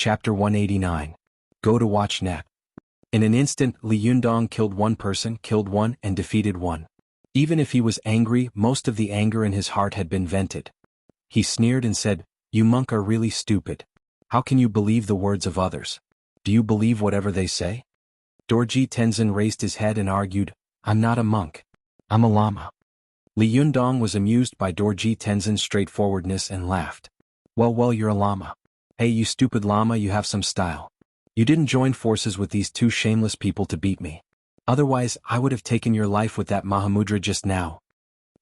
Chapter 189. Go to watch net. In an instant, Li Yundong killed one person, killed one, and defeated one. Even if he was angry, most of the anger in his heart had been vented. He sneered and said, "You monk are really stupid. How can you believe the words of others? Do you believe whatever they say?" Dorji Tenzin raised his head and argued, "I'm not a monk. I'm a lama." Li Yundong was amused by Dorji Tenzin's straightforwardness and laughed. Well, you're a lama. Hey, you stupid lama, you have some style. You didn't join forces with these two shameless people to beat me. Otherwise, I would have taken your life with that Mahamudra just now."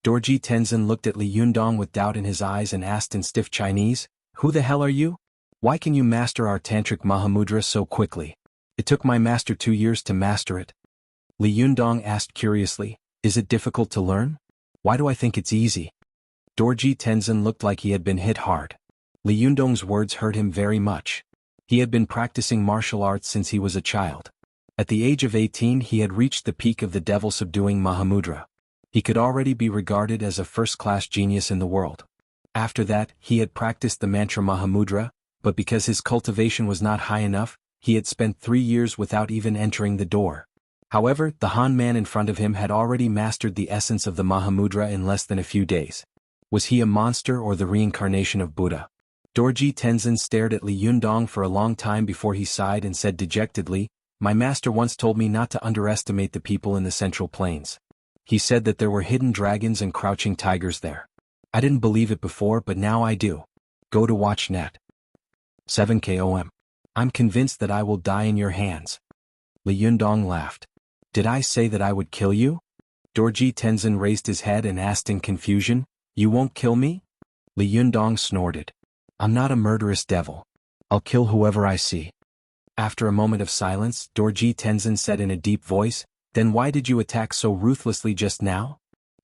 Dorji Tenzin looked at Li Yundong with doubt in his eyes and asked in stiff Chinese, "Who the hell are you? Why can you master our tantric Mahamudra so quickly? It took my master 2 years to master it." Li Yundong asked curiously, "Is it difficult to learn? Why do I think it's easy?" Dorji Tenzin looked like he had been hit hard. Li Yundong's words hurt him very much. He had been practicing martial arts since he was a child. At the age of 18 he had reached the peak of the devil-subduing Mahamudra. He could already be regarded as a first-class genius in the world. After that, he had practiced the mantra Mahamudra, but because his cultivation was not high enough, he had spent 3 years without even entering the door. However, the Han man in front of him had already mastered the essence of the Mahamudra in less than a few days. Was he a monster or the reincarnation of Buddha? Dorji Tenzin stared at Li Yundong for a long time before he sighed and said dejectedly, "My master once told me not to underestimate the people in the Central Plains. He said that there were hidden dragons and crouching tigers there. I didn't believe it before, but now I do. Go to watch net. 7 KOM. I'm convinced that I will die in your hands." Li Yundong laughed. "Did I say that I would kill you?" Dorji Tenzin raised his head and asked in confusion, "You won't kill me?" Li Yundong snorted. "I'm not a murderous devil. I'll kill whoever I see." After a moment of silence, Dorji Tenzin said in a deep voice, "Then why did you attack so ruthlessly just now?"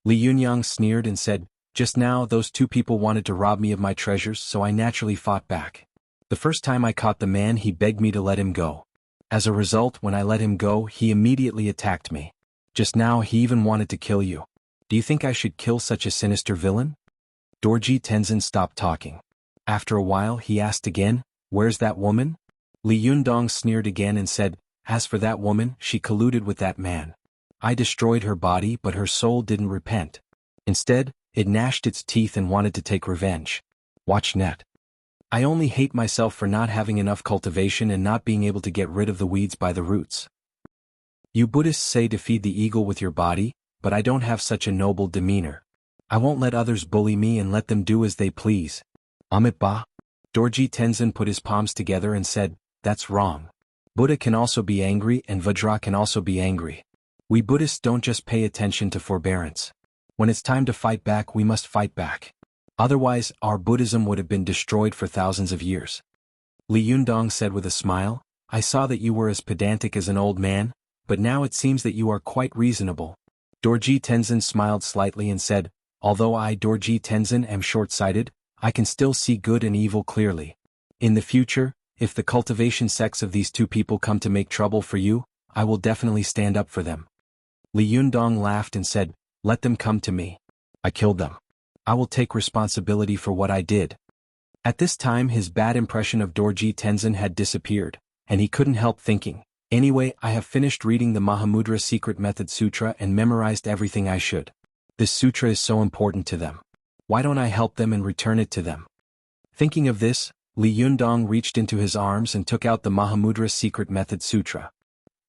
Li Yundong sneered and said, "Just now those two people wanted to rob me of my treasures, so I naturally fought back. The first time I caught the man, he begged me to let him go. As a result, when I let him go, he immediately attacked me. Just now he even wanted to kill you. Do you think I should kill such a sinister villain?" Dorji Tenzin stopped talking. After a while he asked again, "Where's that woman?" Li Yundong sneered again and said, "As for that woman, she colluded with that man. I destroyed her body, but her soul didn't repent. Instead, it gnashed its teeth and wanted to take revenge. Watch net. I only hate myself for not having enough cultivation and not being able to get rid of the weeds by the roots. You Buddhists say to feed the eagle with your body, but I don't have such a noble demeanor. I won't let others bully me and let them do as they please. Amit Ba?" Dorji Tenzin put his palms together and said, "That's wrong. Buddha can also be angry and Vajra can also be angry. We Buddhists don't just pay attention to forbearance. When it's time to fight back, we must fight back. Otherwise, our Buddhism would have been destroyed for thousands of years." Li Yundong said with a smile, "I saw that you were as pedantic as an old man, but now it seems that you are quite reasonable." Dorji Tenzin smiled slightly and said, "Although I, Dorji Tenzin, am short-sighted, I can still see good and evil clearly. In the future, if the cultivation sects of these two people come to make trouble for you, I will definitely stand up for them." Li Yundong laughed and said, "Let them come to me. I killed them. I will take responsibility for what I did." At this time his bad impression of Dorji Tenzin had disappeared, and he couldn't help thinking, "Anyway, I have finished reading the Mahamudra Secret Method Sutra and memorized everything I should. This sutra is so important to them. Why don't I help them and return it to them?" Thinking of this, Li Yundong reached into his arms and took out the Mahamudra Secret Method Sutra.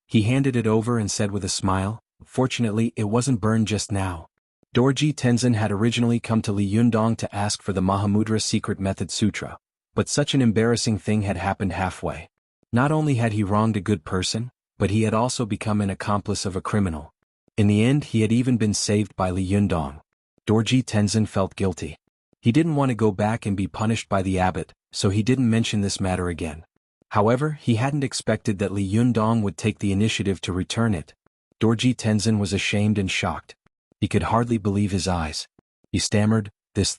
He handed it over and said with a smile, "Fortunately, it wasn't burned just now." Dorji Tenzin had originally come to Li Yundong to ask for the Mahamudra Secret Method Sutra, but such an embarrassing thing had happened halfway. Not only had he wronged a good person, but he had also become an accomplice of a criminal. In the end, he had even been saved by Li Yundong. Dorji Tenzin felt guilty. He didn't want to go back and be punished by the abbot, so he didn't mention this matter again. However, he hadn't expected that Li Yundong would take the initiative to return it. Dorji Tenzin was ashamed and shocked. He could hardly believe his eyes. He stammered, This.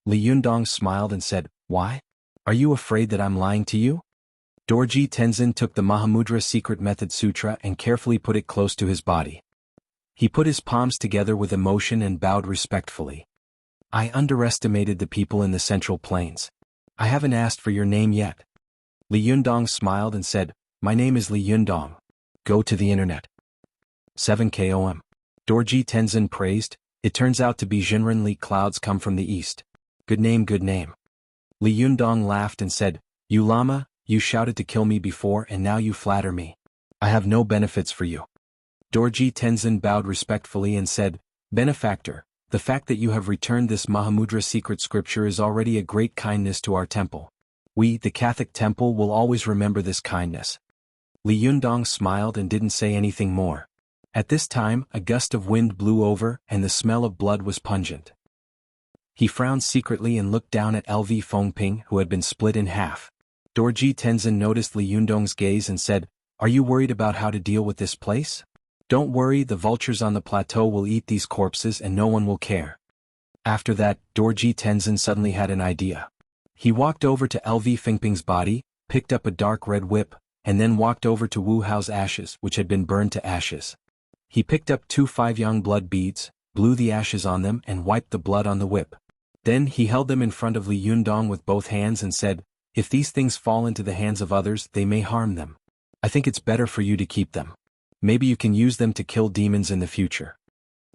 Li Yundong smiled and said, "Why? Are you afraid that I'm lying to you?" Dorji Tenzin took the Mahamudra Secret Method Sutra and carefully put it close to his body. He put his palms together with emotion and bowed respectfully. "I underestimated the people in the Central Plains. I haven't asked for your name yet." Li Yundong smiled and said, "My name is Li Yundong. Go to the internet." 7 KOM. Dorji Tenzin praised, "It turns out to be Jinren Li. Clouds come from the east. Good name, good name." Li Yundong laughed and said, "You Lama, you shouted to kill me before and now you flatter me. I have no benefits for you." Dorji Tenzin bowed respectfully and said, "Benefactor, the fact that you have returned this Mahamudra secret scripture is already a great kindness to our temple. We, the Catholic temple, will always remember this kindness." Li Yundong smiled and didn't say anything more. At this time, a gust of wind blew over and the smell of blood was pungent. He frowned secretly and looked down at LV Fengping, who had been split in half. Dorji Tenzin noticed Li Yundong's gaze and said, "Are you worried about how to deal with this place? Don't worry, the vultures on the plateau will eat these corpses and no one will care." After that, Dorji Tenzin suddenly had an idea. He walked over to LV Fengping's body, picked up a dark red whip, and then walked over to Wu Hao's ashes, which had been burned to ashes. He picked up 2 5-yang blood beads, blew the ashes on them and wiped the blood on the whip. Then he held them in front of Li Yundong with both hands and said, "If these things fall into the hands of others, they may harm them. I think it's better for you to keep them. Maybe you can use them to kill demons in the future."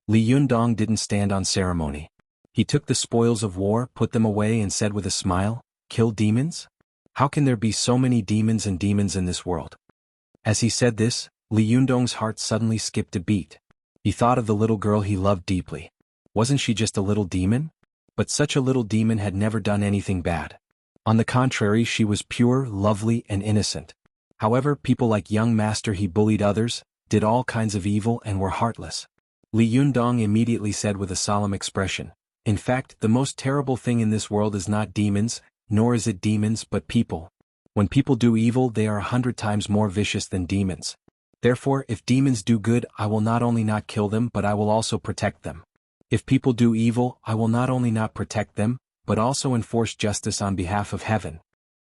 Li Yundong didn't stand on ceremony. He took the spoils of war, put them away and said with a smile, "Kill demons? How can there be so many demons in this world?" As he said this, Li Yundong's heart suddenly skipped a beat. He thought of the little girl he loved deeply. Wasn't she just a little demon? But such a little demon had never done anything bad. On the contrary, she was pure, lovely, and innocent. However, people like young master he bullied others, did all kinds of evil and were heartless. Li Yundong immediately said with a solemn expression, "In fact, the most terrible thing in this world is not demons, nor is it demons but people. When people do evil, they are 100 times more vicious than demons. Therefore, if demons do good, I will not only not kill them but I will also protect them. If people do evil, I will not only not protect them, but also enforce justice on behalf of heaven."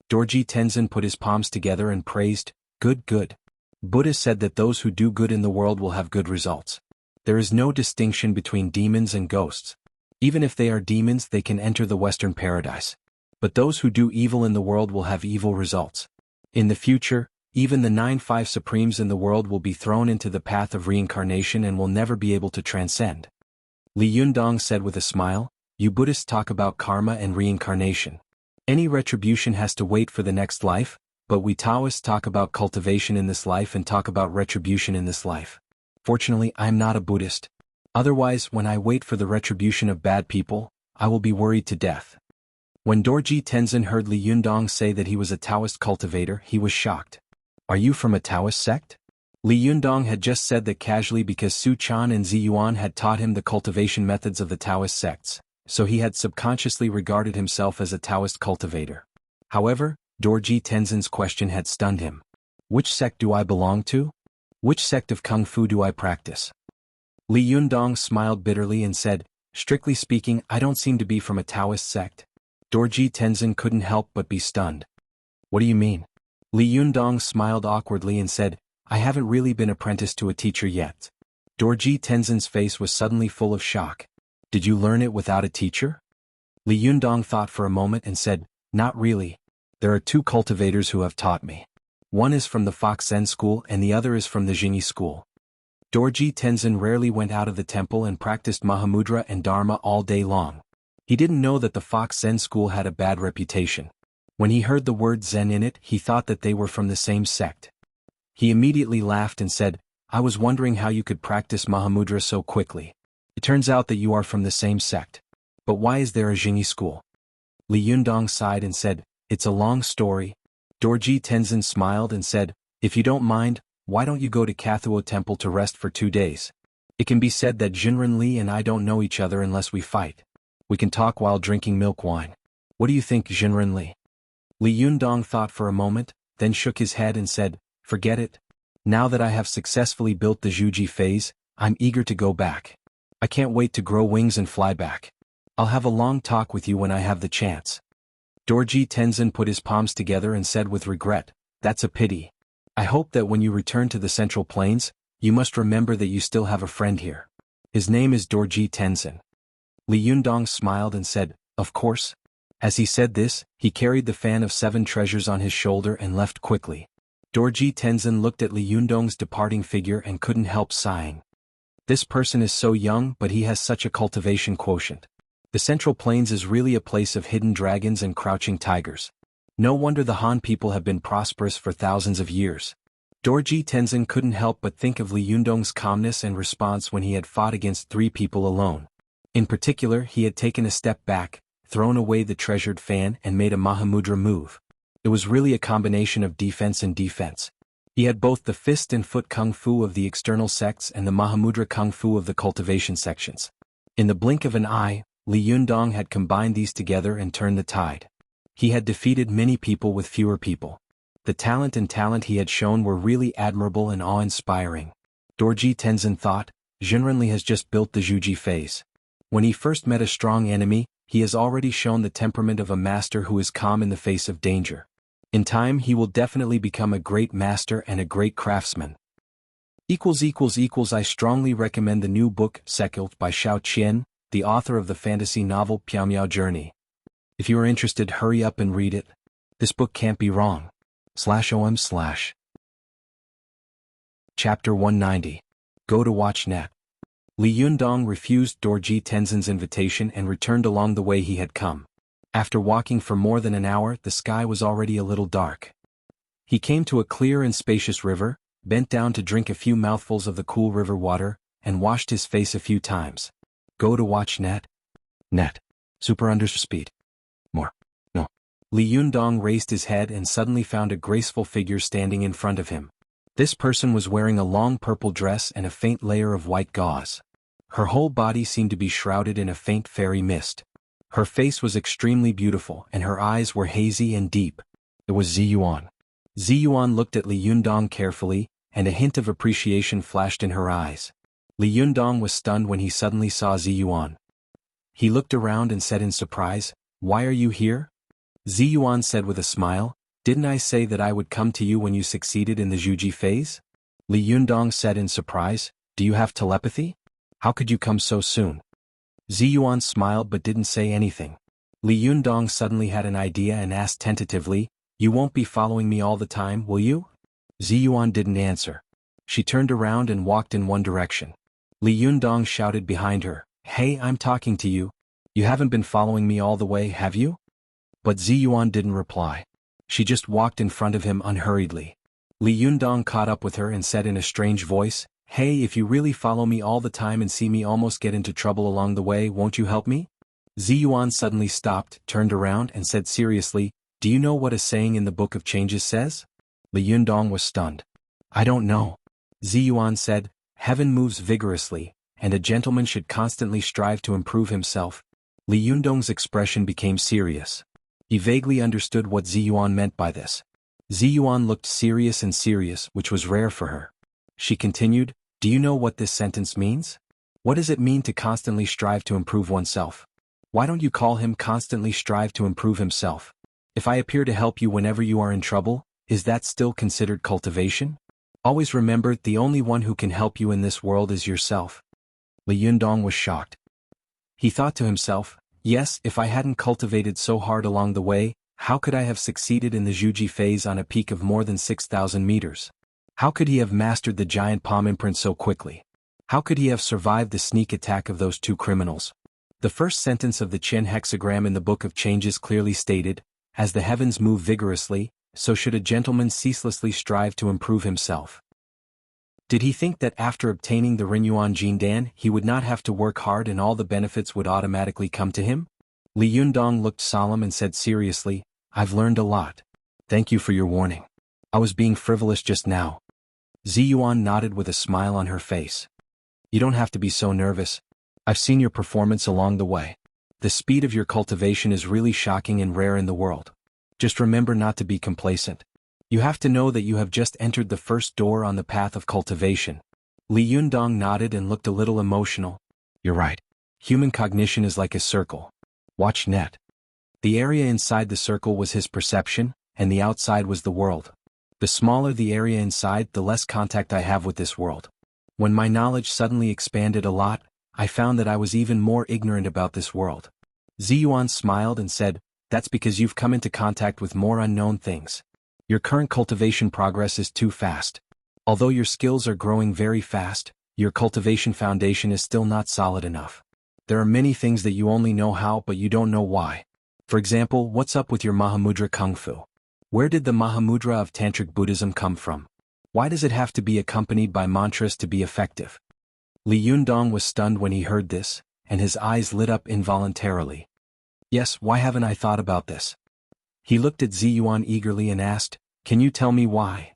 Dorji Tenzin put his palms together and praised, "Good, good." Buddha said that those who do good in the world will have good results. There is no distinction between demons and ghosts. Even if they are demons, they can enter the Western paradise. But those who do evil in the world will have evil results. In the future, even the 9 supremes in the world will be thrown into the path of reincarnation and will never be able to transcend. Li Yundong said with a smile, "You Buddhists talk about karma and reincarnation. Any retribution has to wait for the next life, but we Taoists talk about cultivation in this life and talk about retribution in this life. Fortunately, I am not a Buddhist. Otherwise, when I wait for the retribution of bad people, I will be worried to death." When Dorji Tenzin heard Li Yundong say that he was a Taoist cultivator, he was shocked. "Are you from a Taoist sect?" Li Yundong had just said that casually because Su Chan and Ziyuan had taught him the cultivation methods of the Taoist sects, so he had subconsciously regarded himself as a Taoist cultivator. However, Dorji Tenzin's question had stunned him. "Which sect do I belong to? Which sect of Kung Fu do I practice?" Li Yundong smiled bitterly and said, "Strictly speaking, I don't seem to be from a Taoist sect." Dorji Tenzin couldn't help but be stunned. "What do you mean?" Li Yundong smiled awkwardly and said, "I haven't really been apprenticed to a teacher yet." Dorji Tenzin's face was suddenly full of shock. "Did you learn it without a teacher?" Li Yundong thought for a moment and said, "Not really. There are 2 cultivators who have taught me. One is from the Fox Zen school and the other is from the Jingyi school." Dorji Tenzin rarely went out of the temple and practiced Mahamudra and Dharma all day long. He didn't know that the Fox Zen school had a bad reputation. When he heard the word Zen in it, he thought that they were from the same sect. He immediately laughed and said, "I was wondering how you could practice Mahamudra so quickly. It turns out that you are from the same sect. But why is there a Jingyi school?" Li Yundong sighed and said, "It's a long story." Dorji Tenzin smiled and said, "If you don't mind, why don't you go to Kathuo Temple to rest for 2 days? It can be said that Jinren Li and I don't know each other unless we fight. We can talk while drinking milk wine. What do you think, Jinren Li?" Li Yundong thought for a moment, then shook his head and said, "Forget it. Now that I have successfully built the Zhuji phase, I'm eager to go back. I can't wait to grow wings and fly back. I'll have a long talk with you when I have the chance." Dorji Tenzin put his palms together and said with regret, "That's a pity. I hope that when you return to the Central Plains, you must remember that you still have a friend here. His name is Dorji Tenzin." Li Yundong smiled and said, "Of course. As he said this, he carried the fan of 7 treasures on his shoulder and left quickly. Dorji Tenzin looked at Li Yundong's departing figure and couldn't help sighing. This person is so young, but he has such a cultivation quotient. The Central Plains is really a place of hidden dragons and crouching tigers. No wonder the Han people have been prosperous for thousands of years. Dorji Tenzin couldn't help but think of Li Yundong's calmness and response when he had fought against 3 people alone. In particular, he had taken a step back, thrown away the treasured fan and made a Mahamudra move. It was really a combination of defense and defense. He had both the fist and foot kung fu of the external sects and the Mahamudra kung fu of the cultivation sections. In the blink of an eye, Li Yundong had combined these together and turned the tide. He had defeated many people with fewer people. The talent he had shown were really admirable and awe-inspiring. Dorji Tenzin thought, Jinrenli has just built the Zhuji phase. When he first met a strong enemy, he has already shown the temperament of a master who is calm in the face of danger. In time he will definitely become a great master and a great craftsman. I strongly recommend the new book, Sekult by Xiao Qian, the author of the fantasy novel Piaomiao Journey. If you are interested, hurry up and read it. This book can't be wrong. /om/ Chapter 190. Go to watch net. Li Yundong refused Dorji Tenzin's invitation and returned along the way he had come. After walking for more than an hour, the sky was already a little dark. He came to a clear and spacious river, bent down to drink a few mouthfuls of the cool river water, and washed his face a few times. Go to watch net? Net. Super under speed. More. No. Li Yundong raised his head and suddenly found a graceful figure standing in front of him. This person was wearing a long purple dress and a faint layer of white gauze. Her whole body seemed to be shrouded in a faint fairy mist. Her face was extremely beautiful and her eyes were hazy and deep. It was Ziyuan. Ziyuan looked at Li Yundong carefully, and a hint of appreciation flashed in her eyes. Li Yundong was stunned when he suddenly saw Ziyuan. He looked around and said in surprise, "Why are you here?" Ziyuan said with a smile, "Didn't I say that I would come to you when you succeeded in the Zhuji phase?" Li Yundong said in surprise, "Do you have telepathy? How could you come so soon?" Ziyuan smiled but didn't say anything. Li Yundong suddenly had an idea and asked tentatively, "You won't be following me all the time, will you?" Ziyuan didn't answer. She turned around and walked in one direction. Li Yundong shouted behind her, "Hey, I'm talking to you. You haven't been following me all the way, have you?" But Ziyuan didn't reply. She just walked in front of him unhurriedly. Li Yundong caught up with her and said in a strange voice, "Hey, if you really follow me all the time and see me almost get into trouble along the way, won't you help me?" Ziyuan suddenly stopped, turned around and said seriously, "Do you know what a saying in the Book of Changes says?" Li Yundong was stunned. "I don't know." Ziyuan said, "Heaven moves vigorously, and a gentleman should constantly strive to improve himself." Li Yundong's expression became serious. He vaguely understood what Ziyuan meant by this. Ziyuan looked serious, which was rare for her. She continued, "Do you know what this sentence means? What does it mean to constantly strive to improve oneself? Why don't you call him constantly strive to improve himself? If I appear to help you whenever you are in trouble, is that still considered cultivation? Always remember, the only one who can help you in this world is yourself." Li Yundong was shocked. He thought to himself, "Yes, if I hadn't cultivated so hard along the way, how could I have succeeded in the Zhuji phase on a peak of more than 6,000 meters? How could he have mastered the giant palm imprint so quickly? How could he have survived the sneak attack of those 2 criminals?" The first sentence of the Qian hexagram in the Book of Changes clearly stated, "As the heavens move vigorously, so should a gentleman ceaselessly strive to improve himself." Did he think that after obtaining the Renyuan Jindan he would not have to work hard and all the benefits would automatically come to him? Li Yundong looked solemn and said seriously, "I've learned a lot. Thank you for your warning. I was being frivolous just now." Ziyuan nodded with a smile on her face. "You don't have to be so nervous. I've seen your performance along the way. The speed of your cultivation is really shocking and rare in the world. Just remember not to be complacent. You have to know that you have just entered the first door on the path of cultivation." Li Yundong nodded and looked a little emotional. "You're right. Human cognition is like a circle. Watch net." The area inside the circle was his perception, and the outside was the world. The smaller the area inside, the less contact I have with this world. When my knowledge suddenly expanded a lot, I found that I was even more ignorant about this world. Ziyuan smiled and said, That's because you've come into contact with more unknown things. Your current cultivation progress is too fast. Although your skills are growing very fast, your cultivation foundation is still not solid enough. There are many things that you only know how but you don't know why. For example, what's up with your Mahamudra Kung Fu? Where did the Mahamudra of Tantric Buddhism come from? Why does it have to be accompanied by mantras to be effective? Li Yundong was stunned when he heard this, and his eyes lit up involuntarily. Yes, why haven't I thought about this? He looked at Ziyuan eagerly and asked, "Can you tell me why?"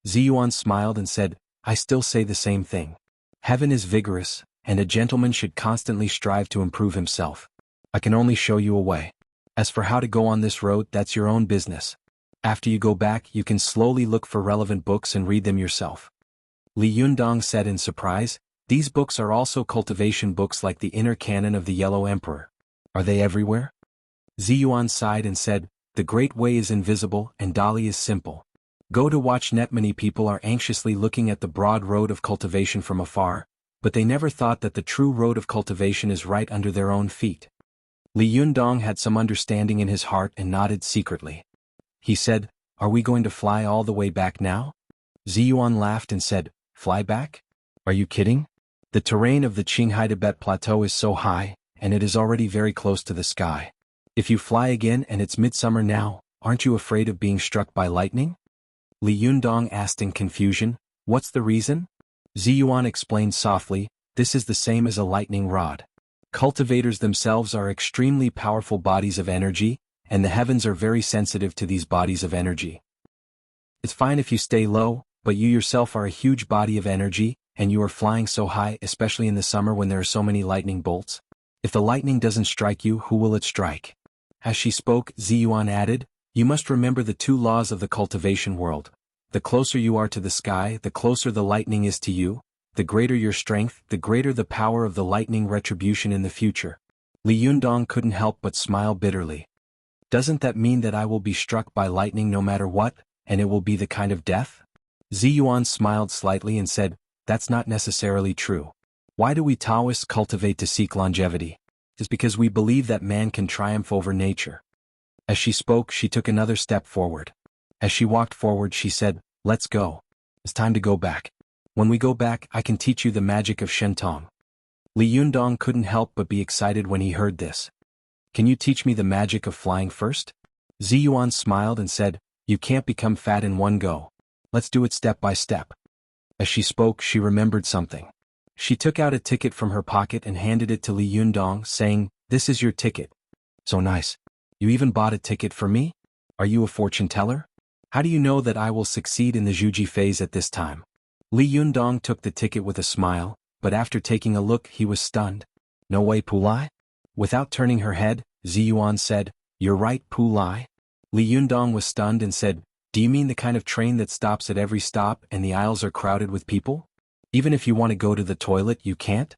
Ziyuan smiled and said, "I still say the same thing. Heaven is vigorous, and a gentleman should constantly strive to improve himself. I can only show you a way. As for how to go on this road, that's your own business. After you go back, you can slowly look for relevant books and read them yourself." Li Yundong said in surprise, "These books are also cultivation books like the Inner Canon of the Yellow Emperor. Are they everywhere?" Ziyuan sighed and said, "The Great Way is invisible and Dali is simple. Go to watch net. Many people are anxiously looking at the broad road of cultivation from afar, but they never thought that the true road of cultivation is right under their own feet." Li Yundong had some understanding in his heart and nodded secretly. He said, "Are we going to fly all the way back now?" Ziyuan laughed and said, "Fly back? Are you kidding? The terrain of the Qinghai Tibet Plateau is so high, and it is already very close to the sky. If you fly again and it's midsummer now, aren't you afraid of being struck by lightning?" Li Yundong asked in confusion, "What's the reason?" Ziyuan explained softly, "This is the same as a lightning rod. Cultivators themselves are extremely powerful bodies of energy, and the heavens are very sensitive to these bodies of energy. It's fine if you stay low, but you yourself are a huge body of energy, and you are flying so high, especially in the summer when there are so many lightning bolts. If the lightning doesn't strike you, who will it strike?" As she spoke, Ziyuan added, "You must remember the two laws of the cultivation world. The closer you are to the sky, the closer the lightning is to you. The greater your strength, the greater the power of the lightning retribution in the future." Li Yundong couldn't help but smile bitterly. "Doesn't that mean that I will be struck by lightning no matter what, and it will be the kind of death?" Ziyuan smiled slightly and said, "That's not necessarily true. Why do we Taoists cultivate to seek longevity? It's because we believe that man can triumph over nature." As she spoke, she took another step forward. As she walked forward, she said, "Let's go. It's time to go back. When we go back, I can teach you the magic of Shentong." Li Yundong couldn't help but be excited when he heard this. "Can you teach me the magic of flying first?" Ziyuan smiled and said, "You can't become fat in one go. Let's do it step by step." As she spoke, she remembered something. She took out a ticket from her pocket and handed it to Li Yundong, saying, "This is your ticket." "So nice. You even bought a ticket for me? Are you a fortune teller? How do you know that I will succeed in the Zhuji phase at this time?" Li Yundong took the ticket with a smile, but after taking a look he was stunned. "No way, Pulai?" Without turning her head, Ziyuan said, "You're right, Pulai." Li Yundong was stunned and said, "Do you mean the kind of train that stops at every stop and the aisles are crowded with people? Even if you want to go to the toilet, you can't?"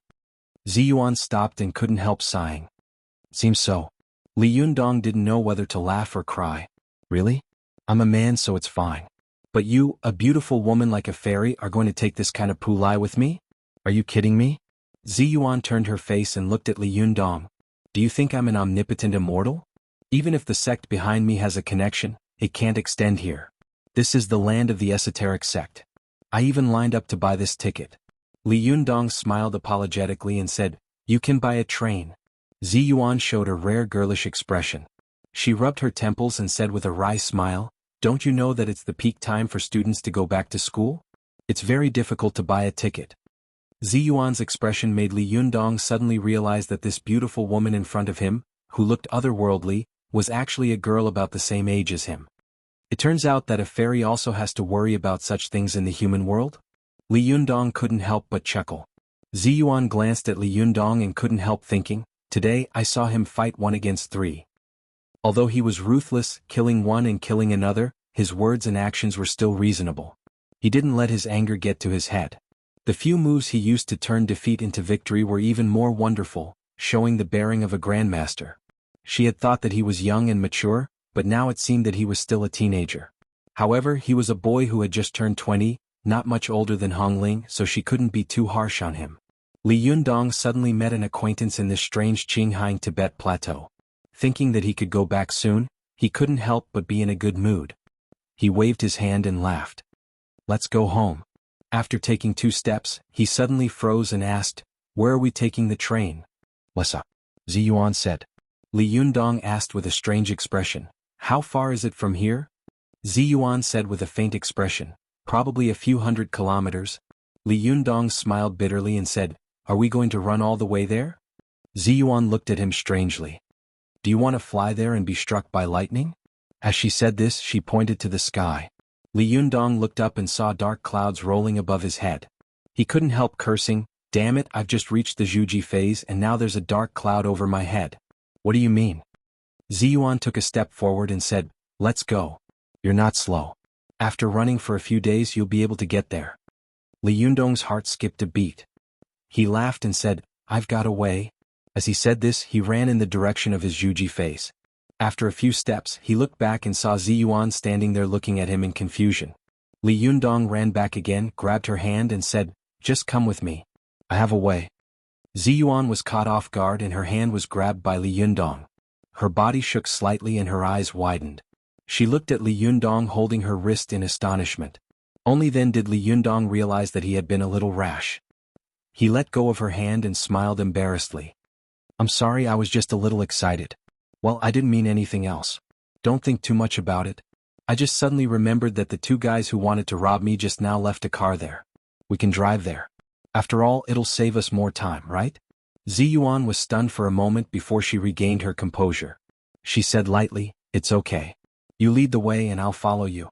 Ziyuan stopped and couldn't help sighing. "Seems so." Li Yundong didn't know whether to laugh or cry. "Really? I'm a man, so it's fine. But you, a beautiful woman like a fairy, are going to take this kind of pulai with me? Are you kidding me?" Ziyuan turned her face and looked at Li Yundong. "Do you think I'm an omnipotent immortal? Even if the sect behind me has a connection, it can't extend here. This is the land of the esoteric sect. I even lined up to buy this ticket." Li Yundong smiled apologetically and said, "You can buy a train." Ziyuan showed a rare girlish expression. She rubbed her temples and said with a wry smile, "Don't you know that it's the peak time for students to go back to school? It's very difficult to buy a ticket." Ziyuan's expression made Li Yundong suddenly realize that this beautiful woman in front of him, who looked otherworldly, was actually a girl about the same age as him. It turns out that a fairy also has to worry about such things in the human world? Li Yundong couldn't help but chuckle. Ziyuan glanced at Li Yundong and couldn't help thinking, "Today I saw him fight 1 against 3. Although he was ruthless, killing one and killing another, his words and actions were still reasonable. He didn't let his anger get to his head. The few moves he used to turn defeat into victory were even more wonderful, showing the bearing of a grandmaster. She had thought that he was young and mature, but now it seemed that he was still a teenager. However, he was a boy who had just turned 20, not much older than Hongling, so she couldn't be too harsh on him. Li Yundong suddenly met an acquaintance in this strange Qinghai Tibet plateau. Thinking that he could go back soon, he couldn't help but be in a good mood. He waved his hand and laughed. "Let's go home." After taking 2 steps, he suddenly froze and asked, "Where are we taking the train?" "What's up?" Ziyuan said. Li Yundong asked with a strange expression, "How far is it from here?" Ziyuan said with a faint expression, "Probably a few 100 kilometers." Li Yundong smiled bitterly and said, "Are we going to run all the way there?" Ziyuan looked at him strangely. "Do you want to fly there and be struck by lightning?" As she said this, she pointed to the sky. Li Yundong looked up and saw dark clouds rolling above his head. He couldn't help cursing, "Damn it, I've just reached the Zhuji phase and now there's a dark cloud over my head. What do you mean?" Ziyuan took a step forward and said, "Let's go. You're not slow. After running for a few days you'll be able to get there." Li Yundong's heart skipped a beat. He laughed and said, "I've got a way." As he said this, he ran in the direction of his Zhuji phase. After a few steps, he looked back and saw Ziyuan standing there looking at him in confusion. Li Yundong ran back again, grabbed her hand and said, "Just come with me. I have a way." Ziyuan was caught off guard and her hand was grabbed by Li Yundong. Her body shook slightly and her eyes widened. She looked at Li Yundong holding her wrist in astonishment. Only then did Li Yundong realize that he had been a little rash. He let go of her hand and smiled embarrassedly. "I'm sorry, I was just a little excited. Well, I didn't mean anything else. Don't think too much about it. I just suddenly remembered that the 2 guys who wanted to rob me just now left a car there. We can drive there. After all, it'll save us more time, right?" Ziyuan was stunned for a moment before she regained her composure. She said lightly, "It's okay. You lead the way and I'll follow you."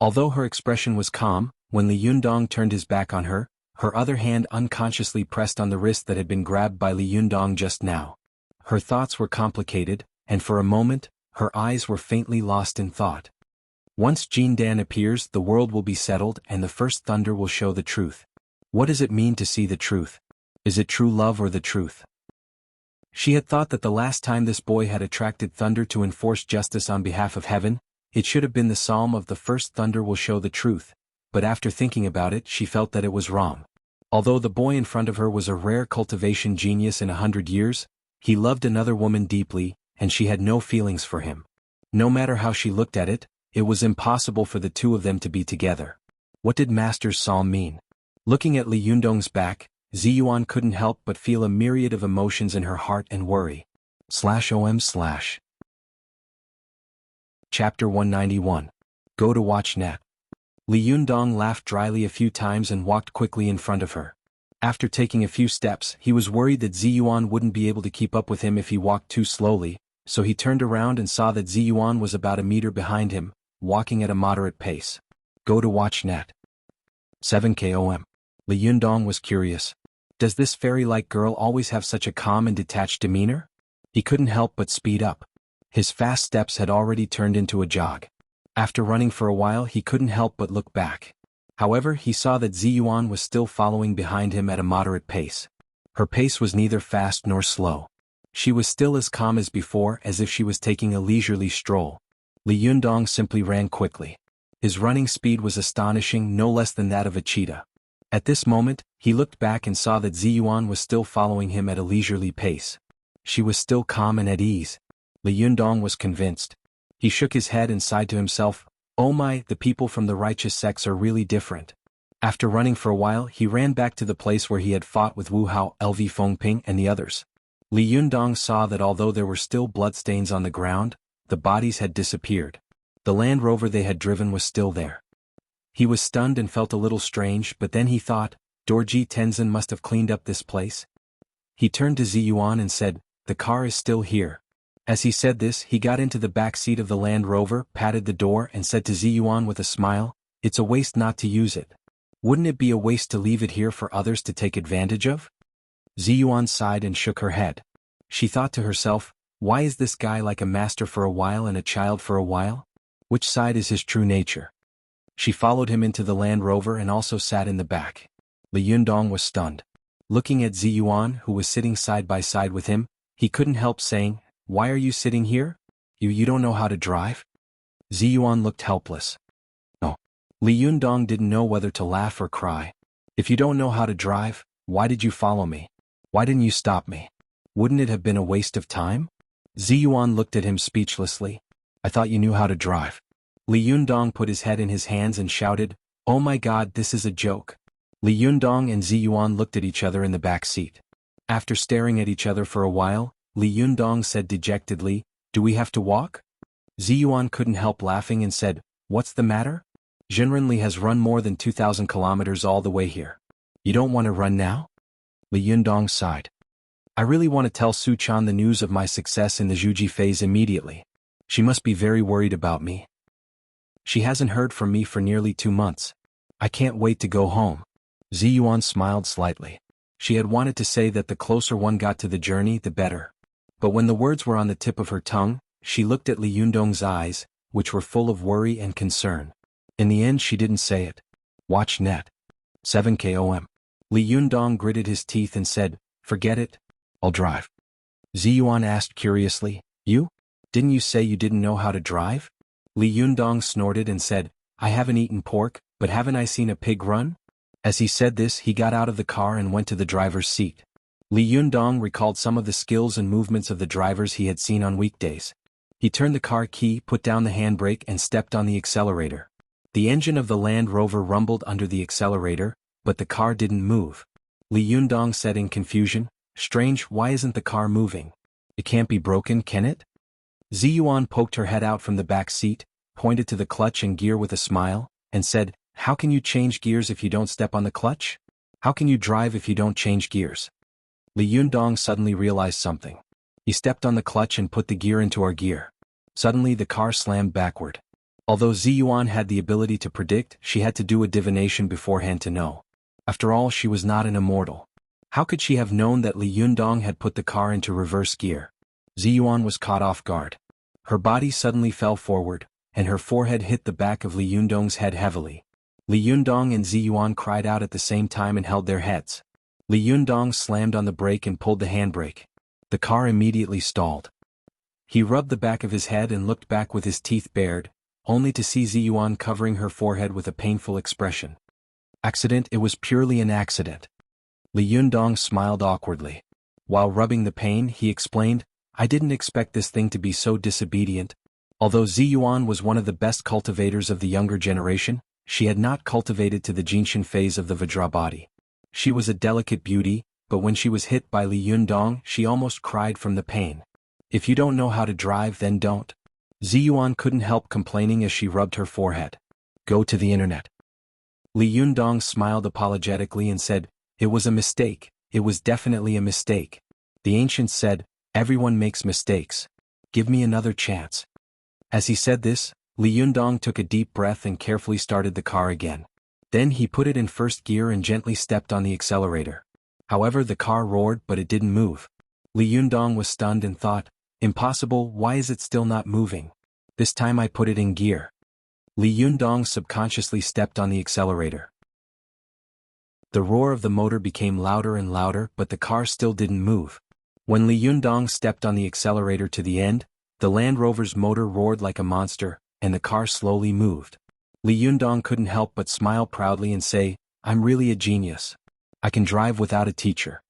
Although her expression was calm, when Li Yundong turned his back on her, her other hand unconsciously pressed on the wrist that had been grabbed by Li Yundong just now. Her thoughts were complicated, and for a moment, her eyes were faintly lost in thought. Once Jindan appears, the world will be settled and the first thunder will show the truth. What does it mean to see the truth? Is it true love or the truth? She had thought that the last time this boy had attracted thunder to enforce justice on behalf of heaven, it should have been the psalm of the first thunder will show the truth, but after thinking about it she felt that it was wrong. Although the boy in front of her was a rare cultivation genius in 100 years, he loved another woman deeply, and she had no feelings for him. No matter how she looked at it, it was impossible for the 2 of them to be together. What did Master's psalm mean? Looking at Li Yundong's back, Ziyuan couldn't help but feel a myriad of emotions in her heart and worry. /om/ Chapter 191. Go to watch net. Li Yundong laughed dryly a few times and walked quickly in front of her. After taking a few steps, he was worried that Ziyuan wouldn't be able to keep up with him if he walked too slowly, so he turned around and saw that Ziyuan was about a meter behind him, walking at a moderate pace. Go to watch net. 7 km. Li Yundong was curious. Does this fairy-like girl always have such a calm and detached demeanor? He couldn't help but speed up. His fast steps had already turned into a jog. After running for a while he couldn't help but look back. However, he saw that Ziyuan was still following behind him at a moderate pace. Her pace was neither fast nor slow. She was still as calm as before, as if she was taking a leisurely stroll. Li Yundong simply ran quickly. His running speed was astonishing, no less than that of a cheetah. At this moment, he looked back and saw that Ziyuan was still following him at a leisurely pace. She was still calm and at ease. Li Yundong was convinced. He shook his head and sighed to himself, "Oh my, the people from the righteous sects are really different." After running for a while, he ran back to the place where he had fought with Wu Hao, LV Fengping and the others. Li Yundong saw that although there were still bloodstains on the ground, the bodies had disappeared. The Land Rover they had driven was still there. He was stunned and felt a little strange, but then he thought, Dorji Tenzin must have cleaned up this place. He turned to Ziyuan and said, "The car is still here." As he said this, he got into the back seat of the Land Rover, patted the door and said to Ziyuan with a smile, "It's a waste not to use it. Wouldn't it be a waste to leave it here for others to take advantage of?" Ziyuan sighed and shook her head. She thought to herself, why is this guy like a master for a while and a child for a while? Which side is his true nature? She followed him into the Land Rover and also sat in the back. Li Yundong was stunned. Looking at Ziyuan, who was sitting side by side with him, he couldn't help saying, "Why are you sitting here? You don't know how to drive?" Ziyuan looked helpless. No. Li Yundong didn't know whether to laugh or cry. "If you don't know how to drive, why did you follow me? Why didn't you stop me? Wouldn't it have been a waste of time?" Ziyuan looked at him speechlessly. I thought you knew how to drive. Li Yundong put his head in his hands and shouted, Oh my god, this is a joke. Li Yundong and Ziyuan looked at each other in the back seat. After staring at each other for a while, Li Yundong said dejectedly, Do we have to walk? Ziyuan couldn't help laughing and said, What's the matter? Jinrenli has run more than 2,000 kilometers all the way here. You don't want to run now? Li Yundong sighed. I really want to tell Su Chan the news of my success in the Zhuji phase immediately. She must be very worried about me. She hasn't heard from me for nearly 2 months. I can't wait to go home. Ziyuan smiled slightly. She had wanted to say that the closer one got to the journey, the better. But when the words were on the tip of her tongue, she looked at Li Yundong's eyes, which were full of worry and concern. In the end she didn't say it. Watch net. 7 km. Li Yundong gritted his teeth and said, Forget it. I'll drive. Ziyuan asked curiously, You? Didn't you say you didn't know how to drive? Li Yundong snorted and said, I haven't eaten pork, but haven't I seen a pig run? As he said this, he got out of the car and went to the driver's seat. Li Yundong recalled some of the skills and movements of the drivers he had seen on weekdays. He turned the car key, put down the handbrake and stepped on the accelerator. The engine of the Land Rover rumbled under the accelerator, but the car didn't move. Li Yundong said in confusion, Strange, why isn't the car moving? It can't be broken, can it? Ziyuan poked her head out from the back seat, pointed to the clutch and gear with a smile, and said, How can you change gears if you don't step on the clutch? How can you drive if you don't change gears? Li Yundong suddenly realized something. He stepped on the clutch and put the gear into our gear. Suddenly the car slammed backward. Although Ziyuan had the ability to predict, she had to do a divination beforehand to know. After all, she was not an immortal. How could she have known that Li Yundong had put the car into reverse gear? Ziyuan was caught off guard. Her body suddenly fell forward, and her forehead hit the back of Li Yundong's head heavily. Li Yundong and Ziyuan cried out at the same time and held their heads. Li Yundong slammed on the brake and pulled the handbrake. The car immediately stalled. He rubbed the back of his head and looked back with his teeth bared, only to see Ziyuan covering her forehead with a painful expression. Accident, it was purely an accident. Li Yundong smiled awkwardly. While rubbing the pain, he explained, I didn't expect this thing to be so disobedient. Although Ziyuan was one of the best cultivators of the younger generation, she had not cultivated to the Jinshin phase of the Vajra body. She was a delicate beauty, but when she was hit by Li Yundong, she almost cried from the pain. If you don't know how to drive, then don't. Ziyuan couldn't help complaining as she rubbed her forehead. Go to the internet. Li Yundong smiled apologetically and said, It was a mistake, it was definitely a mistake. The ancients said, Everyone makes mistakes. Give me another chance. As he said this, Li Yundong took a deep breath and carefully started the car again. Then he put it in first gear and gently stepped on the accelerator. However, the car roared but it didn't move. Li Yundong was stunned and thought, Impossible, why is it still not moving? This time I put it in gear. Li Yundong subconsciously stepped on the accelerator. The roar of the motor became louder and louder, but the car still didn't move. When Li Yundong stepped on the accelerator to the end, the Land Rover's motor roared like a monster, and the car slowly moved. Li Yundong couldn't help but smile proudly and say, I'm really a genius. I can drive without a teacher.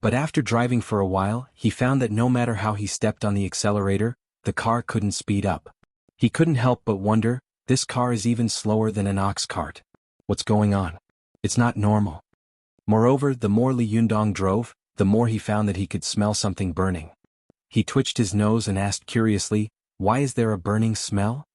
But after driving for a while, he found that no matter how he stepped on the accelerator, the car couldn't speed up. He couldn't help but wonder, this car is even slower than an ox cart. What's going on? It's not normal. Moreover, the more Li Yundong drove, the more he found that he could smell something burning. He twitched his nose and asked curiously, Why is there a burning smell?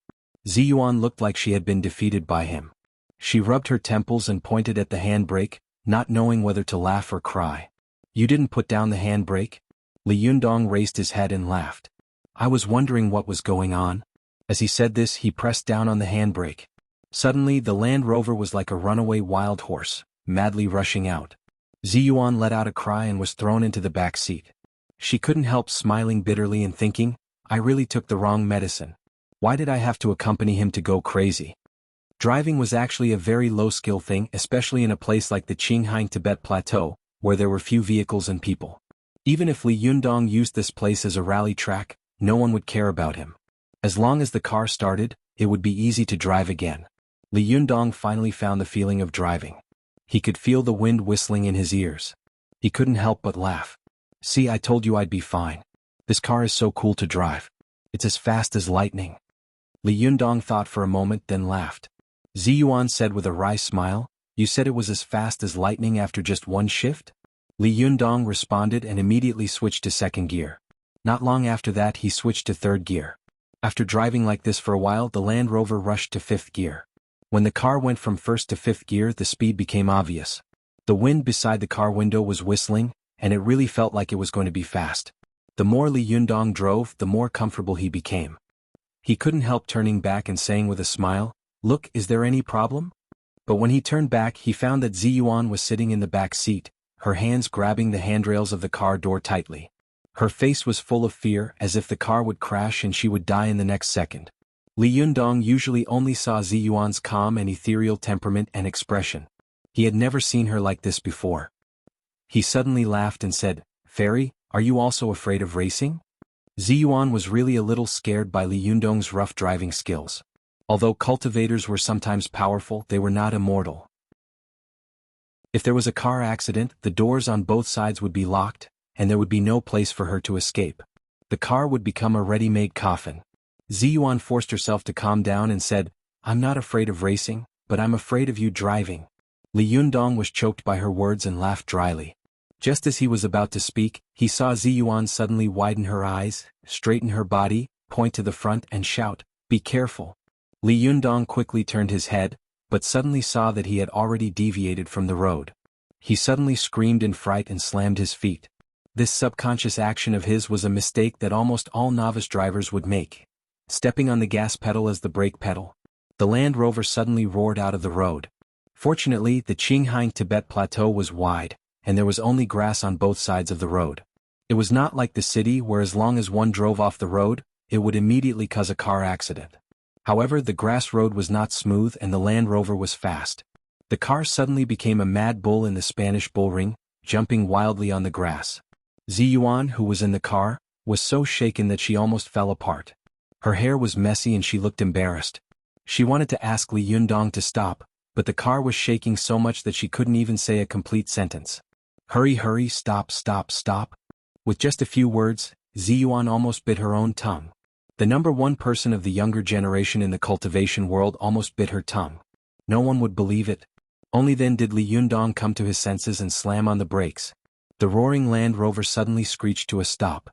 Ziyuan looked like she had been defeated by him. She rubbed her temples and pointed at the handbrake, not knowing whether to laugh or cry. You didn't put down the handbrake? Li Yundong raised his head and laughed. I was wondering what was going on. As he said this, he pressed down on the handbrake. Suddenly, the Land Rover was like a runaway wild horse, madly rushing out. Ziyuan let out a cry and was thrown into the back seat. She couldn't help smiling bitterly and thinking, I really took the wrong medicine. Why did I have to accompany him to go crazy? Driving was actually a very low-skill thing, especially in a place like the Qinghai Tibet Plateau, where there were few vehicles and people. Even if Li Yundong used this place as a rally track, no one would care about him. As long as the car started, it would be easy to drive again. Li Yundong finally found the feeling of driving. He could feel the wind whistling in his ears. He couldn't help but laugh. See, I told you I'd be fine. This car is so cool to drive. It's as fast as lightning. Li Yundong thought for a moment, then laughed. Ziyuan said with a wry smile, "You said it was as fast as lightning after just one shift?" Li Yundong responded and immediately switched to second gear. Not long after that he switched to third gear. After driving like this for a while, the Land Rover rushed to fifth gear. When the car went from first to fifth gear, the speed became obvious. The wind beside the car window was whistling, and it really felt like it was going to be fast. The more Li Yundong drove, the more comfortable he became. He couldn't help turning back and saying with a smile, "Look, is there any problem?" But when he turned back, he found that Ziyuan was sitting in the back seat, her hands grabbing the handrails of the car door tightly. Her face was full of fear, as if the car would crash and she would die in the next second. Li Yundong usually only saw Ziyuan's calm and ethereal temperament and expression. He had never seen her like this before. He suddenly laughed and said, "Fairy, are you also afraid of racing?" Ziyuan was really a little scared by Li Yundong's rough driving skills. Although cultivators were sometimes powerful, they were not immortal. If there was a car accident, the doors on both sides would be locked, and there would be no place for her to escape. The car would become a ready-made coffin. Ziyuan forced herself to calm down and said, "I'm not afraid of racing, but I'm afraid of you driving." Li Yundong was choked by her words and laughed dryly. Just as he was about to speak, he saw Ziyuan suddenly widen her eyes, straighten her body, point to the front and shout, "Be careful." Li Yundong quickly turned his head, but suddenly saw that he had already deviated from the road. He suddenly screamed in fright and slammed his feet. This subconscious action of his was a mistake that almost all novice drivers would make. Stepping on the gas pedal as the brake pedal. The Land Rover suddenly roared out of the road. Fortunately, the Qinghai Tibet Plateau was wide, and there was only grass on both sides of the road. It was not like the city where as long as one drove off the road, it would immediately cause a car accident. However, the grass road was not smooth and the Land Rover was fast. The car suddenly became a mad bull in the Spanish bull ring, jumping wildly on the grass. Ziyuan, who was in the car, was so shaken that she almost fell apart. Her hair was messy and she looked embarrassed. She wanted to ask Li Yundong to stop, but the car was shaking so much that she couldn't even say a complete sentence. "Hurry, hurry, stop, stop, stop." With just a few words, Ziyuan almost bit her own tongue. The number one person of the younger generation in the cultivation world almost bit her tongue. No one would believe it. Only then did Li Yundong come to his senses and slam on the brakes. The roaring Land Rover suddenly screeched to a stop.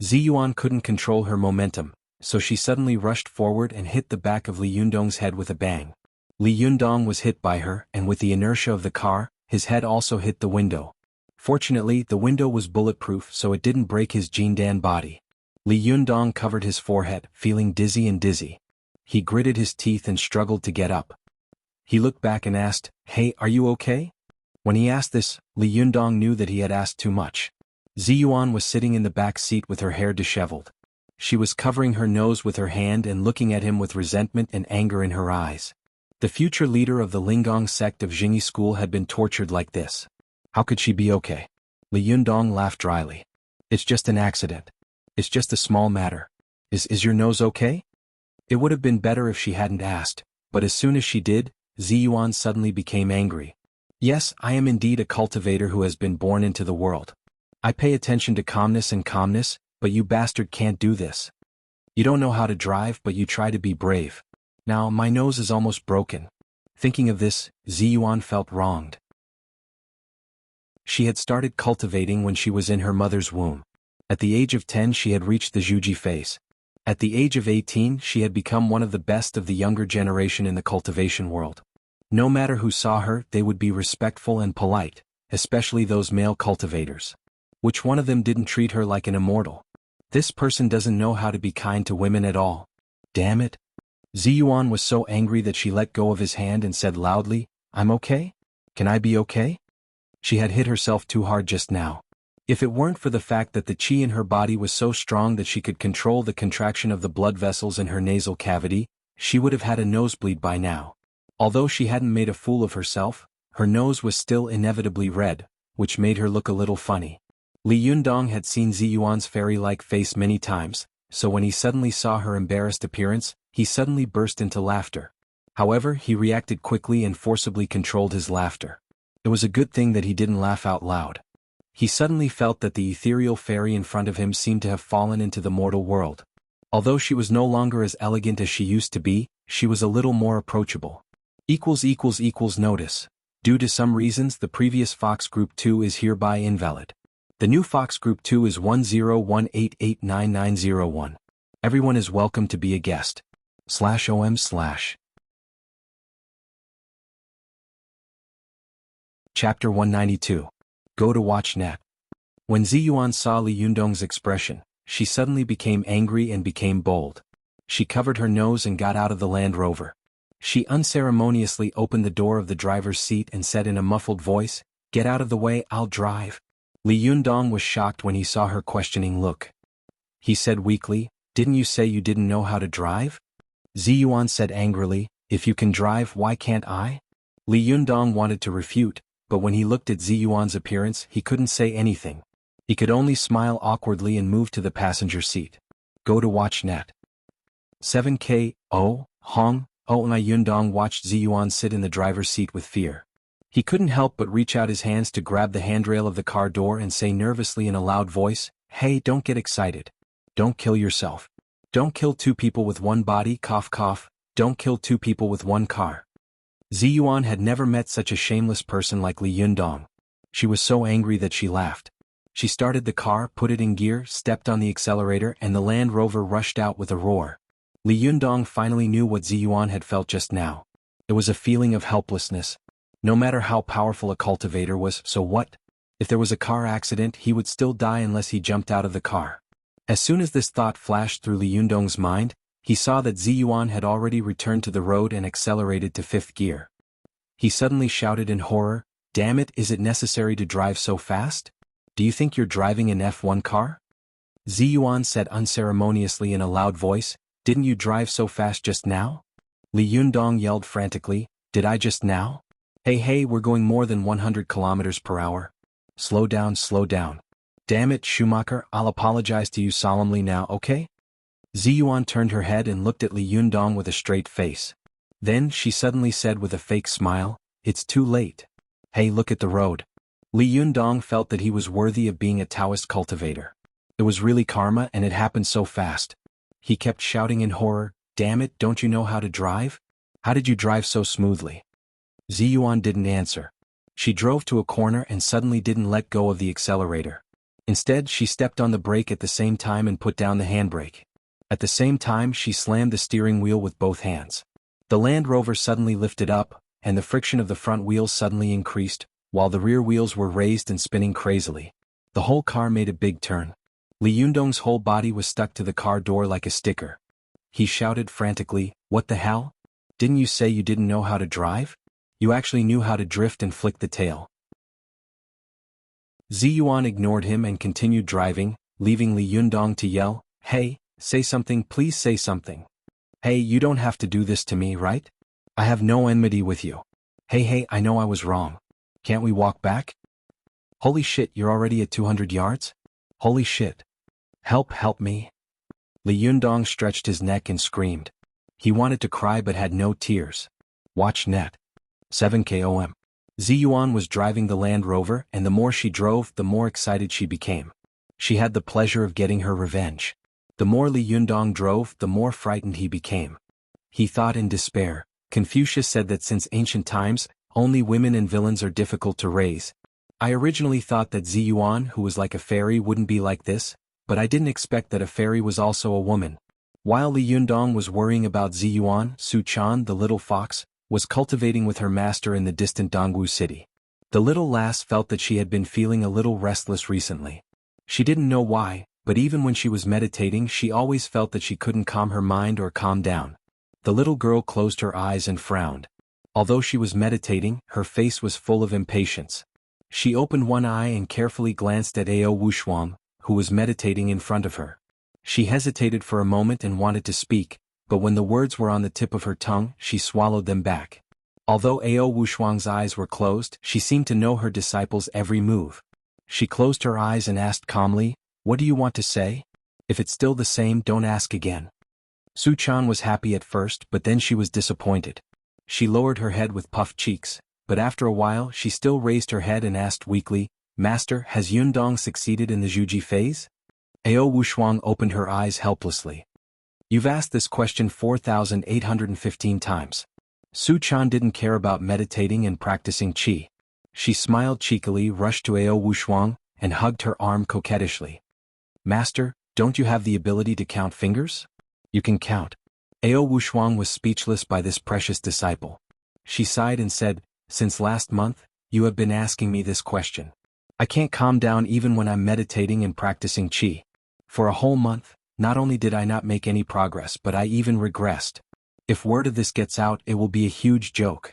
Ziyuan couldn't control her momentum, so she suddenly rushed forward and hit the back of Li Yundong's head with a bang. Li Yundong was hit by her, and with the inertia of the car, his head also hit the window. Fortunately, the window was bulletproof, so it didn't break his Jindan body. Li Yundong covered his forehead, feeling dizzy. He gritted his teeth and struggled to get up. He looked back and asked, "Hey, are you okay?" When he asked this, Li Yundong knew that he had asked too much. Ziyuan was sitting in the back seat with her hair disheveled. She was covering her nose with her hand and looking at him with resentment and anger in her eyes. The future leader of the Linggong sect of Jingyi school had been tortured like this. How could she be okay? Li Yundong laughed dryly. "It's just an accident. It's just a small matter. Is your nose okay?" It would have been better if she hadn't asked, but as soon as she did, Ziyuan suddenly became angry. "Yes, I am indeed a cultivator who has been born into the world. I pay attention to calmness, but you bastard can't do this. You don't know how to drive, but you try to be brave. Now, my nose is almost broken." Thinking of this, Ziyuan felt wronged. She had started cultivating when she was in her mother's womb. At the age of 10 she had reached the Zhuji phase. At the age of 18 she had become one of the best of the younger generation in the cultivation world. No matter who saw her, they would be respectful and polite, especially those male cultivators. Which one of them didn't treat her like an immortal? This person doesn't know how to be kind to women at all. Damn it. Ziyuan was so angry that she let go of his hand and said loudly, "I'm okay? Can I be okay?" She had hit herself too hard just now. If it weren't for the fact that the qi in her body was so strong that she could control the contraction of the blood vessels in her nasal cavity, she would have had a nosebleed by now. Although she hadn't made a fool of herself, her nose was still inevitably red, which made her look a little funny. Li Yundong had seen Ziyuan's fairy-like face many times, so when he suddenly saw her embarrassed appearance, he suddenly burst into laughter. However, he reacted quickly and forcibly controlled his laughter. It was a good thing that he didn't laugh out loud. He suddenly felt that the ethereal fairy in front of him seemed to have fallen into the mortal world. Although she was no longer as elegant as she used to be, she was a little more approachable. Notice. Due to some reasons, the previous Fox Group 2 is hereby invalid. The new Fox Group 2 is 1018899901. Everyone is welcome to be a guest. /om/. Chapter 192. Go to watch net. When Ziyuan saw Li Yundong's expression, she suddenly became angry and became bold. She covered her nose and got out of the Land Rover. She unceremoniously opened the door of the driver's seat and said in a muffled voice, "Get out of the way, I'll drive." Li Yundong was shocked when he saw her questioning look. He said weakly, "Didn't you say you didn't know how to drive?" Ziyuan said angrily, "If you can drive, why can't I?" Li Yundong wanted to refute, but when he looked at Ziyuan's appearance, he couldn't say anything. He could only smile awkwardly and move to the passenger seat. Go to watch net. 7K, Hong, Li Yundong watched Ziyuan sit in the driver's seat with fear. He couldn't help but reach out his hands to grab the handrail of the car door and say nervously in a loud voice, "Hey, don't get excited. Don't kill yourself. Don't kill two people with one body, cough cough, don't kill two people with one car." Ziyuan had never met such a shameless person like Li Yundong. She was so angry that she laughed. She started the car, put it in gear, stepped on the accelerator, and the Land Rover rushed out with a roar. Li Yundong finally knew what Ziyuan had felt just now. It was a feeling of helplessness. No matter how powerful a cultivator was, so what? If there was a car accident, he would still die unless he jumped out of the car. As soon as this thought flashed through Li Yundong's mind, he saw that Ziyuan had already returned to the road and accelerated to fifth gear. He suddenly shouted in horror, "Damn it, is it necessary to drive so fast? Do you think you're driving an F1 car?" Ziyuan said unceremoniously in a loud voice, "Didn't you drive so fast just now?" Li Yundong yelled frantically, "Did I just now? Hey, we're going more than 100 kilometers per hour. Slow down, slow down. Damn it, Schumacher, I'll apologize to you solemnly now, okay?" Ziyuan turned her head and looked at Li Yundong with a straight face. Then she suddenly said with a fake smile, "It's too late. Hey, look at the road." Li Yundong felt that he was worthy of being a Taoist cultivator. It was really karma and it happened so fast. He kept shouting in horror, "Damn it, don't you know how to drive? How did you drive so smoothly?" Ziyuan didn't answer. She drove to a corner and suddenly didn't let go of the accelerator. Instead, she stepped on the brake at the same time and put down the handbrake. At the same time, she slammed the steering wheel with both hands. The Land Rover suddenly lifted up, and the friction of the front wheels suddenly increased, while the rear wheels were raised and spinning crazily. The whole car made a big turn. Li Yundong's whole body was stuck to the car door like a sticker. He shouted frantically, "What the hell? Didn't you say you didn't know how to drive? You actually knew how to drift and flick the tail." Ziyuan ignored him and continued driving, leaving Li Yundong to yell, "Hey, say something, please say something. Hey, you don't have to do this to me, right? I have no enmity with you. Hey, I know I was wrong. Can't we walk back? Holy shit, you're already at 200 yards? Holy shit. Help me." Li Yundong stretched his neck and screamed. He wanted to cry but had no tears. Watch net. 7KOM. Ziyuan was driving the Land Rover, and the more she drove, the more excited she became. She had the pleasure of getting her revenge. The more Li Yundong drove, the more frightened he became. He thought in despair. Confucius said that since ancient times, only women and villains are difficult to raise. I originally thought that Ziyuan, who was like a fairy, wouldn't be like this, but I didn't expect that a fairy was also a woman. While Li Yundong was worrying about Ziyuan, Su Chan, the little fox, was cultivating with her master in the distant Dongwu city. The little lass felt that she had been feeling a little restless recently. She didn't know why, but even when she was meditating, she always felt that she couldn't calm her mind or calm down. The little girl closed her eyes and frowned. Although she was meditating, her face was full of impatience. She opened one eye and carefully glanced at Ao Wushuang, who was meditating in front of her. She hesitated for a moment and wanted to speak, but when the words were on the tip of her tongue, she swallowed them back. Although Ao Wushuang's eyes were closed, she seemed to know her disciple's every move. She closed her eyes and asked calmly, "What do you want to say? If it's still the same, don't ask again." Su Chan was happy at first, but then she was disappointed. She lowered her head with puffed cheeks, but after a while she still raised her head and asked weakly, Master, has Yundong succeeded in the Zhuji phase? Ao Wushuang opened her eyes helplessly. You've asked this question 4,815 times. Su Chan didn't care about meditating and practicing qi. She smiled cheekily, rushed to Ao Wushuang, and hugged her arm coquettishly. Master, don't you have the ability to count fingers? You can count. Ao Wushuang was speechless by this precious disciple. She sighed and said, since last month, you have been asking me this question. I can't calm down even when I'm meditating and practicing qi. For a whole month, not only did I not make any progress but I even regressed. If word of this gets out, it will be a huge joke.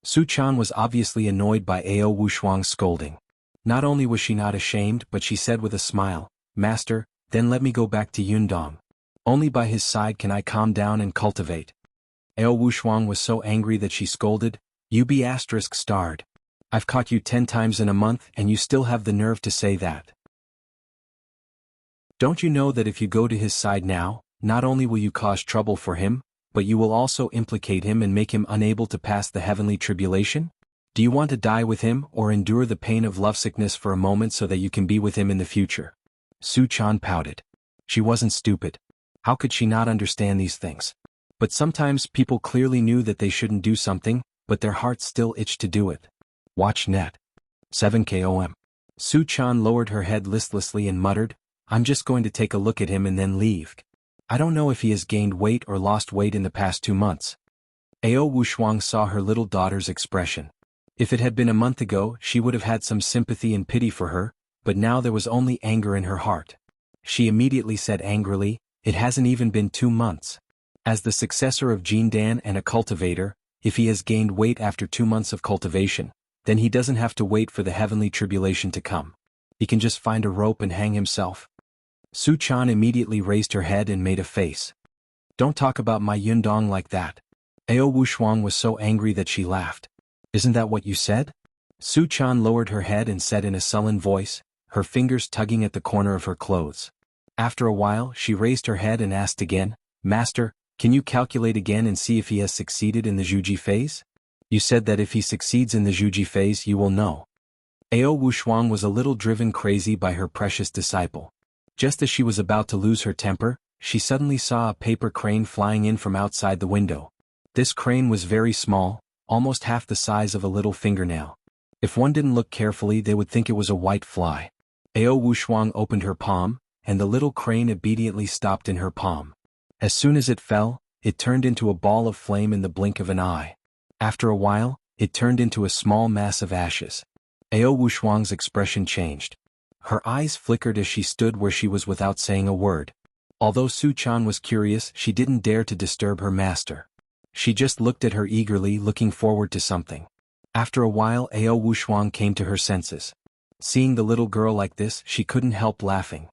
Su Chan was obviously annoyed by Ao Wushuang's scolding. Not only was she not ashamed, but she said with a smile, Master, then let me go back to Yundong. Only by his side can I calm down and cultivate. Ao Wushuang was so angry that she scolded, You be asterisk starred. I've caught you 10 times in a month and you still have the nerve to say that. Don't you know that if you go to his side now, not only will you cause trouble for him, but you will also implicate him and make him unable to pass the heavenly tribulation? Do you want to die with him or endure the pain of lovesickness for a moment so that you can be with him in the future? Su Chan pouted. She wasn't stupid. How could she not understand these things? But sometimes people clearly knew that they shouldn't do something, but their hearts still itched to do it. Watch net. 7KOM. Su Chan lowered her head listlessly and muttered, I'm just going to take a look at him and then leave. I don't know if he has gained weight or lost weight in the past 2 months. Ao Wushuang saw her little daughter's expression. If it had been a month ago, she would have had some sympathy and pity for her, but now there was only anger in her heart. She immediately said angrily, It hasn't even been 2 months. As the successor of Jindan and a cultivator, if he has gained weight after 2 months of cultivation, then he doesn't have to wait for the heavenly tribulation to come. He can just find a rope and hang himself. Su Chan immediately raised her head and made a face. Don't talk about my Yundong like that. Ao Wushuang was so angry that she laughed. Isn't that what you said? Su Chan lowered her head and said in a sullen voice, her fingers tugging at the corner of her clothes. After a while, she raised her head and asked again, Master, can you calculate again and see if he has succeeded in the Zhuji phase? You said that if he succeeds in the Zhuji phase you will know. Ao Wushuang was a little driven crazy by her precious disciple. Just as she was about to lose her temper, she suddenly saw a paper crane flying in from outside the window. This crane was very small, almost half the size of a little fingernail. If one didn't look carefully they would think it was a white fly. Ao Wushuang opened her palm, and the little crane obediently stopped in her palm. As soon as it fell, it turned into a ball of flame in the blink of an eye. After a while, it turned into a small mass of ashes. Ao Wushuang's expression changed. Her eyes flickered as she stood where she was without saying a word. Although Su Chan was curious, she didn't dare to disturb her master. She just looked at her eagerly, looking forward to something. After a while Ao Wushuang came to her senses. Seeing the little girl like this, she couldn't help laughing.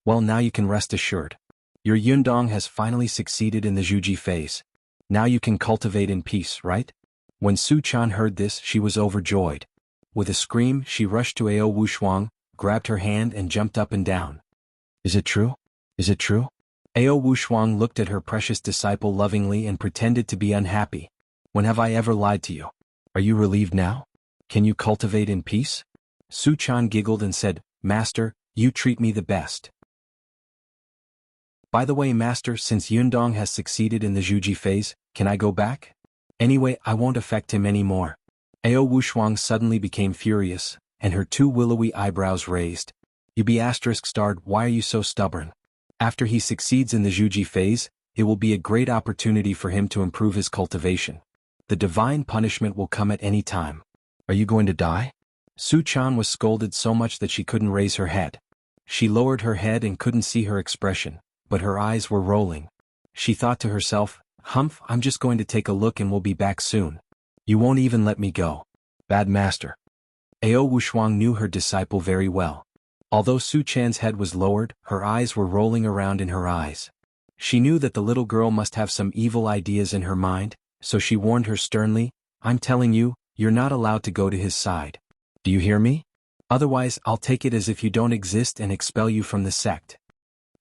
Well, now you can rest assured. Your Yundong has finally succeeded in the Zhuji phase. Now you can cultivate in peace, right? When Su Chan heard this, she was overjoyed. With a scream, she rushed to Ao Wushuang, grabbed her hand and jumped up and down. Is it true? Is it true? Ao Wushuang looked at her precious disciple lovingly and pretended to be unhappy. When have I ever lied to you? Are you relieved now? Can you cultivate in peace? Su Chan giggled and said, Master, you treat me the best. By the way, Master, since Yundong has succeeded in the Zhuji phase, can I go back? Anyway, I won't affect him anymore. Ao Wushuang suddenly became furious, and her 2 willowy eyebrows raised. You be asterisk starred, why are you so stubborn? After he succeeds in the Zhuji phase, it will be a great opportunity for him to improve his cultivation. The divine punishment will come at any time. Are you going to die? Su Chan was scolded so much that she couldn't raise her head. She lowered her head and couldn't see her expression, but her eyes were rolling. She thought to herself, Humph, I'm just going to take a look and we'll be back soon. You won't even let me go. Bad master. Ao Wushuang knew her disciple very well. Although Su Chan's head was lowered, her eyes were rolling around in her eyes. She knew that the little girl must have some evil ideas in her mind, so she warned her sternly, I'm telling you, you're not allowed to go to his side. Do you hear me? Otherwise, I'll take it as if you don't exist and expel you from the sect.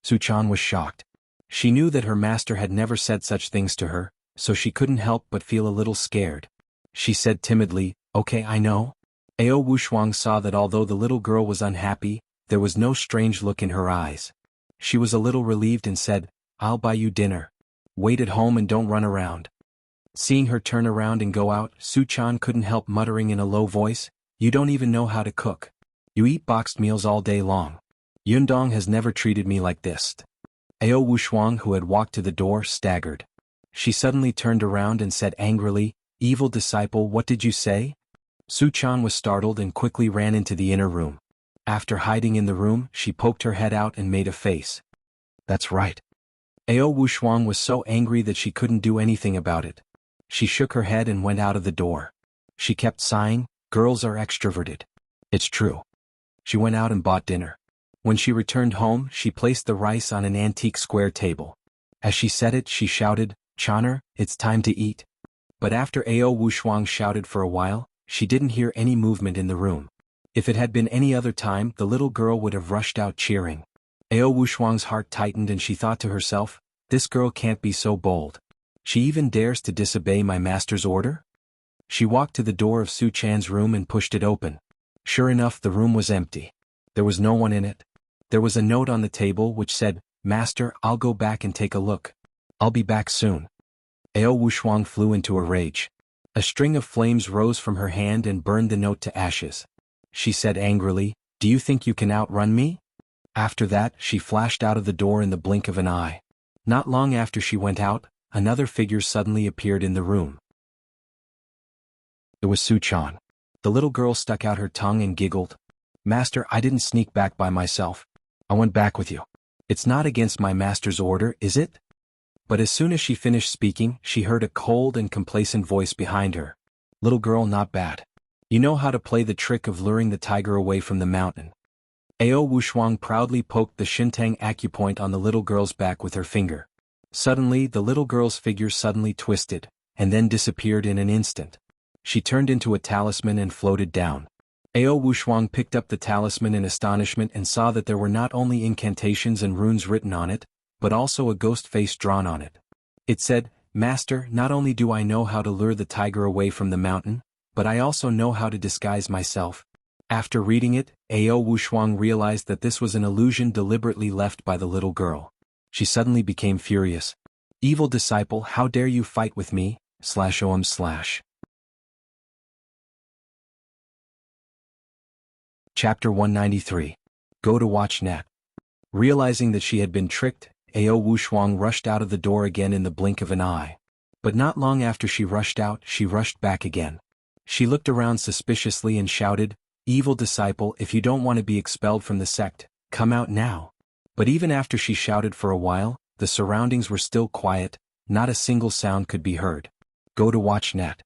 Su Chan was shocked. She knew that her master had never said such things to her, so she couldn't help but feel a little scared. She said timidly, Okay, I know. Ao Wushuang saw that although the little girl was unhappy, there was no strange look in her eyes. She was a little relieved and said, "I'll buy you dinner. Wait at home and don't run around." Seeing her turn around and go out, Su Chan couldn't help muttering in a low voice, "You don't even know how to cook. You eat boxed meals all day long. Yundong has never treated me like this." Ao Wushuang, who had walked to the door, staggered. She suddenly turned around and said angrily, "Evil disciple, what did you say?" Su Chan was startled and quickly ran into the inner room. After hiding in the room, she poked her head out and made a face. "That's right." Ao Wushuang was so angry that she couldn't do anything about it. She shook her head and went out of the door. She kept sighing, "Girls are extroverted. It's true." She went out and bought dinner. When she returned home, she placed the rice on an antique square table. As she set it, she shouted, "Chaner, it's time to eat." But after Ao Wushuang shouted for a while, she didn't hear any movement in the room. If it had been any other time, the little girl would have rushed out cheering. Ao Wushuang's heart tightened and she thought to herself, "This girl can't be so bold. She even dares to disobey my master's order?" She walked to the door of Su Chan's room and pushed it open. Sure enough, the room was empty. There was no one in it. There was a note on the table which said, "Master, I'll go back and take a look. I'll be back soon." Ao Wushuang flew into a rage. A string of flames rose from her hand and burned the note to ashes. She said angrily, "Do you think you can outrun me?" After that, she flashed out of the door in the blink of an eye. Not long after she went out, another figure suddenly appeared in the room. It was Su Chan. The little girl stuck out her tongue and giggled. "Master, I didn't sneak back by myself. I went back with you. It's not against my master's order, is it?" But as soon as she finished speaking, she heard a cold and complacent voice behind her. "Little girl, not bad. You know how to play the trick of luring the tiger away from the mountain." Ao Wushuang proudly poked the Shintang acupoint on the little girl's back with her finger. Suddenly, the little girl's figure suddenly twisted, and then disappeared in an instant. She turned into a talisman and floated down. Ao Wushuang picked up the talisman in astonishment and saw that there were not only incantations and runes written on it, but also a ghost face drawn on it. It said, "Master, not only do I know how to lure the tiger away from the mountain, but I also know how to disguise myself." After reading it, Ao Wushuang realized that this was an illusion deliberately left by the little girl. She suddenly became furious. "Evil disciple, how dare you fight with me, /OM/." Chapter 193. Go to watch net. Realizing that she had been tricked, Ao Wushuang rushed out of the door again in the blink of an eye. But not long after she rushed out, she rushed back again. She looked around suspiciously and shouted, "Evil disciple, if you don't want to be expelled from the sect, come out now." But even after she shouted for a while, the surroundings were still quiet, not a single sound could be heard. Go to watch net.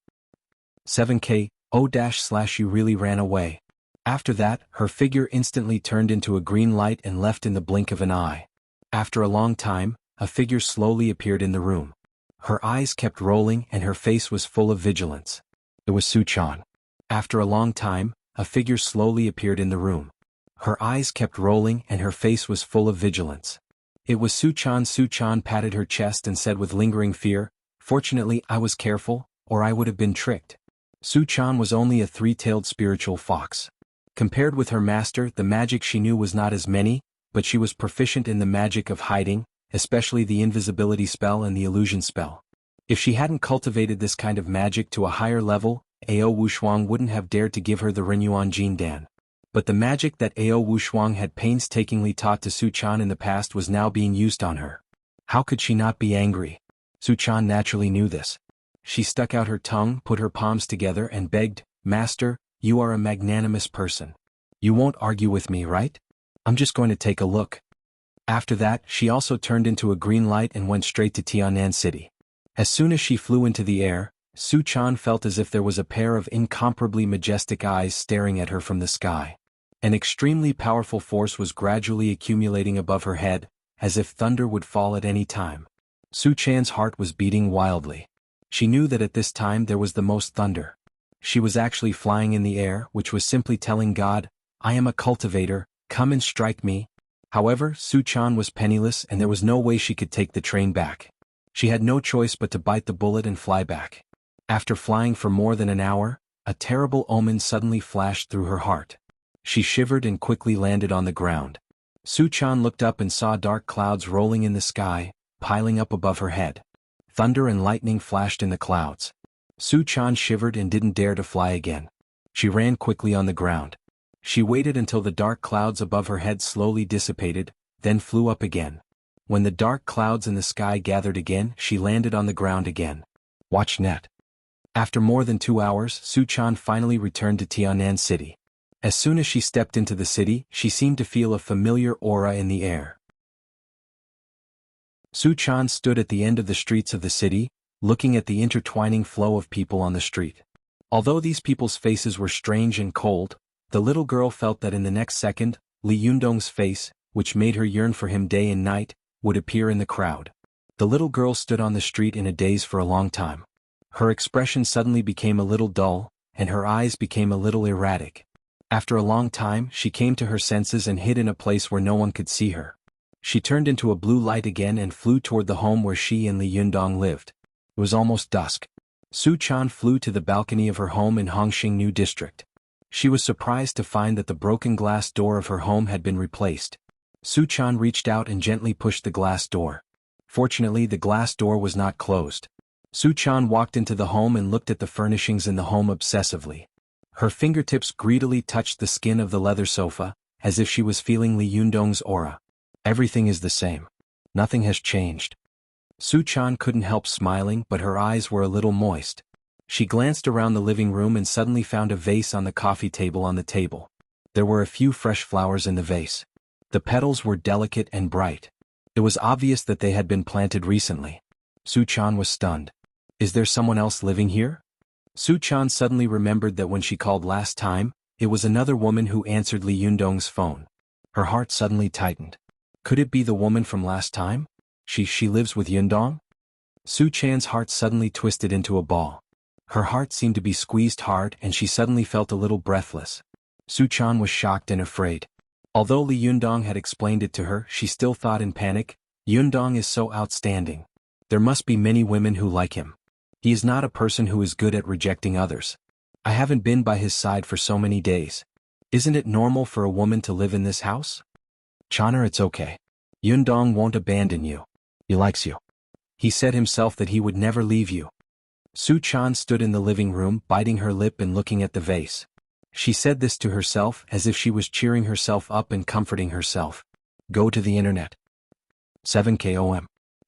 7K, O-/you really ran away. After that, her figure instantly turned into a green light and left in the blink of an eye. After a long time, a figure slowly appeared in the room. Her eyes kept rolling and her face was full of vigilance. It was Su Chan. After a long time, a figure slowly appeared in the room. Her eyes kept rolling and her face was full of vigilance. It was Su Chan. Su Chan patted her chest and said with lingering fear, "Fortunately, I was careful, or I would have been tricked." Su Chan was only a three-tailed spiritual fox. Compared with her master, the magic she knew was not as many, but she was proficient in the magic of hiding, especially the invisibility spell and the illusion spell. If she hadn't cultivated this kind of magic to a higher level, Ao Wushuang wouldn't have dared to give her the Renyuan Jindan. But the magic that Ao Wushuang had painstakingly taught to Su Chan in the past was now being used on her. How could she not be angry? Su Chan naturally knew this. She stuck out her tongue, put her palms together and begged, "Master, you are a magnanimous person. You won't argue with me, right? I'm just going to take a look." After that, she also turned into a green light and went straight to Tianan City. As soon as she flew into the air, Su Chan felt as if there was a pair of incomparably majestic eyes staring at her from the sky. An extremely powerful force was gradually accumulating above her head, as if thunder would fall at any time. Su Chan's heart was beating wildly. She knew that at this time there was the most thunder. She was actually flying in the air, which was simply telling God, "I am a cultivator, come and strike me." However, Su Chan was penniless and there was no way she could take the train back. She had no choice but to bite the bullet and fly back. After flying for more than an hour, A terrible omen suddenly flashed through her heart. She shivered and quickly landed on the ground. Su-chan looked up and saw dark clouds rolling in the sky, piling up above her head. Thunder and lightning flashed in the clouds. Su-chan shivered and didn't dare to fly again. She ran quickly on the ground. She waited until the dark clouds above her head slowly dissipated, then flew up again. When the dark clouds in the sky gathered again, she landed on the ground again. Watch net. After more than 2 hours, Su-chan finally returned to Tianan City. As soon as she stepped into the city, she seemed to feel a familiar aura in the air. Su-chan stood at the end of the streets of the city, looking at the intertwining flow of people on the street. Although these people's faces were strange and cold, the little girl felt that in the next second, Li Yundong's face, which made her yearn for him day and night, would appear in the crowd. The little girl stood on the street in a daze for a long time. Her expression suddenly became a little dull, and her eyes became a little erratic. After a long time, she came to her senses and hid in a place where no one could see her. She turned into a blue light again and flew toward the home where she and Li Yundong lived. It was almost dusk. Su-chan flew to the balcony of her home in Hongxing New District. She was surprised to find that the broken glass door of her home had been replaced. Su-chan reached out and gently pushed the glass door. Fortunately, the glass door was not closed. Su-chan walked into the home and looked at the furnishings in the home obsessively. Her fingertips greedily touched the skin of the leather sofa, as if she was feeling Li Yundong's aura. Everything is the same. Nothing has changed. Su-chan couldn't help smiling, but her eyes were a little moist. She glanced around the living room and suddenly found a vase on the coffee table on the table. There were a few fresh flowers in the vase. The petals were delicate and bright. It was obvious that they had been planted recently. Su-chan was stunned. Is there someone else living here? Su-chan suddenly remembered that when she called last time, it was another woman who answered Li Yundong's phone. Her heart suddenly tightened. Could it be the woman from last time? She lives with Yundong? Su-chan's heart suddenly twisted into a ball. Her heart seemed to be squeezed hard and she suddenly felt a little breathless. Su-chan was shocked and afraid. Although Li Yundong had explained it to her, she still thought in panic, Yundong is so outstanding. There must be many women who like him. He is not a person who is good at rejecting others. I haven't been by his side for so many days. Isn't it normal for a woman to live in this house? Chana, it's okay. Yundong won't abandon you. He likes you. He said himself that he would never leave you. Su-chan stood in the living room, biting her lip and looking at the vase. She said this to herself as if she was cheering herself up and comforting herself. Go to the internet. 7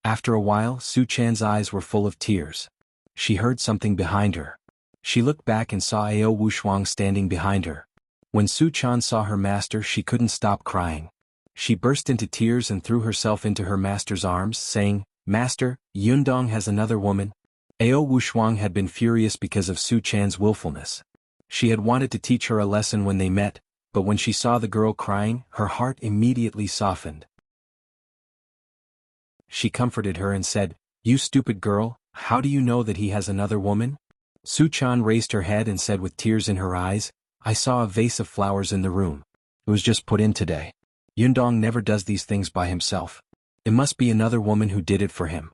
After a while, Su-chan's eyes were full of tears. She heard something behind her. She looked back and saw Ao Wuxia standing behind her. When Su-chan saw her master, she couldn't stop crying. She burst into tears and threw herself into her master's arms, saying, Master, Yundong has another woman. Ao Wuxia had been furious because of Su-chan's willfulness. She had wanted to teach her a lesson when they met, but when she saw the girl crying, her heart immediately softened. She comforted her and said, You stupid girl, how do you know that he has another woman? Su-chan raised her head and said with tears in her eyes, I saw a vase of flowers in the room. It was just put in today. Yundong never does these things by himself. It must be another woman who did it for him.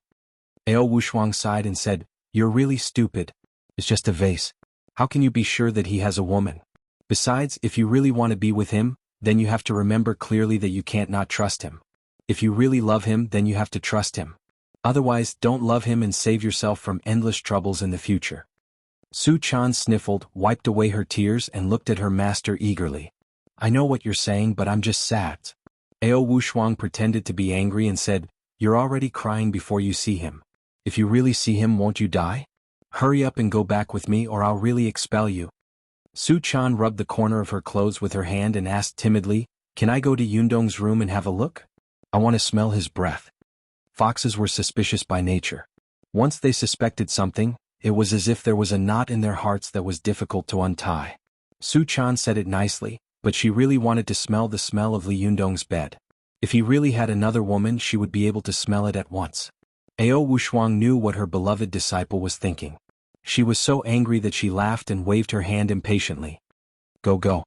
Ao Wuxia sighed and said, You're really stupid. It's just a vase. How can you be sure that he has a woman? Besides, if you really want to be with him, then you have to remember clearly that you can't not trust him. If you really love him, then you have to trust him. Otherwise, don't love him and save yourself from endless troubles in the future. Su-chan sniffled, wiped away her tears and looked at her master eagerly. I know what you're saying, but I'm just sad. Ao Wuxia pretended to be angry and said, You're already crying before you see him. If you really see him, won't you die? Hurry up and go back with me or I'll really expel you. Su-chan rubbed the corner of her clothes with her hand and asked timidly, Can I go to Yundong's room and have a look? I want to smell his breath. Foxes were suspicious by nature. Once they suspected something, it was as if there was a knot in their hearts that was difficult to untie. Su-chan said it nicely, but she really wanted to smell the smell of Li Yundong's bed. If he really had another woman, she would be able to smell it at once. Ao Wuxia knew what her beloved disciple was thinking. She was so angry that she laughed and waved her hand impatiently. Go.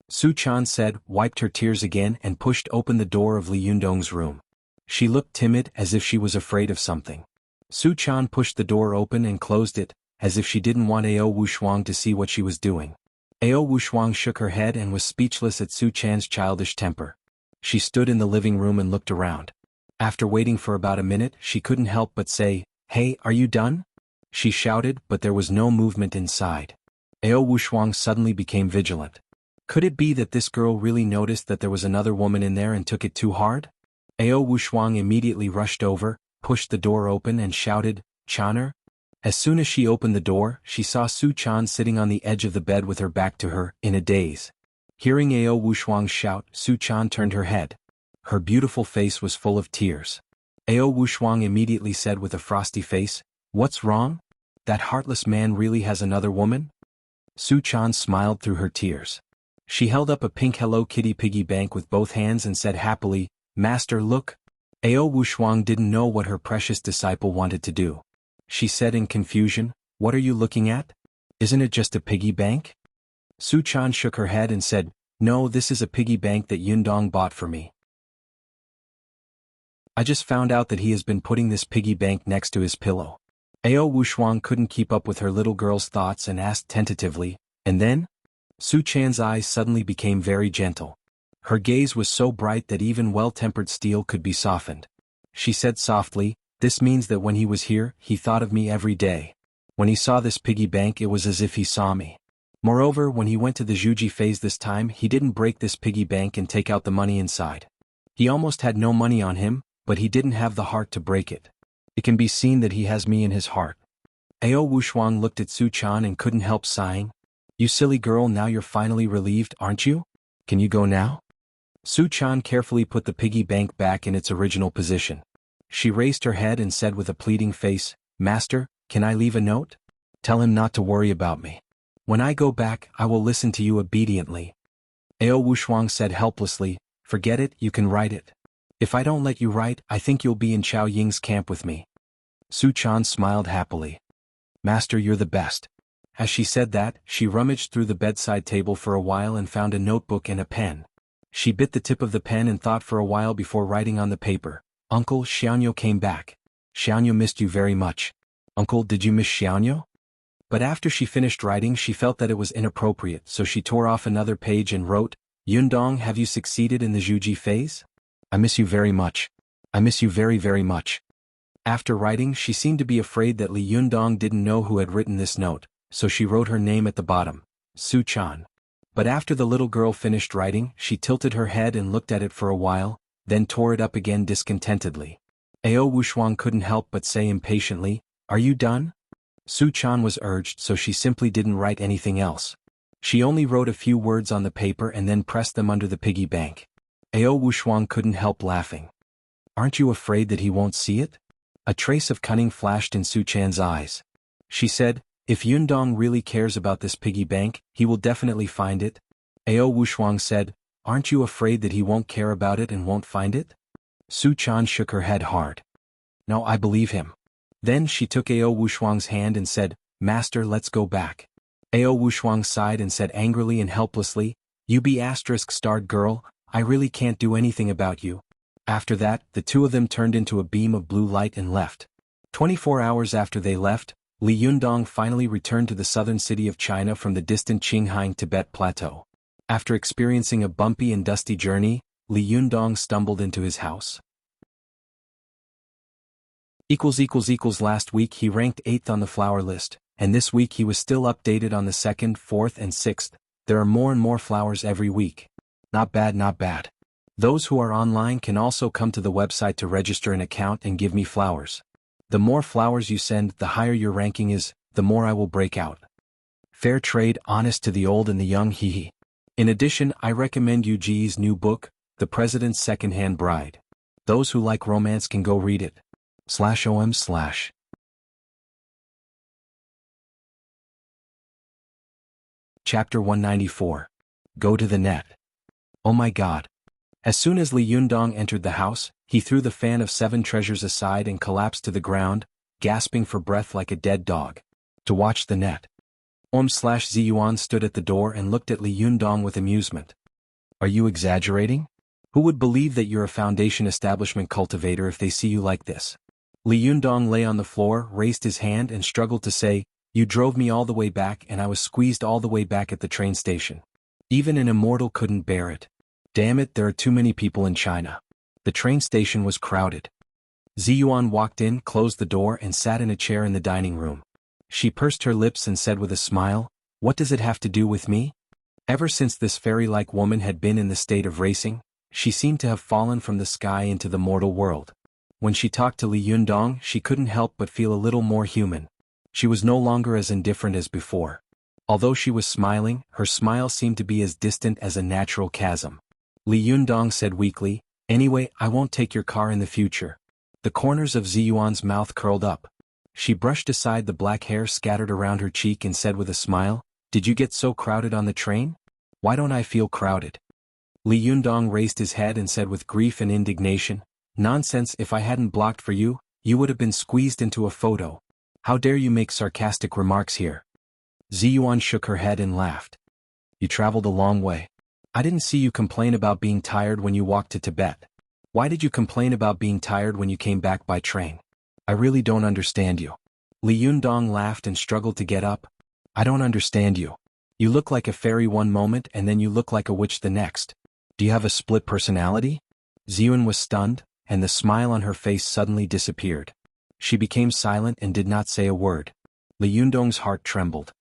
Su-chan said, wiped her tears again and pushed open the door of Li Yundong's room. She looked timid as if she was afraid of something. Su-chan pushed the door open and closed it, as if she didn't want Ao Wushuang to see what she was doing. Ao Wushuang shook her head and was speechless at Su Chan's childish temper. She stood in the living room and looked around. After waiting for about a minute, she couldn't help but say, "Hey, are you done?" She shouted, but there was no movement inside. Ao Wushuang suddenly became vigilant. Could it be that this girl really noticed that there was another woman in there and took it too hard? Ao Wushuang immediately rushed over, pushed the door open and shouted, "Chaner?" As soon as she opened the door, she saw Su Chan sitting on the edge of the bed with her back to her, in a daze. Hearing Ao Wushuang's shout, Su Chan turned her head. Her beautiful face was full of tears. Ao Wushuang immediately said with a frosty face, "What's wrong? That heartless man really has another woman?" Su Chan smiled through her tears. She held up a pink Hello Kitty piggy bank with both hands and said happily, "Master, look." Ao Wushuang didn't know what her precious disciple wanted to do. She said in confusion, "What are you looking at? Isn't it just a piggy bank?" Su Chan shook her head and said, "No, this is a piggy bank that Yundong bought for me. I just found out that he has been putting this piggy bank next to his pillow." Ao Wushuang couldn't keep up with her little girl's thoughts and asked tentatively, "And then?" Su Chan's eyes suddenly became very gentle. Her gaze was so bright that even well-tempered steel could be softened. She said softly, "This means that when he was here, he thought of me every day. When he saw this piggy bank, it was as if he saw me. Moreover, when he went to the Zhuji phase this time, he didn't break this piggy bank and take out the money inside. He almost had no money on him, but he didn't have the heart to break it. It can be seen that he has me in his heart." Ao Wushuang looked at Su Chan and couldn't help sighing. "You silly girl, now you're finally relieved, aren't you? Can you go now?" Su Chan carefully put the piggy bank back in its original position. She raised her head and said with a pleading face, "Master, can I leave a note? Tell him not to worry about me. When I go back, I will listen to you obediently." Ao Wushuang said helplessly, "Forget it, you can write it. If I don't let you write, I think you'll be in Chao Ying's camp with me." Su Chan smiled happily. "Master, you're the best." As she said that, she rummaged through the bedside table for a while and found a notebook and a pen. She bit the tip of the pen and thought for a while before writing on the paper, "Uncle, Xiaonyo came back. Xiaonyo missed you very much." "Uncle, did you miss Xiaonyo?" But after she finished writing, she felt that it was inappropriate, so she tore off another page and wrote, "Yundong, have you succeeded in the Zhuji phase? I miss you very much. I miss you very, very much." After writing, she seemed to be afraid that Li Yundong didn't know who had written this note, so she wrote her name at the bottom, Su Chan. But after the little girl finished writing, she tilted her head and looked at it for a while, then tore it up again discontentedly. Ao Wushuang couldn't help but say impatiently, "Are you done?" Su Chan was urged, so she simply didn't write anything else. She only wrote a few words on the paper and then pressed them under the piggy bank. Ao Wushuang couldn't help laughing. "Aren't you afraid that he won't see it?" A trace of cunning flashed in Su Chan's eyes. She said, "If Yundong really cares about this piggy bank, he will definitely find it." Ao Wushuang said, "Aren't you afraid that he won't care about it and won't find it?" Su Chan shook her head hard. "No, I believe him." Then she took Ao Wushuang's hand and said, "Master, let's go back." Ao Wushuang sighed and said angrily and helplessly, "You be***starred girl, I really can't do anything about you." After that, the two of them turned into a beam of blue light and left. 24 hours after they left, Li Yundong finally returned to the southern city of China from the distant Qinghai Tibet plateau. After experiencing a bumpy and dusty journey, Li Yundong stumbled into his house. Last week he ranked 8th on the flower list, and this week he was still updated on the 2nd, 4th and 6th. There are more and more flowers every week. Not bad, not bad. Those who are online can also come to the website to register an account and give me flowers. The more flowers you send, the higher your ranking is, the more I will break out. Fair trade, honest to the old and the young, hee. In addition, I recommend Yu Ji's new book, The President's Second-Hand Bride. Those who like romance can go read it. /om/ Chapter 194. Go to the net. Oh my God. As soon as Li Yundong entered the house, he threw the fan of 7 treasures aside and collapsed to the ground, gasping for breath like a dead dog. To watch the net. Ziyuan stood at the door and looked at Li Yundong with amusement. Are you exaggerating? Who would believe that you're a foundation establishment cultivator if they see you like this? Li Yundong lay on the floor, raised his hand and struggled to say, You drove me all the way back and I was squeezed all the way back at the train station. Even an immortal couldn't bear it. Damn it, there are too many people in China. The train station was crowded. Ziyuan walked in, closed the door and sat in a chair in the dining room. She pursed her lips and said with a smile, "What does it have to do with me?" Ever since this fairy-like woman had been in the state of racing, she seemed to have fallen from the sky into the mortal world. When she talked to Li Yundong, she couldn't help but feel a little more human. She was no longer as indifferent as before. Although she was smiling, her smile seemed to be as distant as a natural chasm. Li Yundong said weakly, "Anyway, I won't take your car in the future." The corners of Ziyuan's mouth curled up. She brushed aside the black hair scattered around her cheek and said with a smile, "Did you get so crowded on the train? Why don't I feel crowded?" Li Yundong raised his head and said with grief and indignation, "Nonsense, if I hadn't blocked for you, you would have been squeezed into a photo. How dare you make sarcastic remarks here?" Ziyuan shook her head and laughed. "You traveled a long way. I didn't see you complain about being tired when you walked to Tibet. Why did you complain about being tired when you came back by train? I really don't understand you." Li Yundong laughed and struggled to get up. "I don't understand you. You look like a fairy one moment and then you look like a witch the next. Do you have a split personality?" Ziyuan was stunned, and the smile on her face suddenly disappeared. She became silent and did not say a word. Li Yundong's heart trembled.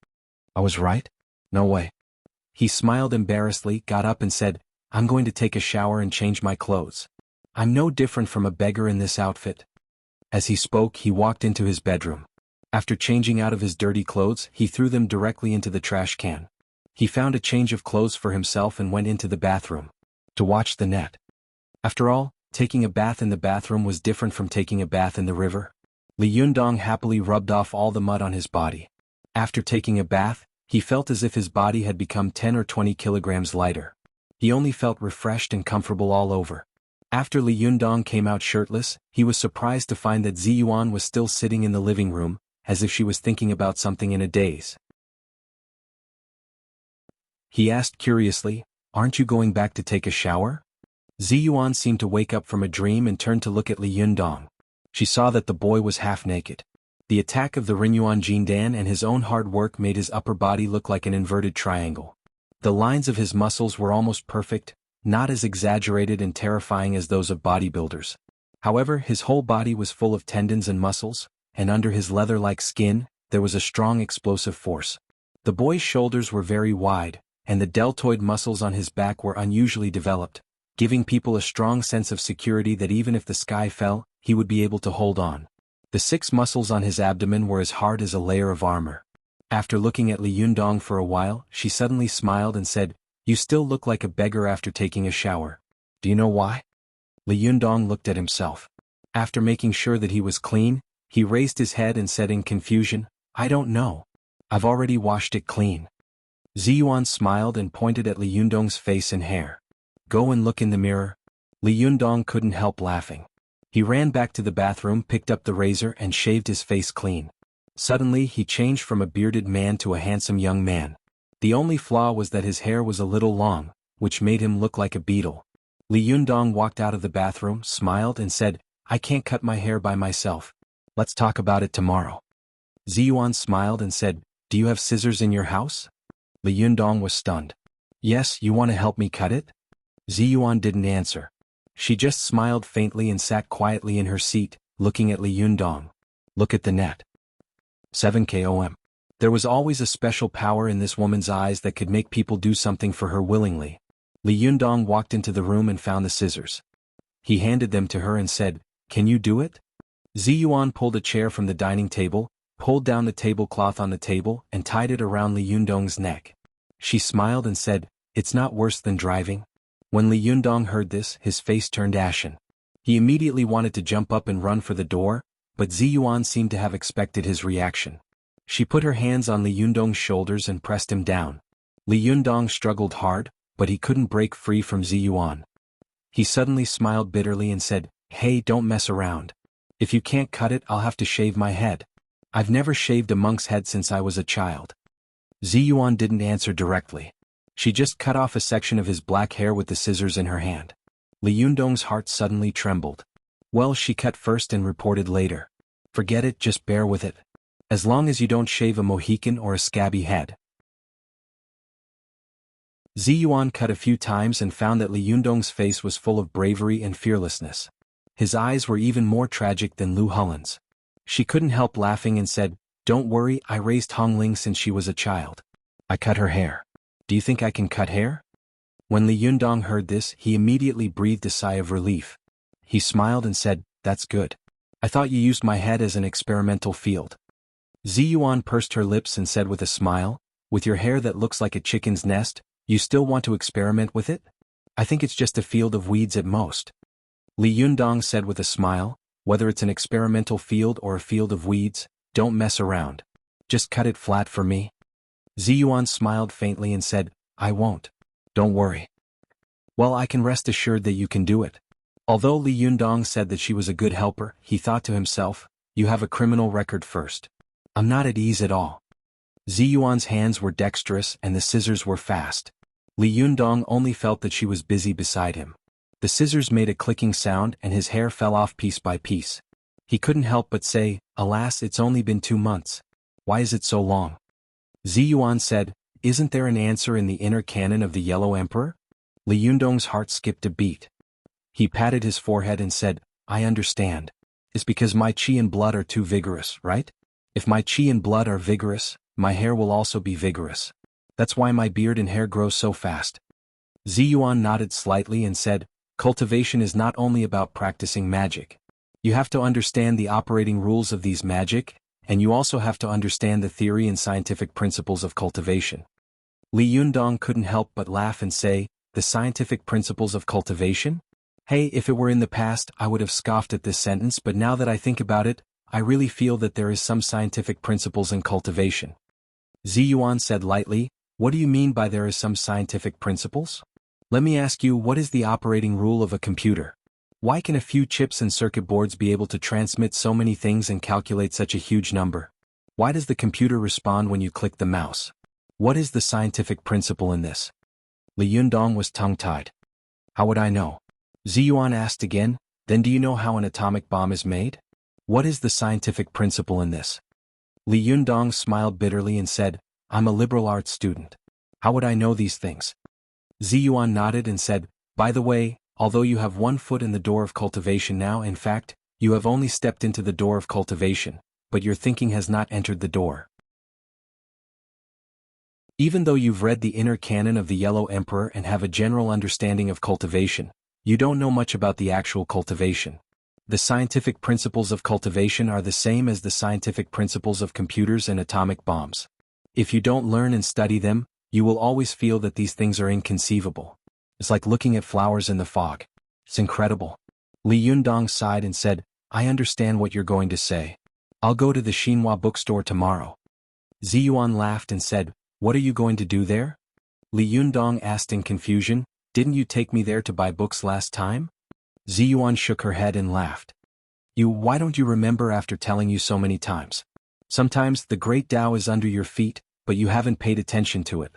"I was right? No way." He smiled embarrassedly, got up and said, "I'm going to take a shower and change my clothes. I'm no different from a beggar in this outfit." As he spoke, he walked into his bedroom. After changing out of his dirty clothes, he threw them directly into the trash can. He found a change of clothes for himself and went into the bathroom to watch the net. After all, taking a bath in the bathroom was different from taking a bath in the river. Li Yundong happily rubbed off all the mud on his body. After taking a bath, he felt as if his body had become 10 or 20 kilograms lighter. He only felt refreshed and comfortable all over. After Li Yundong came out shirtless, he was surprised to find that Ziyuan was still sitting in the living room, as if she was thinking about something in a daze. He asked curiously, "Aren't you going back to take a shower?" Ziyuan seemed to wake up from a dream and turned to look at Li Yundong. She saw that the boy was half naked. The attack of the Rinyuan Jindan and his own hard work made his upper body look like an inverted triangle. The lines of his muscles were almost perfect, not as exaggerated and terrifying as those of bodybuilders. However, his whole body was full of tendons and muscles, and under his leather-like skin, there was a strong explosive force. The boy's shoulders were very wide, and the deltoid muscles on his back were unusually developed, giving people a strong sense of security that even if the sky fell, he would be able to hold on. The 6 muscles on his abdomen were as hard as a layer of armor. After looking at Li Yundong for a while, she suddenly smiled and said, "You still look like a beggar after taking a shower. Do you know why?" Li Yundong looked at himself. After making sure that he was clean, he raised his head and said in confusion, "I don't know. I've already washed it clean." Ziyuan smiled and pointed at Li Yundong's face and hair. "Go and look in the mirror." Li Yundong couldn't help laughing. He ran back to the bathroom, picked up the razor and shaved his face clean. Suddenly he changed from a bearded man to a handsome young man. The only flaw was that his hair was a little long, which made him look like a beetle. Li Yundong walked out of the bathroom, smiled and said, "I can't cut my hair by myself. Let's talk about it tomorrow." Ziyuan smiled and said, "Do you have scissors in your house?" Li Yundong was stunned. "Yes, you want to help me cut it?" Ziyuan didn't answer. She just smiled faintly and sat quietly in her seat, looking at Li Yundong. "Look at the net." 7 km. There was always a special power in this woman's eyes that could make people do something for her willingly. Li Yundong walked into the room and found the scissors. He handed them to her and said, "Can you do it?" Ziyuan pulled a chair from the dining table, pulled down the tablecloth on the table and tied it around Li Yundong's neck. She smiled and said, "It's not worse than driving." When Li Yundong heard this, his face turned ashen. He immediately wanted to jump up and run for the door, but Ziyuan seemed to have expected his reaction. She put her hands on Li Yundong's shoulders and pressed him down. Li Yundong struggled hard, but he couldn't break free from Ziyuan. He suddenly smiled bitterly and said, "Hey, don't mess around. If you can't cut it, I'll have to shave my head. I've never shaved a monk's head since I was a child." Ziyuan didn't answer directly. She just cut off a section of his black hair with the scissors in her hand. Li Yundong's heart suddenly trembled. "Well, she cut first and reported later. Forget it, just bear with it." As long as you don't shave a Mohican or a scabby head. Ziyuan cut a few times and found that Li Yundong's face was full of bravery and fearlessness. His eyes were even more tragic than Lu Hulin's. She couldn't help laughing and said, "Don't worry, I raised Hongling since she was a child. I cut her hair. Do you think I can cut hair?" When Li Yundong heard this, he immediately breathed a sigh of relief. He smiled and said, "That's good. I thought you used my head as an experimental field." Ziyuan pursed her lips and said with a smile, "With your hair that looks like a chicken's nest, you still want to experiment with it? I think it's just a field of weeds at most." Li Yundong said with a smile, "Whether it's an experimental field or a field of weeds, don't mess around. Just cut it flat for me." Ziyuan smiled faintly and said, "I won't. Don't worry." "Well, I can rest assured that you can do it." Although Li Yundong said that she was a good helper, he thought to himself, "You have a criminal record first. I'm not at ease at all." Ziyuan's hands were dexterous and the scissors were fast. Li Yundong only felt that she was busy beside him. The scissors made a clicking sound and his hair fell off piece by piece. He couldn't help but say, "Alas, it's only been 2 months. Why is it so long?" Ziyuan said, "Isn't there an answer in the inner canon of the Yellow Emperor?" Li Yundong's heart skipped a beat. He patted his forehead and said, "I understand. It's because my qi and blood are too vigorous, right? If my qi and blood are vigorous, my hair will also be vigorous. That's why my beard and hair grow so fast." Ziyuan nodded slightly and said, "Cultivation is not only about practicing magic. You have to understand the operating rules of these magic, and you also have to understand the theory and scientific principles of cultivation." Li Yundong couldn't help but laugh and say, "The scientific principles of cultivation? Hey, if it were in the past, I would have scoffed at this sentence, but now that I think about it, I really feel that there is some scientific principles in cultivation." Ziyuan said lightly, "What do you mean by there is some scientific principles? Let me ask you, what is the operating rule of a computer? Why can a few chips and circuit boards be able to transmit so many things and calculate such a huge number? Why does the computer respond when you click the mouse? What is the scientific principle in this?" Li Yundong was tongue-tied. "How would I know?" Ziyuan asked again, "Then do you know how an atomic bomb is made? What is the scientific principle in this?" Li Yundong smiled bitterly and said, "I'm a liberal arts student. How would I know these things?" Ziyuan nodded and said, "By the way, although you have 1 foot in the door of cultivation now, in fact, you have only stepped into the door of cultivation, but your thinking has not entered the door. Even though you've read the inner canon of the Yellow Emperor and have a general understanding of cultivation, you don't know much about the actual cultivation. The scientific principles of cultivation are the same as the scientific principles of computers and atomic bombs. If you don't learn and study them, you will always feel that these things are inconceivable. It's like looking at flowers in the fog. It's incredible." Li Yundong sighed and said, "I understand what you're going to say. I'll go to the Xinhua bookstore tomorrow." Ziyuan laughed and said, "What are you going to do there?" Li Yundong asked in confusion, "Didn't you take me there to buy books last time?" Ziyuan shook her head and laughed. Why don't you remember after telling you so many times? Sometimes the great Tao is under your feet, but you haven't paid attention to it."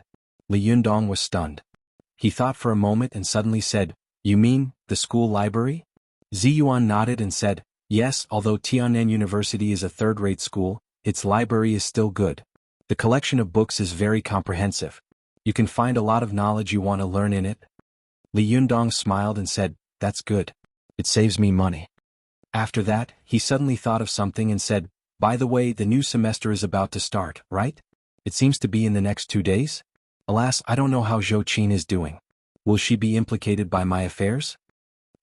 Li Yundong was stunned. He thought for a moment and suddenly said, "You mean, the school library?" Ziyuan nodded and said, "Yes, although Tiannan University is a third-rate school, its library is still good. The collection of books is very comprehensive. You can find a lot of knowledge you want to learn in it." Li Yundong smiled and said, "That's good. It saves me money." After that, he suddenly thought of something and said, "By the way, the new semester is about to start, right? It seems to be in the next 2 days? Alas, I don't know how Zhou Qin is doing. Will she be implicated by my affairs?"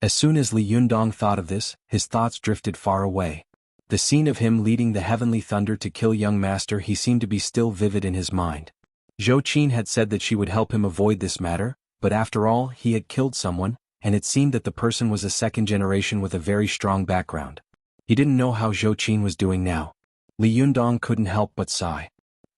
As soon as Li Yundong thought of this, his thoughts drifted far away. The scene of him leading the heavenly thunder to kill young master he seemed to be still vivid in his mind. Zhou Qin had said that she would help him avoid this matter, but after all, he had killed someone, and it seemed that the person was a second generation with a very strong background. He didn't know how Zhou Qin was doing now. Li Yundong couldn't help but sigh.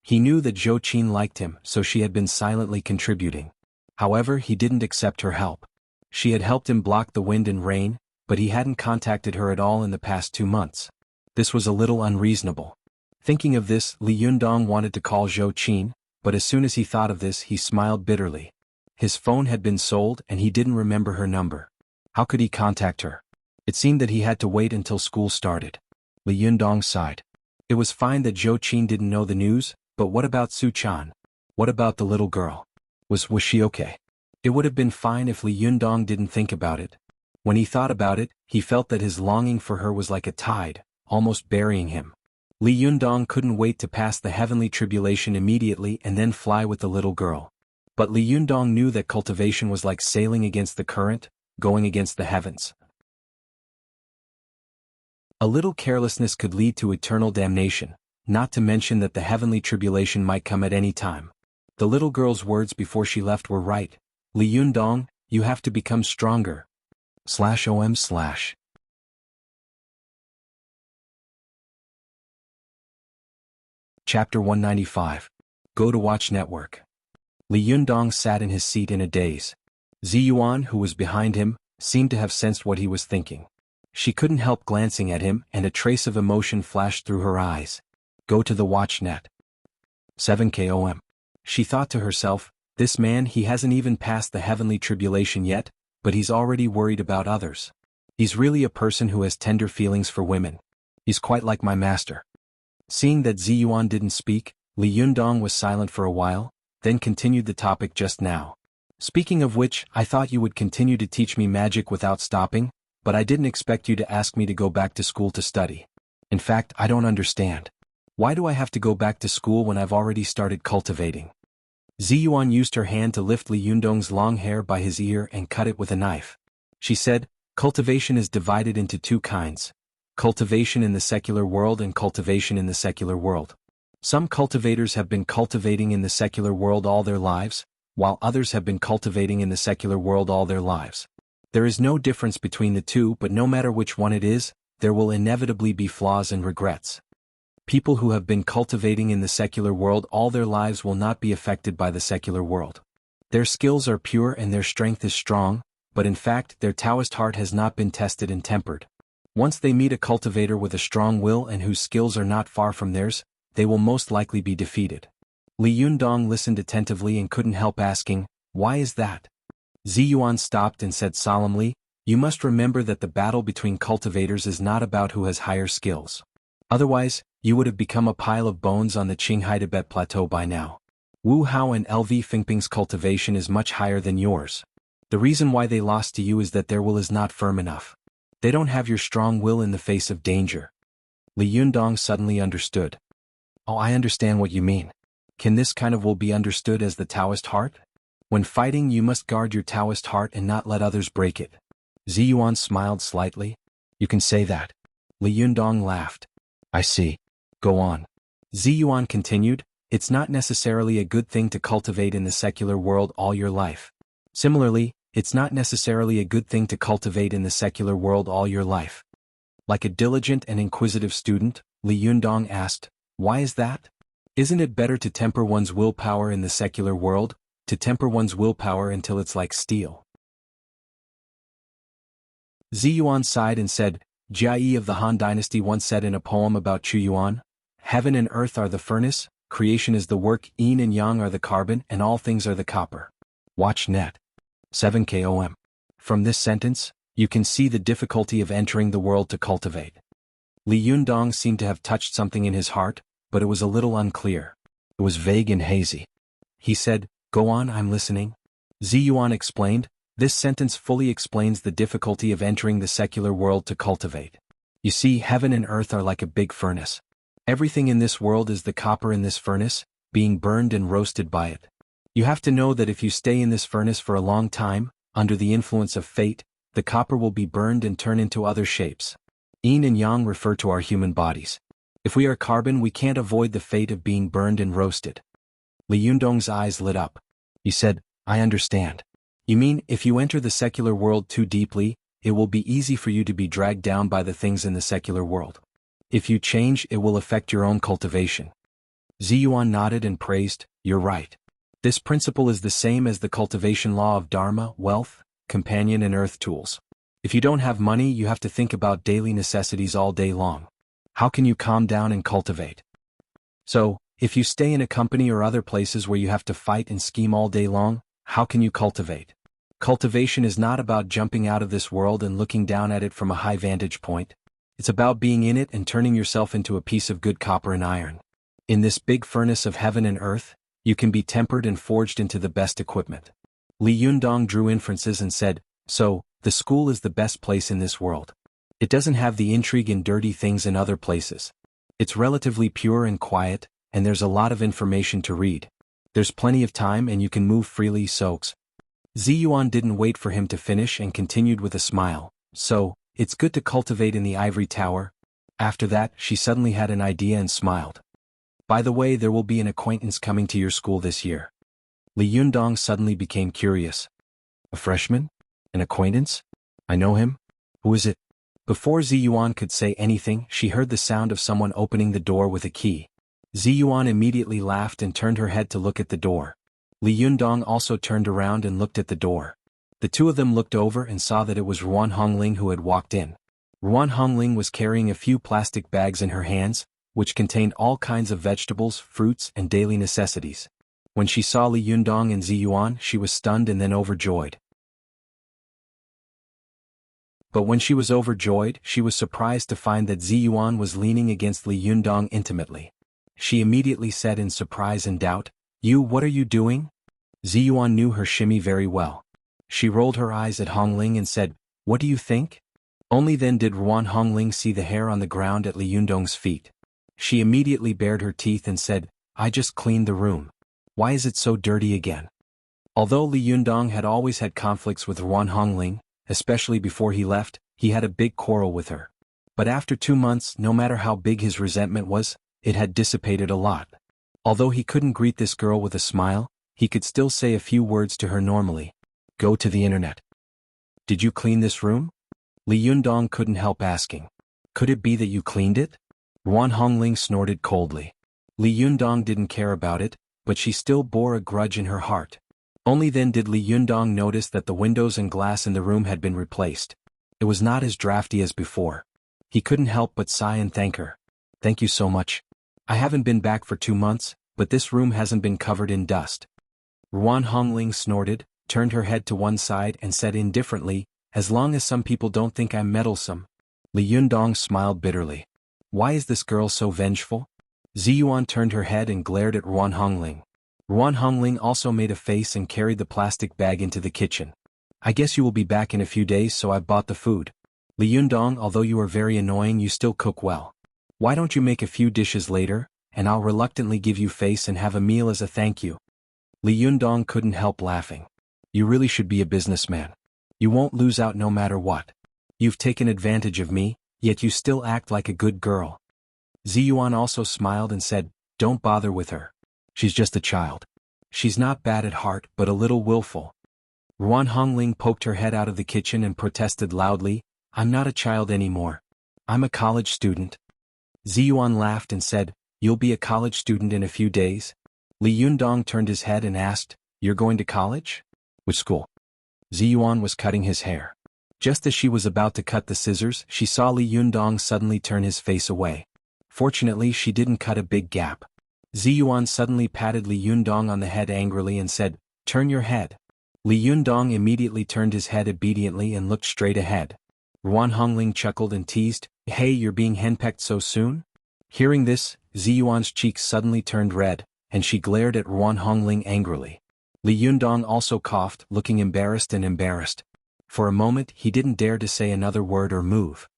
He knew that Zhou Qin liked him, so she had been silently contributing. However, he didn't accept her help. She had helped him block the wind and rain, but he hadn't contacted her at all in the past 2 months. This was a little unreasonable. Thinking of this, Li Yundong wanted to call Zhou Qin, but as soon as he thought of this, he smiled bitterly. His phone had been sold and he didn't remember her number. How could he contact her? It seemed that he had to wait until school started. Li Yundong sighed. It was fine that Zhou Qin didn't know the news, but what about Su Chan? What about the little girl? Was she okay? It would have been fine if Li Yundong didn't think about it. When he thought about it, he felt that his longing for her was like a tide, almost burying him. Li Yundong couldn't wait to pass the heavenly tribulation immediately and then fly with the little girl. But Li Yundong knew that cultivation was like sailing against the current, going against the heavens. A little carelessness could lead to eternal damnation, not to mention that the heavenly tribulation might come at any time. The little girl's words before she left were right. Li Yundong, you have to become stronger. /OM/ Chapter 195. Go to Watch Network. Li Yundong sat in his seat in a daze. Ziyuan, who was behind him, seemed to have sensed what he was thinking. She couldn't help glancing at him, and a trace of emotion flashed through her eyes. Go to the WatchNet. 7 She thought to herself, this man, he hasn't even passed the heavenly tribulation yet, but he's already worried about others. He's really a person who has tender feelings for women. He's quite like my master. Seeing that Ziyuan didn't speak, Li Yundong was silent for a while, then continued the topic just now. Speaking of which, I thought you would continue to teach me magic without stopping, but I didn't expect you to ask me to go back to school to study. In fact, I don't understand. Why do I have to go back to school when I've already started cultivating? Ziyuan used her hand to lift Li Yundong's long hair by his ear and cut it with a knife. She said, cultivation is divided into two kinds. Cultivation in the secular world and cultivation in the secular world. Some cultivators have been cultivating in the secular world all their lives, while others have been cultivating in the secular world all their lives. There is no difference between the two, but no matter which one it is, there will inevitably be flaws and regrets. People who have been cultivating in the secular world all their lives will not be affected by the secular world. Their skills are pure and their strength is strong, but in fact their Taoist heart has not been tested and tempered. Once they meet a cultivator with a strong will and whose skills are not far from theirs, they will most likely be defeated. Li Yundong listened attentively and couldn't help asking, why is that? Ziyuan stopped and said solemnly, you must remember that the battle between cultivators is not about who has higher skills. Otherwise, you would have become a pile of bones on the Qinghai Tibet Plateau by now. Wu Hao and LV Fingping's cultivation is much higher than yours. The reason why they lost to you is that their will is not firm enough. They don't have your strong will in the face of danger. Li Yundong suddenly understood. Oh, I understand what you mean. Can this kind of will be understood as the Taoist heart? When fighting, you must guard your Taoist heart and not let others break it. Ziyuan smiled slightly. You can say that. Li Yundong laughed. I see. Go on. Ziyuan continued, it's not necessarily a good thing to cultivate in the secular world all your life. Similarly, it's not necessarily a good thing to cultivate in the secular world all your life. Like a diligent and inquisitive student, Li Yundong asked, why is that? Isn't it better to temper one's willpower in the secular world, to temper one's willpower until it's like steel? Ziyuan sighed and said, Jia Yi of the Han Dynasty once said in a poem about Chu Yuan, heaven and earth are the furnace, creation is the work, yin and yang are the carbon, and all things are the copper. Watch net. 7 From this sentence, you can see the difficulty of entering the world to cultivate. Li Yundong seemed to have touched something in his heart, but it was a little unclear. It was vague and hazy. He said, go on, I'm listening. Ziyuan explained, this sentence fully explains the difficulty of entering the secular world to cultivate. You see, heaven and earth are like a big furnace. Everything in this world is the copper in this furnace, being burned and roasted by it. You have to know that if you stay in this furnace for a long time, under the influence of fate, the copper will be burned and turn into other shapes. Yin and yang refer to our human bodies. If we are carbon, we can't avoid the fate of being burned and roasted. Li Yundong's eyes lit up. He said, I understand. You mean, if you enter the secular world too deeply, it will be easy for you to be dragged down by the things in the secular world. If you change, it will affect your own cultivation. Ziyuan nodded and praised, you're right. This principle is the same as the cultivation law of Dharma, wealth, companion and earth tools. If you don't have money, you have to think about daily necessities all day long. How can you calm down and cultivate? So, if you stay in a company or other places where you have to fight and scheme all day long, how can you cultivate? Cultivation is not about jumping out of this world and looking down at it from a high vantage point. It's about being in it and turning yourself into a piece of good copper and iron. In this big furnace of heaven and earth, you can be tempered and forged into the best equipment. Li Yundong drew inferences and said, so, the school is the best place in this world. It doesn't have the intrigue and dirty things in other places. It's relatively pure and quiet, and there's a lot of information to read. There's plenty of time and you can move freely soaks. Ziyuan didn't wait for him to finish and continued with a smile, so, it's good to cultivate in the ivory tower. After that, she suddenly had an idea and smiled. By the way, there will be an acquaintance coming to your school this year. Li Yundong suddenly became curious. A freshman? An acquaintance? I know him? Who is it? Before Ziyuan could say anything, she heard the sound of someone opening the door with a key. Ziyuan immediately laughed and turned her head to look at the door. Li Yundong also turned around and looked at the door. The two of them looked over and saw that it was Ruan Hongling who had walked in. Ruan Hongling was carrying a few plastic bags in her hands, which contained all kinds of vegetables, fruits, and daily necessities. When she saw Li Yundong and Ziyuan, she was stunned and then overjoyed. But when she was overjoyed, she was surprised to find that Ziyuan was leaning against Li Yundong intimately. She immediately said in surprise and doubt, "You, what are you doing?" Ziyuan knew her shimmy very well. She rolled her eyes at Hongling and said, "What do you think?" Only then did Ruan Hongling see the hair on the ground at Li Yundong's feet. She immediately bared her teeth and said, "I just cleaned the room. Why is it so dirty again?" Although Li Yundong had always had conflicts with Ruan Hongling, especially before he left, he had a big quarrel with her. But after 2 months, no matter how big his resentment was, it had dissipated a lot. Although he couldn't greet this girl with a smile, he could still say a few words to her normally. Go to the internet. Did you clean this room? Li Yundong couldn't help asking. Could it be that you cleaned it? Ruan Hongling snorted coldly. Li Yundong didn't care about it, but she still bore a grudge in her heart. Only then did Li Yundong notice that the windows and glass in the room had been replaced. It was not as drafty as before. He couldn't help but sigh and thank her. Thank you so much. I haven't been back for 2 months, but this room hasn't been covered in dust. Ruan Hongling snorted, turned her head to one side and said indifferently, as long as some people don't think I'm meddlesome. Li Yundong smiled bitterly. Why is this girl so vengeful? Ziyuan turned her head and glared at Ruan Hongling. Ruan Hongling also made a face and carried the plastic bag into the kitchen. I guess you will be back in a few days, so I've bought the food. Li Yundong, although you are very annoying, you still cook well. Why don't you make a few dishes later, and I'll reluctantly give you face and have a meal as a thank you. Li Yundong couldn't help laughing. You really should be a businessman. You won't lose out no matter what. You've taken advantage of me, yet you still act like a good girl. Ziyuan also smiled and said, don't bother with her. She's just a child. She's not bad at heart, but a little willful. Ruan Hongling poked her head out of the kitchen and protested loudly, I'm not a child anymore. I'm a college student. Ziyuan laughed and said, you'll be a college student in a few days? Li Yundong turned his head and asked, you're going to college? Which school? Ziyuan was cutting his hair. Just as she was about to cut the scissors, she saw Li Yundong suddenly turn his face away. Fortunately, she didn't cut a big gap. Ziyuan suddenly patted Li Yundong on the head angrily and said, turn your head. Li Yundong immediately turned his head obediently and looked straight ahead. Ruan Hongling chuckled and teased, hey, you're being henpecked so soon? Hearing this, Ziyuan's cheeks suddenly turned red, and she glared at Ruan Hongling angrily. Li Yundong also coughed, looking embarrassed and embarrassed. For a moment, he didn't dare to say another word or move.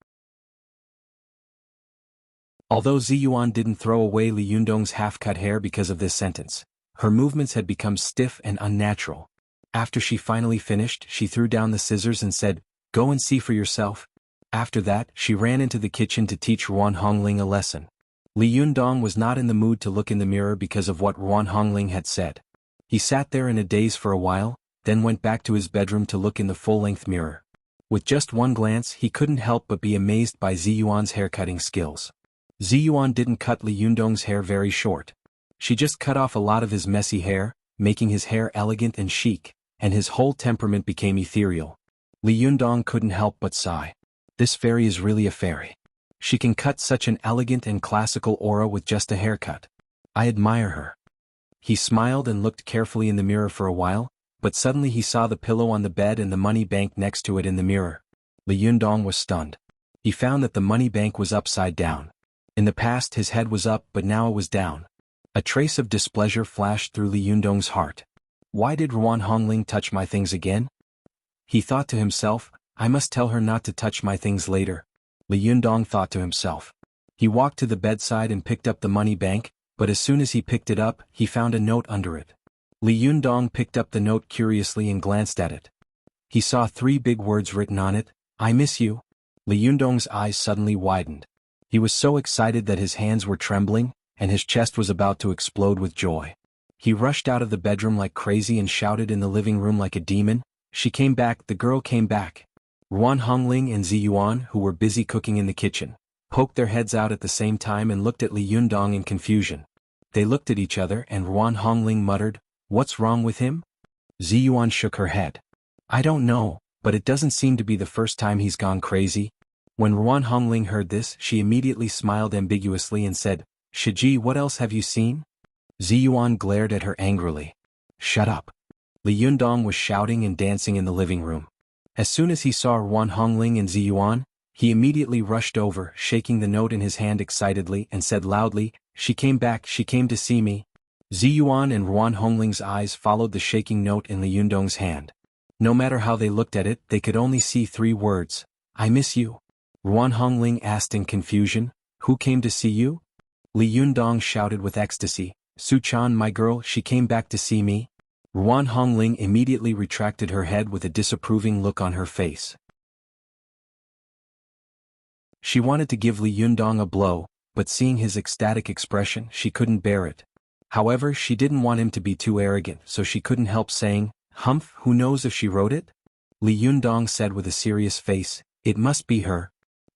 Although Ziyuan didn't throw away Li Yundong's half-cut hair because of this sentence, her movements had become stiff and unnatural. After she finally finished, she threw down the scissors and said, go and see for yourself. After that, she ran into the kitchen to teach Ruan Hongling a lesson. Li Yundong was not in the mood to look in the mirror because of what Ruan Hongling had said. He sat there in a daze for a while, then went back to his bedroom to look in the full-length mirror. With just one glance, he couldn't help but be amazed by Ziyuan's haircutting skills. Ziyuan didn't cut Li Yundong's hair very short. She just cut off a lot of his messy hair, making his hair elegant and chic, and his whole temperament became ethereal. Li Yundong couldn't help but sigh. This fairy is really a fairy. She can cut such an elegant and classical aura with just a haircut. I admire her. He smiled and looked carefully in the mirror for a while, but suddenly he saw the pillow on the bed and the money bank next to it in the mirror. Li Yundong was stunned. He found that the money bank was upside down. In the past his head was up but now it was down. A trace of displeasure flashed through Li Yundong's heart. Why did Ruan Hongling touch my things again? He thought to himself, I must tell her not to touch my things later. Li Yundong thought to himself. He walked to the bedside and picked up the money bank, but as soon as he picked it up, he found a note under it. Li Yundong picked up the note curiously and glanced at it. He saw 3 big words written on it, I miss you. Li Yundong's eyes suddenly widened. He was so excited that his hands were trembling, and his chest was about to explode with joy. He rushed out of the bedroom like crazy and shouted in the living room like a demon, She came back, the girl came back. Ruan Hongling and Zi Yuan, who were busy cooking in the kitchen, poked their heads out at the same time and looked at Li Yundong in confusion. They looked at each other and Ruan Hongling muttered, What's wrong with him? Zi Yuan shook her head. I don't know, but it doesn't seem to be the first time he's gone crazy. When Ruan Hongling heard this, she immediately smiled ambiguously and said, Shiji, what else have you seen? Zi Yuan glared at her angrily. Shut up. Li Yundong was shouting and dancing in the living room. As soon as he saw Ruan Hongling and Zi Yuan, he immediately rushed over, shaking the note in his hand excitedly, and said loudly, She came back, she came to see me. Zi Yuan and Ruan Hongling's eyes followed the shaking note in Li Yundong's hand. No matter how they looked at it, they could only see 3 words. I miss you. Ruan Hongling asked in confusion, Who came to see you? Li Yundong shouted with ecstasy, Su Chan, my girl, she came back to see me. Ruan Hongling immediately retracted her head with a disapproving look on her face. She wanted to give Li Yundong a blow, but seeing his ecstatic expression, she couldn't bear it. However, she didn't want him to be too arrogant, so she couldn't help saying, Humph, who knows if she wrote it? Li Yundong said with a serious face, It must be her.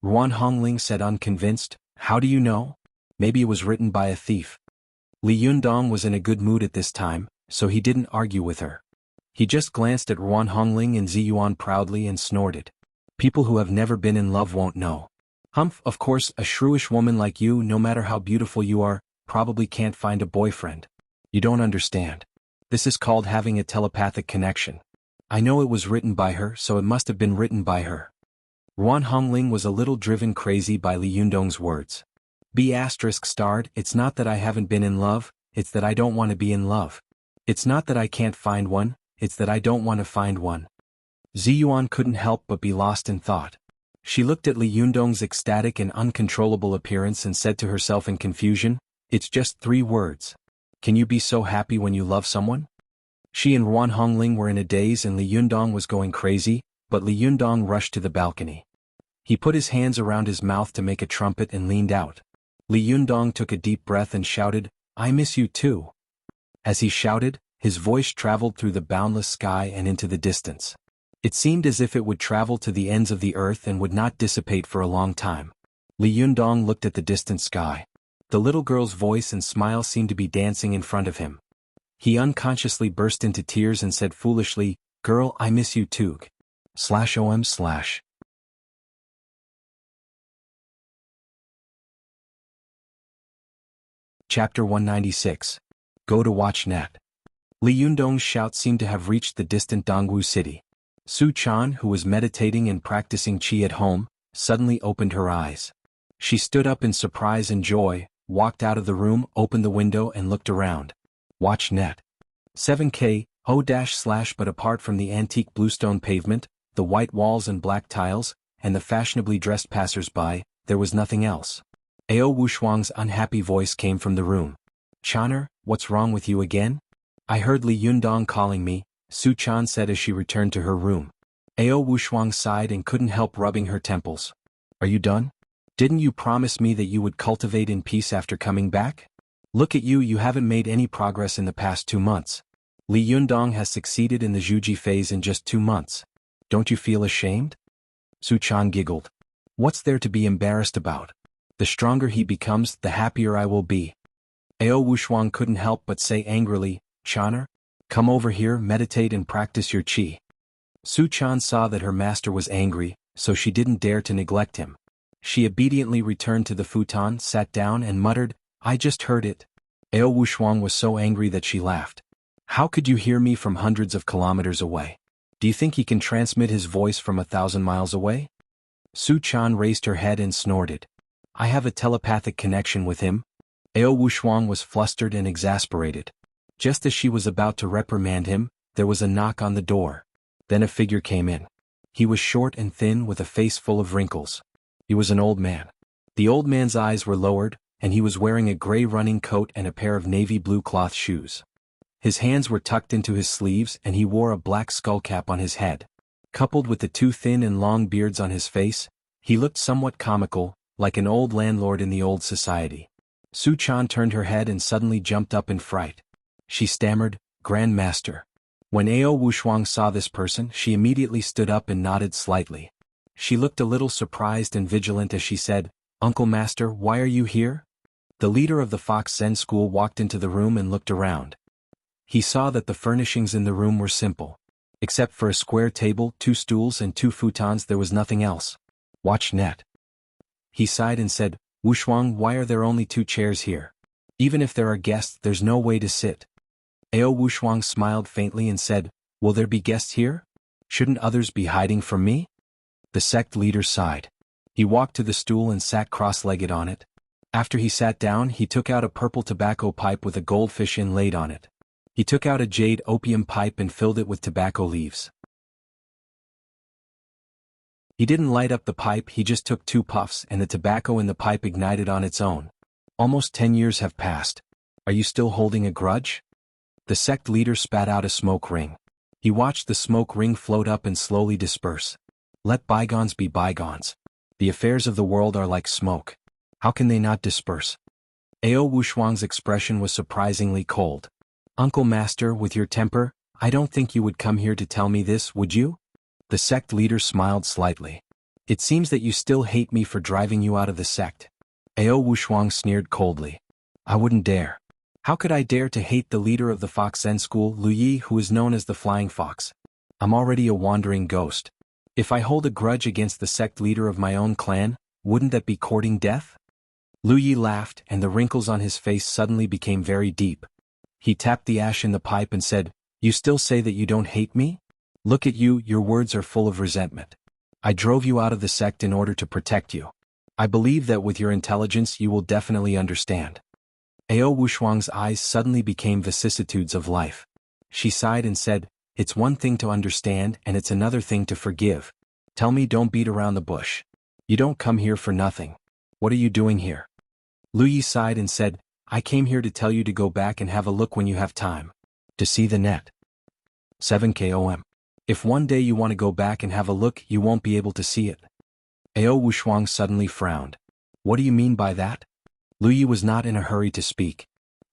Ruan Hongling said unconvinced, How do you know? Maybe it was written by a thief. Li Yundong was in a good mood at this time, so he didn't argue with her. He just glanced at Ruan Hongling and Zi Yuan proudly and snorted. People who have never been in love won't know. Humph, of course, a shrewish woman like you, no matter how beautiful you are, probably can't find a boyfriend. You don't understand. This is called having a telepathic connection. I know it was written by her, so it must have been written by her. Ruan Hongling was a little driven crazy by Li Yundong's words. B** starred, It's not that I haven't been in love, it's that I don't want to be in love. It's not that I can't find one, it's that I don't want to find one. Zi Yuan couldn't help but be lost in thought. She looked at Li Yundong's ecstatic and uncontrollable appearance and said to herself in confusion, It's just 3 words. Can you be so happy when you love someone? She and Ruan Hongling were in a daze and Li Yundong was going crazy, but Li Yundong rushed to the balcony. He put his hands around his mouth to make a trumpet and leaned out. Li Yundong took a deep breath and shouted, I miss you too. As he shouted, his voice traveled through the boundless sky and into the distance. It seemed as if it would travel to the ends of the earth and would not dissipate for a long time. Li Yundong looked at the distant sky. The little girl's voice and smile seemed to be dancing in front of him. He unconsciously burst into tears and said foolishly, Girl, I miss you too. /om/. Chapter 196. Go to watch net. Li Yundong's shout seemed to have reached the distant Dongwu city. Su Chan, who was meditating and practicing qi at home, suddenly opened her eyes. She stood up in surprise and joy, walked out of the room, opened the window and looked around. Watch net. 7K, / but apart from the antique bluestone pavement, the white walls and black tiles, and the fashionably dressed passers-by, there was nothing else. Ao Wushuang's unhappy voice came from the room. Chaner, what's wrong with you again? I heard Li Yundong calling me, Su Chan said as she returned to her room. Ao Wushuang sighed and couldn't help rubbing her temples. Are you done? Didn't you promise me that you would cultivate in peace after coming back? Look at you, you haven't made any progress in the past 2 months. Li Yundong has succeeded in the Zhuji phase in just 2 months. Don't you feel ashamed? Su Chan giggled. What's there to be embarrassed about? The stronger he becomes, the happier I will be. Ao Wushuang couldn't help but say angrily, Chaner, come over here, meditate and practice your qi. Su Chan saw that her master was angry, so she didn't dare to neglect him. She obediently returned to the futon, sat down and muttered, I just heard it. Ao Wushuang was so angry that she laughed. How could you hear me from hundreds of kilometers away? Do you think he can transmit his voice from 1,000 miles away? Su Chan raised her head and snorted. I have a telepathic connection with him? Ao Wushuang was flustered and exasperated. Just as she was about to reprimand him, there was a knock on the door. Then a figure came in. He was short and thin with a face full of wrinkles. He was an old man. The old man's eyes were lowered, and he was wearing a gray running coat and a pair of navy blue cloth shoes. His hands were tucked into his sleeves and he wore a black skullcap on his head. Coupled with the two thin and long beards on his face, he looked somewhat comical, like an old landlord in the old society. Su Chan turned her head and suddenly jumped up in fright. She stammered, Grand Master. When Ao Wushuang saw this person, she immediately stood up and nodded slightly. She looked a little surprised and vigilant as she said, Uncle Master, why are you here? The leader of the Fox Zen school walked into the room and looked around. He saw that the furnishings in the room were simple. Except for a square table, 2 stools and 2 futons, there was nothing else. Watch net. He sighed and said, Wushuang, why are there only 2 chairs here? Even if there are guests, there's no way to sit. Ao Wushuang smiled faintly and said, Will there be guests here? Shouldn't others be hiding from me? The sect leader sighed. He walked to the stool and sat cross-legged on it. After he sat down, he took out a purple tobacco pipe with a goldfish inlaid on it. He took out a jade opium pipe and filled it with tobacco leaves. He didn't light up the pipe, he just took 2 puffs and the tobacco in the pipe ignited on its own. Almost 10 years have passed. Are you still holding a grudge? The sect leader spat out a smoke ring. He watched the smoke ring float up and slowly disperse. Let bygones be bygones. The affairs of the world are like smoke. How can they not disperse? Ao Wushuang's expression was surprisingly cold. Uncle Master, with your temper, I don't think you would come here to tell me this, would you? The sect leader smiled slightly. It seems that you still hate me for driving you out of the sect. Ao Wushuang sneered coldly. I wouldn't dare. How could I dare to hate the leader of the Fox Zen school, Lu Yi, who is known as the Flying Fox? I'm already a wandering ghost. If I hold a grudge against the sect leader of my own clan, wouldn't that be courting death? Lu Yi laughed, and the wrinkles on his face suddenly became very deep. He tapped the ash in the pipe and said, You still say that you don't hate me? Look at you, your words are full of resentment. I drove you out of the sect in order to protect you. I believe that with your intelligence you will definitely understand. Ao Wushuang's eyes suddenly became vicissitudes of life. She sighed and said, It's one thing to understand and it's another thing to forgive. Tell me, don't beat around the bush. You don't come here for nothing. What are you doing here? Lu Yi sighed and said, I came here to tell you to go back and have a look when you have time. To see the net. 7 KOM. If one day you want to go back and have a look, you won't be able to see it. Ao Wushuang suddenly frowned. What do you mean by that? Lu Yi was not in a hurry to speak.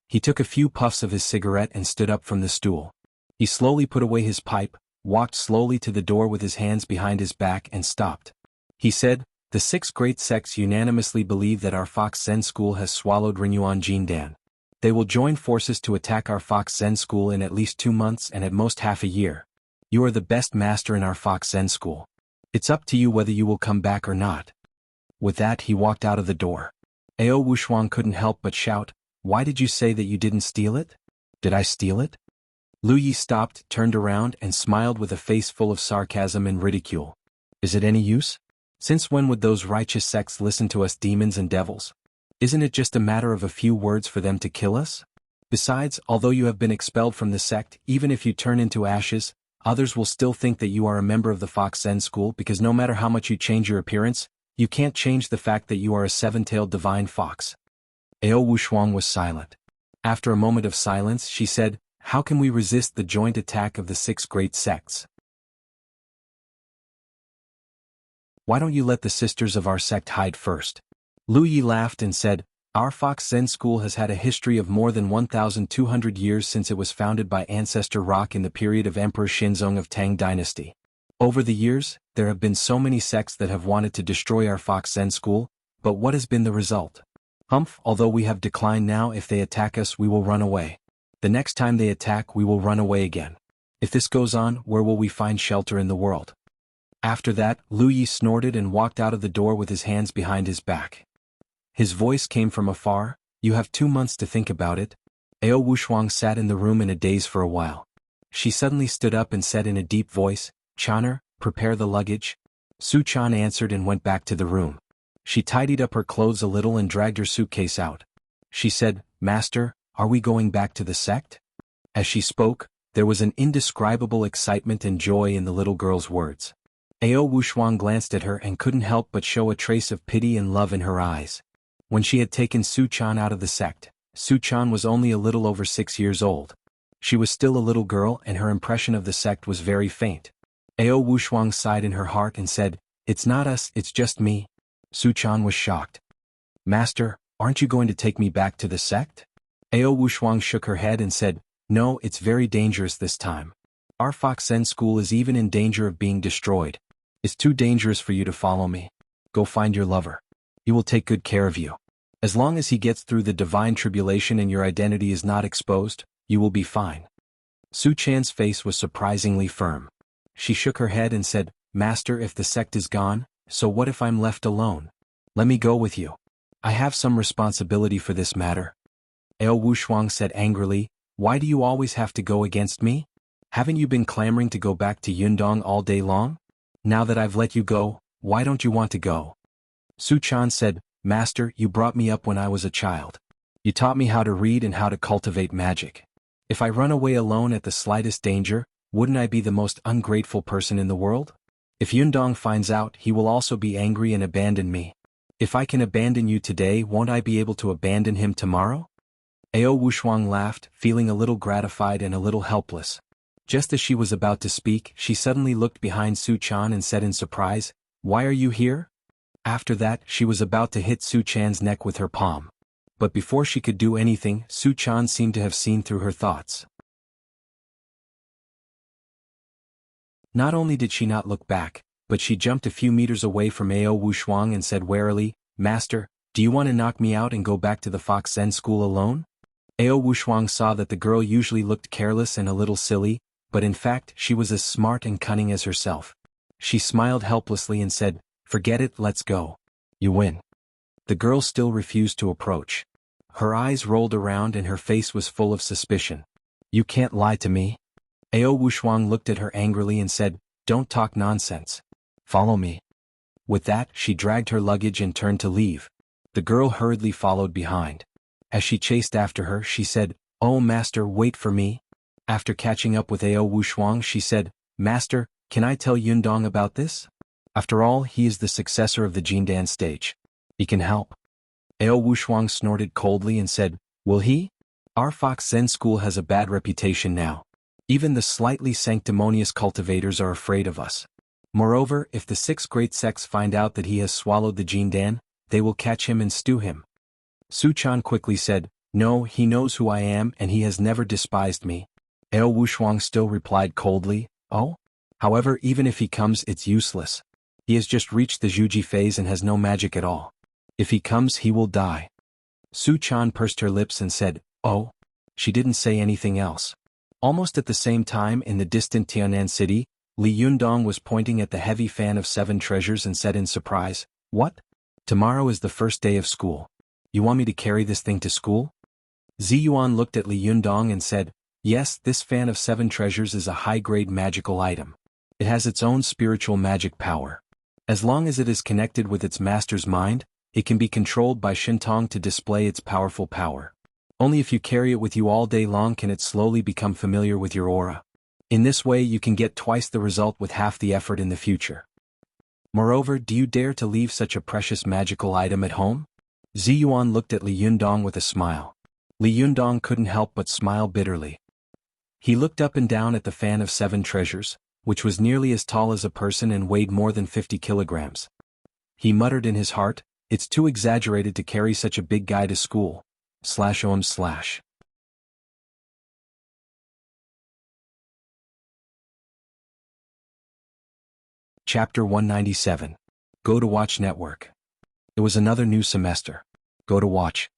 He took a few puffs of his cigarette and stood up from the stool. He slowly put away his pipe, walked slowly to the door with his hands behind his back and stopped. He said, The 6 great sects unanimously believe that our Fox Zen school has swallowed Renyuan Jindan. They will join forces to attack our Fox Zen school in at least 2 months and at most half a year. You are the best master in our Fox Zen school. It's up to you whether you will come back or not. With that he walked out of the door. Ao Wushuang couldn't help but shout, Why did you say that you didn't steal it? Did I steal it? Lu Yi stopped, turned around and smiled with a face full of sarcasm and ridicule. Is it any use? Since when would those righteous sects listen to us demons and devils? Isn't it just a matter of a few words for them to kill us? Besides, although you have been expelled from the sect, even if you turn into ashes, others will still think that you are a member of the Fox Zen school because no matter how much you change your appearance, you can't change the fact that you are a 7-tailed divine fox. Ao Wushuang was silent. After a moment of silence, she said, How can we resist the joint attack of the 6 great sects? Why don't you let the sisters of our sect hide first? Lu Yi laughed and said, Our Fox Zen school has had a history of more than 1,200 years since it was founded by Ancestor Rock in the period of Emperor Shinzong of Tang Dynasty. Over the years, there have been so many sects that have wanted to destroy our Fox Zen school, but what has been the result? Humph, although we have declined now, if they attack us we will run away. The next time they attack we will run away again. If this goes on, where will we find shelter in the world? After that, Lu Yi snorted and walked out of the door with his hands behind his back. His voice came from afar, You have 2 months to think about it. Ao Wushuang sat in the room in a daze for a while. She suddenly stood up and said in a deep voice, Channer, prepare the luggage. Su-chan answered and went back to the room. She tidied up her clothes a little and dragged her suitcase out. She said, "Master, are we going back to the sect?" As she spoke, there was an indescribable excitement and joy in the little girl's words. Ao Wushuang glanced at her and couldn't help but show a trace of pity and love in her eyes. When she had taken Su-chan out of the sect, Su-chan was only a little over 6 years old. She was still a little girl and her impression of the sect was very faint. Ao Wushuang sighed in her heart and said, "It's not us, it's just me." Su-chan was shocked. "Master, aren't you going to take me back to the sect?" Ao Wushuang shook her head and said, "No, it's very dangerous this time. Our Fox Zen school is even in danger of being destroyed. It's too dangerous for you to follow me. Go find your lover. He will take good care of you. As long as he gets through the divine tribulation and your identity is not exposed, you will be fine." Su-chan's face was surprisingly firm. She shook her head and said, "Master, if the sect is gone, so what if I'm left alone? Let me go with you. I have some responsibility for this matter." Ao Wushuang said angrily, "Why do you always have to go against me? Haven't you been clamoring to go back to Yundong all day long? Now that I've let you go, why don't you want to go?" Su-chan said, "Master, you brought me up when I was a child. You taught me how to read and how to cultivate magic. If I run away alone at the slightest danger, wouldn't I be the most ungrateful person in the world? If Yundong finds out, he will also be angry and abandon me. If I can abandon you today, won't I be able to abandon him tomorrow?" Ao Wushuang laughed, feeling a little gratified and a little helpless. Just as she was about to speak, she suddenly looked behind Su-chan and said in surprise, "Why are you here?" After that, she was about to hit Su-chan's neck with her palm. But before she could do anything, Su-chan seemed to have seen through her thoughts. Not only did she not look back, but she jumped a few meters away from Ao Wushuang and said warily, "Master, do you want to knock me out and go back to the Fox Zen school alone?" Ao Wushuang saw that the girl usually looked careless and a little silly, but in fact she was as smart and cunning as herself. She smiled helplessly and said, "Forget it, let's go. You win." The girl still refused to approach. Her eyes rolled around and her face was full of suspicion. "You can't lie to me." Ao Wushuang looked at her angrily and said, "Don't talk nonsense. Follow me." With that, she dragged her luggage and turned to leave. The girl hurriedly followed behind. As she chased after her, she said, "Oh, master, wait for me." After catching up with Ao Wushuang, she said, "Master, can I tell Yundong about this? After all, he is the successor of the Jindan stage. He can help." Ao Wushuang snorted coldly and said, "Will he? Our Fox Zen school has a bad reputation now. Even the slightly sanctimonious cultivators are afraid of us. Moreover, if the 6 great sects find out that he has swallowed the Jindan, they will catch him and stew him." Su-chan quickly said, "No, he knows who I am and he has never despised me." Ao Wushuang still replied coldly, "Oh? However, even if he comes, it's useless. He has just reached the Zhuji phase and has no magic at all. If he comes, he will die." Su-chan pursed her lips and said, "Oh?" She didn't say anything else. Almost at the same time in the distant Tianan city, Li Yundong was pointing at the heavy fan of 7 treasures and said in surprise, "What? Tomorrow is the first day of school. You want me to carry this thing to school?" Ziyuan looked at Li Yundong and said, "Yes, this fan of 7 treasures is a high-grade magical item. It has its own spiritual magic power. As long as it is connected with its master's mind, it can be controlled by Shintong to display its powerful power. Only if you carry it with you all day long can it slowly become familiar with your aura. In this way you can get twice the result with half the effort in the future. Moreover, do you dare to leave such a precious magical item at home?" Ziyuan looked at Li Yundong with a smile. Li Yundong couldn't help but smile bitterly. He looked up and down at the fan of 7 treasures, which was nearly as tall as a person and weighed more than 50 kilograms. He muttered in his heart, "It's too exaggerated to carry such a big guy to school. //. Chapter 197. Go to Watch Network. It was another new semester. Go to Watch.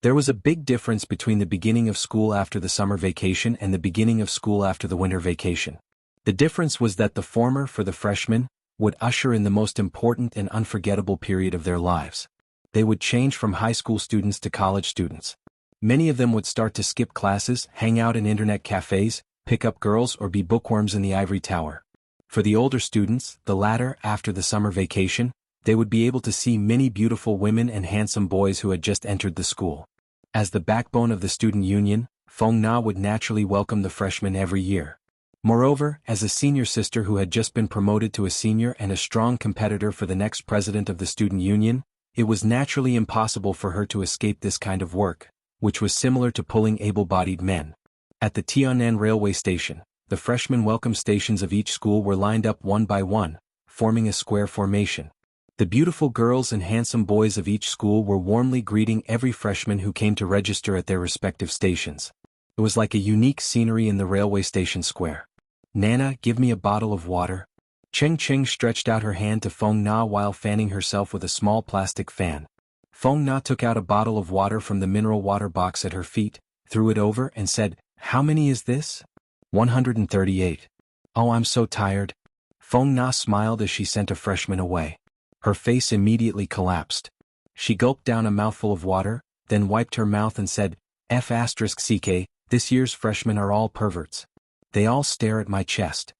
There was a big difference between the beginning of school after the summer vacation and the beginning of school after the winter vacation. The difference was that the former, for the freshmen, would usher in the most important and unforgettable period of their lives. They would change from high school students to college students. Many of them would start to skip classes, hang out in internet cafes, pick up girls or be bookworms in the ivory tower. For the older students, the latter, after the summer vacation, they would be able to see many beautiful women and handsome boys who had just entered the school. As the backbone of the student union, Feng Na would naturally welcome the freshmen every year. Moreover, as a senior sister who had just been promoted to a senior and a strong competitor for the next president of the student union, it was naturally impossible for her to escape this kind of work, which was similar to pulling able-bodied men. At the Tianan railway station, the freshman welcome stations of each school were lined up one by one, forming a square formation. The beautiful girls and handsome boys of each school were warmly greeting every freshman who came to register at their respective stations. It was like a unique scenery in the railway station square. "Nana, give me a bottle of water." Cheng Cheng stretched out her hand to Feng Na while fanning herself with a small plastic fan. Feng Na took out a bottle of water from the mineral water box at her feet, threw it over and said, "How many is this?" 138. "Oh, I'm so tired." Feng Na smiled as she sent a freshman away. Her face immediately collapsed. She gulped down a mouthful of water, then wiped her mouth and said, "F***ck, this year's freshmen are all perverts. They all stare at my chest."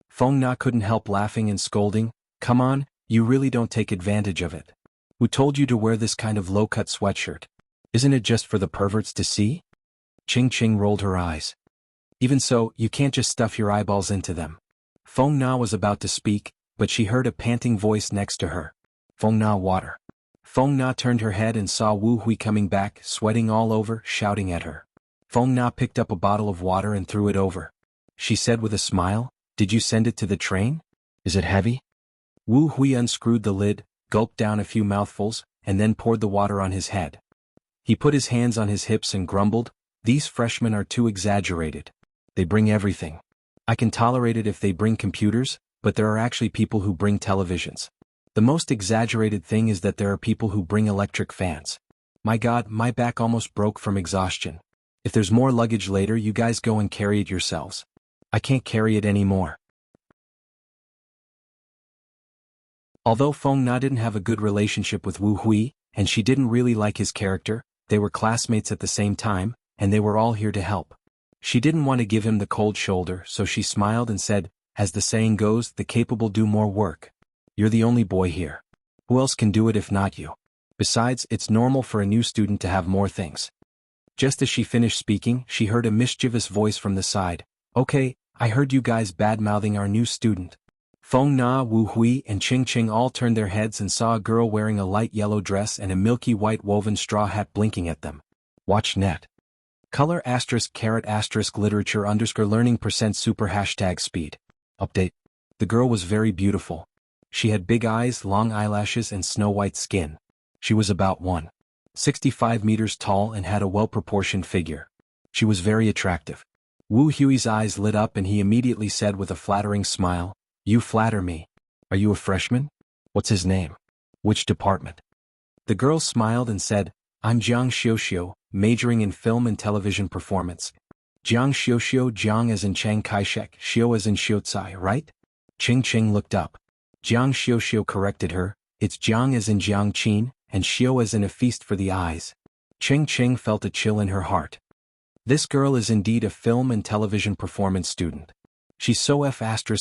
Feng Na couldn't help laughing and scolding, "Come on, you really don't take advantage of it. Who told you to wear this kind of low-cut sweatshirt? Isn't it just for the perverts to see?" Ching Ching rolled her eyes. "Even so, you can't just stuff your eyeballs into them." Feng Na was about to speak, but she heard a panting voice next to her. "Feng Na, water." Feng Na turned her head and saw Wu Hui coming back, sweating all over, shouting at her. Feng Na picked up a bottle of water and threw it over. She said with a smile, "Did you send it to the train? Is it heavy?" Wu Hui unscrewed the lid, gulped down a few mouthfuls, and then poured the water on his head. He put his hands on his hips and grumbled, "These freshmen are too exaggerated. They bring everything. I can tolerate it if they bring computers, but there are actually people who bring televisions. The most exaggerated thing is that there are people who bring electric fans. My God, my back almost broke from exhaustion. If there's more luggage later, you guys go and carry it yourselves. I can't carry it anymore." Although Feng Na didn't have a good relationship with Wu Hui, and she didn't really like his character, they were classmates at the same time, and they were all here to help. She didn't want to give him the cold shoulder, so she smiled and said, "As the saying goes, the capable do more work. You're the only boy here. Who else can do it if not you? Besides, it's normal for a new student to have more things." Just as she finished speaking, she heard a mischievous voice from the side. "Okay, I heard you guys bad-mouthing our new student." Feng Na, Wu Hui, and Ching Ching all turned their heads and saw a girl wearing a light yellow dress and a milky white woven straw hat blinking at them. Watch net. Color *** literature _learning %super #speed. Update. The girl was very beautiful. She had big eyes, long eyelashes and snow-white skin. She was about 1.65 meters tall and had a well-proportioned figure. She was very attractive. Wu Hui's eyes lit up and he immediately said with a flattering smile, "You flatter me. Are you a freshman? What's his name? Which department?" The girl smiled and said, "I'm Jiang Xiuxiu, majoring in film and television performance." Jiang Xiuxiu, Jiang as in Chiang Kai-shek, Xiu as in Xiucai, right? Ching Ching looked up. Jiang Xiuxiu corrected her, "It's Jiang as in Jiang Qin, and Xiu as in a feast for the eyes." Ching Ching felt a chill in her heart. This girl is indeed a film and television performance student. She's so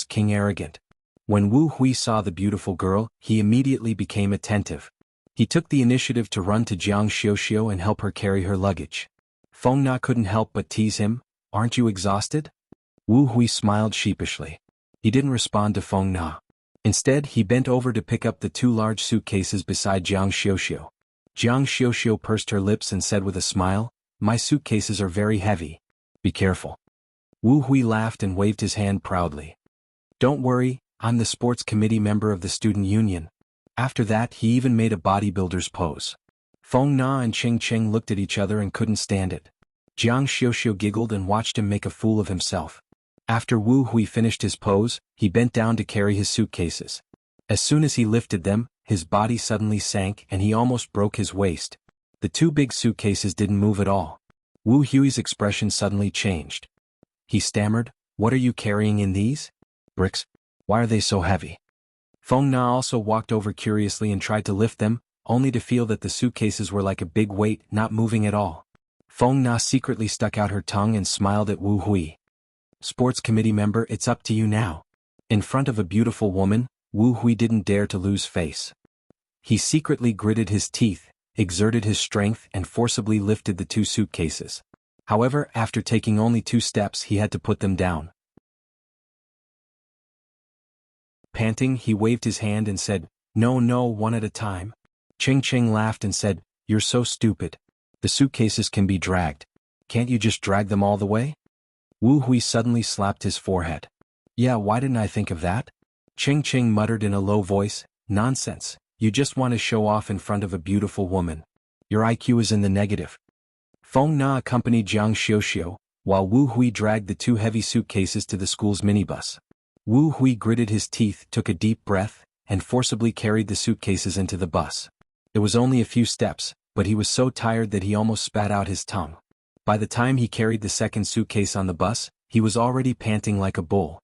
**king arrogant. When Wu Hui saw the beautiful girl, he immediately became attentive. He took the initiative to run to Jiang Xiuxiu and help her carry her luggage. Feng Na couldn't help but tease him, "Aren't you exhausted?" Wu Hui smiled sheepishly. He didn't respond to Feng Na. Instead, he bent over to pick up the two large suitcases beside Jiang Xiuxiu. Jiang Xiuxiu pursed her lips and said with a smile, "My suitcases are very heavy. Be careful." Wu Hui laughed and waved his hand proudly. "Don't worry, I'm the sports committee member of the student union." After that, he even made a bodybuilder's pose. Feng Na and Ching Ching looked at each other and couldn't stand it. Jiang Xiuxiu giggled and watched him make a fool of himself. After Wu Hui finished his pose, he bent down to carry his suitcases. As soon as he lifted them, his body suddenly sank and he almost broke his waist. The two big suitcases didn't move at all. Wu Hui's expression suddenly changed. He stammered, "What are you carrying in these? Bricks? Why are they so heavy?" Feng Na also walked over curiously and tried to lift them, only to feel that the suitcases were like a big weight, not moving at all. Feng Na secretly stuck out her tongue and smiled at Wu Hui. "Sports committee member, it's up to you now. In front of a beautiful woman, Wu Hui didn't dare to lose face. He secretly gritted his teeth, exerted his strength and forcibly lifted the 2 suitcases. However, after taking only 2 steps he had to put them down. Panting, he waved his hand and said, "No, no, one at a time." Ching Ching laughed and said, "You're so stupid. The suitcases can be dragged. Can't you just drag them all the way?" Wu Hui suddenly slapped his forehead. "Yeah, why didn't I think of that?" Ching Ching muttered in a low voice, "Nonsense, you just want to show off in front of a beautiful woman. Your IQ is in the negative." Feng Na accompanied Jiang Xiuxiu, while Wu Hui dragged the 2 heavy suitcases to the school's minibus. Wu Hui gritted his teeth, took a deep breath, and forcibly carried the suitcases into the bus. It was only a few steps, but he was so tired that he almost spat out his tongue. By the time he carried the second suitcase on the bus, he was already panting like a bull.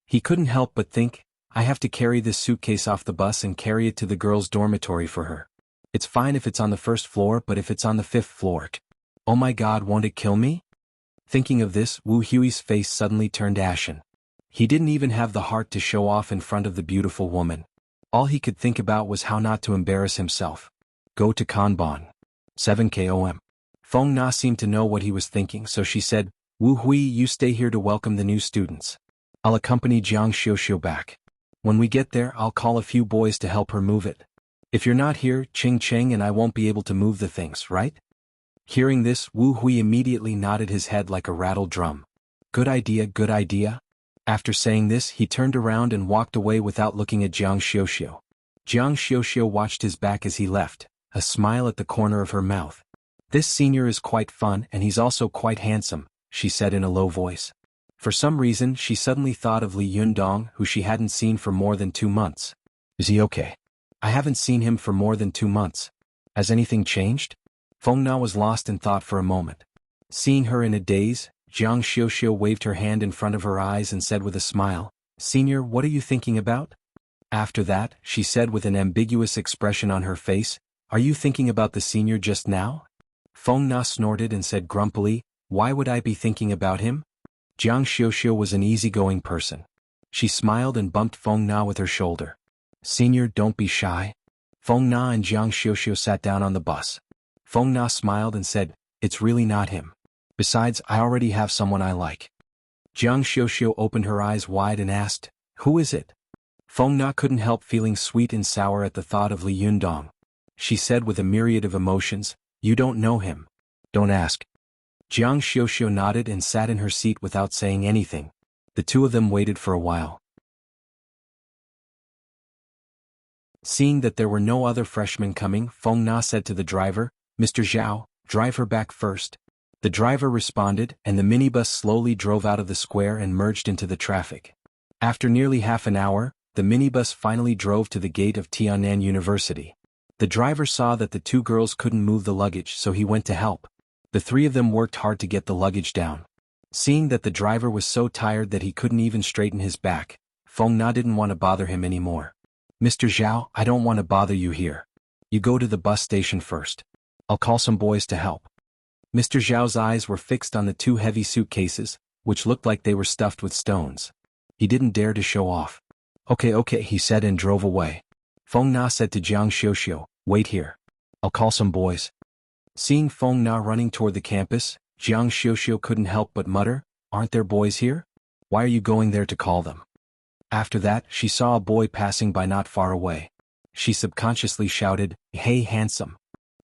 He couldn't help but think, "I have to carry this suitcase off the bus and carry it to the girls' dormitory for her. It's fine if it's on the 1st floor, but if it's on the 5th floor, oh my God, won't it kill me?" Thinking of this, Wu Hui's face suddenly turned ashen. He didn't even have the heart to show off in front of the beautiful woman. All he could think about was how not to embarrass himself. Go to Kanban. 7 km. Feng Na seemed to know what he was thinking, so she said, "Wu Hui, you stay here to welcome the new students. I'll accompany Jiang Xiuxiu back. When we get there, I'll call a few boys to help her move it. If you're not here, Ching Ching and I won't be able to move the things, right?" Hearing this, Wu Hui immediately nodded his head like a rattled drum. "Good idea, good idea." After saying this, he turned around and walked away without looking at Jiang Xiuxiu. Jiang Xiuxiu watched his back as he left, a smile at the corner of her mouth. "This senior is quite fun and he's also quite handsome," she said in a low voice. For some reason, she suddenly thought of Li Yundong, who she hadn't seen for more than 2 months. "Is he okay? I haven't seen him for more than 2 months. Has anything changed?" Feng Na was lost in thought for a moment. Seeing her in a daze, Jiang Xiuxiu waved her hand in front of her eyes and said with a smile, "Senior, what are you thinking about?" After that, she said with an ambiguous expression on her face, "Are you thinking about the senior just now?" Feng Na snorted and said grumpily, "Why would I be thinking about him?" Jiang Xiuxiu was an easygoing person. She smiled and bumped Feng Na with her shoulder. "Senior, don't be shy." Feng Na and Jiang Xiuxiu sat down on the bus. Feng Na smiled and said, "It's really not him. Besides, I already have someone I like." Jiang Xiuxiu opened her eyes wide and asked, "Who is it?" Feng Na couldn't help feeling sweet and sour at the thought of Li Yundong. She said with a myriad of emotions, "You don't know him. Don't ask." Jiang Xiuxiu nodded and sat in her seat without saying anything. The 2 of them waited for a while. Seeing that there were no other freshmen coming, Feng Na said to the driver, "Mr. Zhao, drive her back first." The driver responded, and the minibus slowly drove out of the square and merged into the traffic. After nearly half an hour, the minibus finally drove to the gate of Tiannan University. The driver saw that the 2 girls couldn't move the luggage, so he went to help. The 3 of them worked hard to get the luggage down. Seeing that the driver was so tired that he couldn't even straighten his back, Feng Na didn't want to bother him anymore. "Mr. Zhao, I don't want to bother you here. You go to the bus station first. I'll call some boys to help." Mr. Zhao's eyes were fixed on the 2 heavy suitcases, which looked like they were stuffed with stones. He didn't dare to show off. Okay, he said and drove away. Feng Na said to Jiang Xiuxiu, "Wait here. I'll call some boys." Seeing Feng Na running toward the campus, Jiang Xiuxiu couldn't help but mutter, "Aren't there boys here? Why are you going there to call them?" After that, she saw a boy passing by not far away. She subconsciously shouted, "Hey, handsome."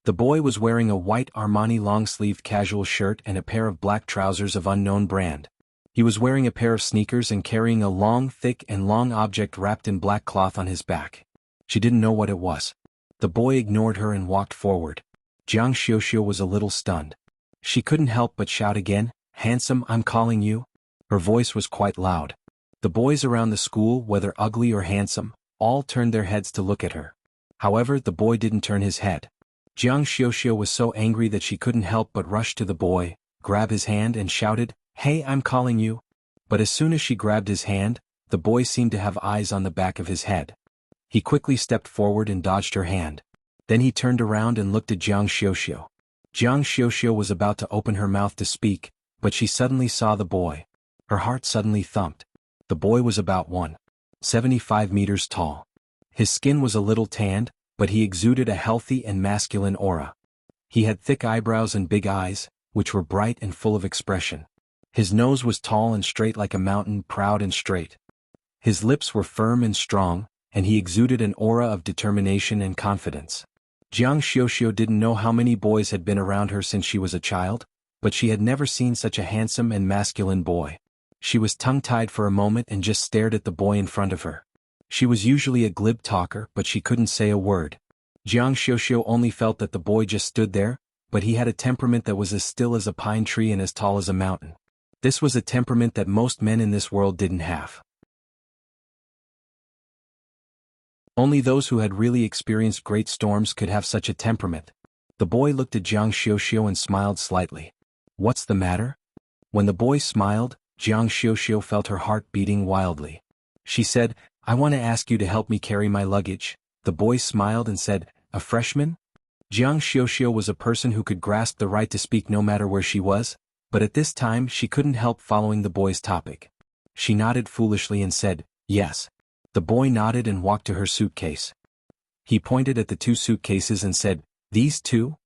The boy was wearing a white Armani long-sleeved casual shirt and a pair of black trousers of unknown brand. He was wearing a pair of sneakers and carrying a long, thick and long object wrapped in black cloth on his back. She didn't know what it was. The boy ignored her and walked forward. Jiang Xiuxiu was a little stunned. She couldn't help but shout again, "Handsome, I'm calling you." Her voice was quite loud. The boys around the school, whether ugly or handsome, all turned their heads to look at her. However, the boy didn't turn his head. Jiang Xiuxiu was so angry that she couldn't help but rush to the boy, grab his hand and shouted, "Hey, I'm calling you." But as soon as she grabbed his hand, the boy seemed to have eyes on the back of his head. He quickly stepped forward and dodged her hand. Then he turned around and looked at Jiang Xiuxiu. Jiang Xiuxiu was about to open her mouth to speak, but she suddenly saw the boy. Her heart suddenly thumped. The boy was about 1. 75 meters tall. His skin was a little tanned, but he exuded a healthy and masculine aura. He had thick eyebrows and big eyes, which were bright and full of expression. His nose was tall and straight like a mountain, proud and straight. His lips were firm and strong, and he exuded an aura of determination and confidence. Jiang Xiuxiu didn't know how many boys had been around her since she was a child, but she had never seen such a handsome and masculine boy. She was tongue-tied for a moment and just stared at the boy in front of her. She was usually a glib talker, but she couldn't say a word. Jiang Xiuxiu only felt that the boy just stood there, but he had a temperament that was as still as a pine tree and as tall as a mountain. This was a temperament that most men in this world didn't have. Only those who had really experienced great storms could have such a temperament. The boy looked at Jiang Xiuxiu and smiled slightly. "What's the matter?" When the boy smiled, Jiang Xiuxiu felt her heart beating wildly. She said, "I want to ask you to help me carry my luggage." The boy smiled and said, "A freshman?" Jiang Xiuxiu was a person who could grasp the right to speak no matter where she was, but at this time she couldn't help following the boy's topic. She nodded foolishly and said, "Yes." The boy nodded and walked to her suitcase. He pointed at the two suitcases and said, "These two?"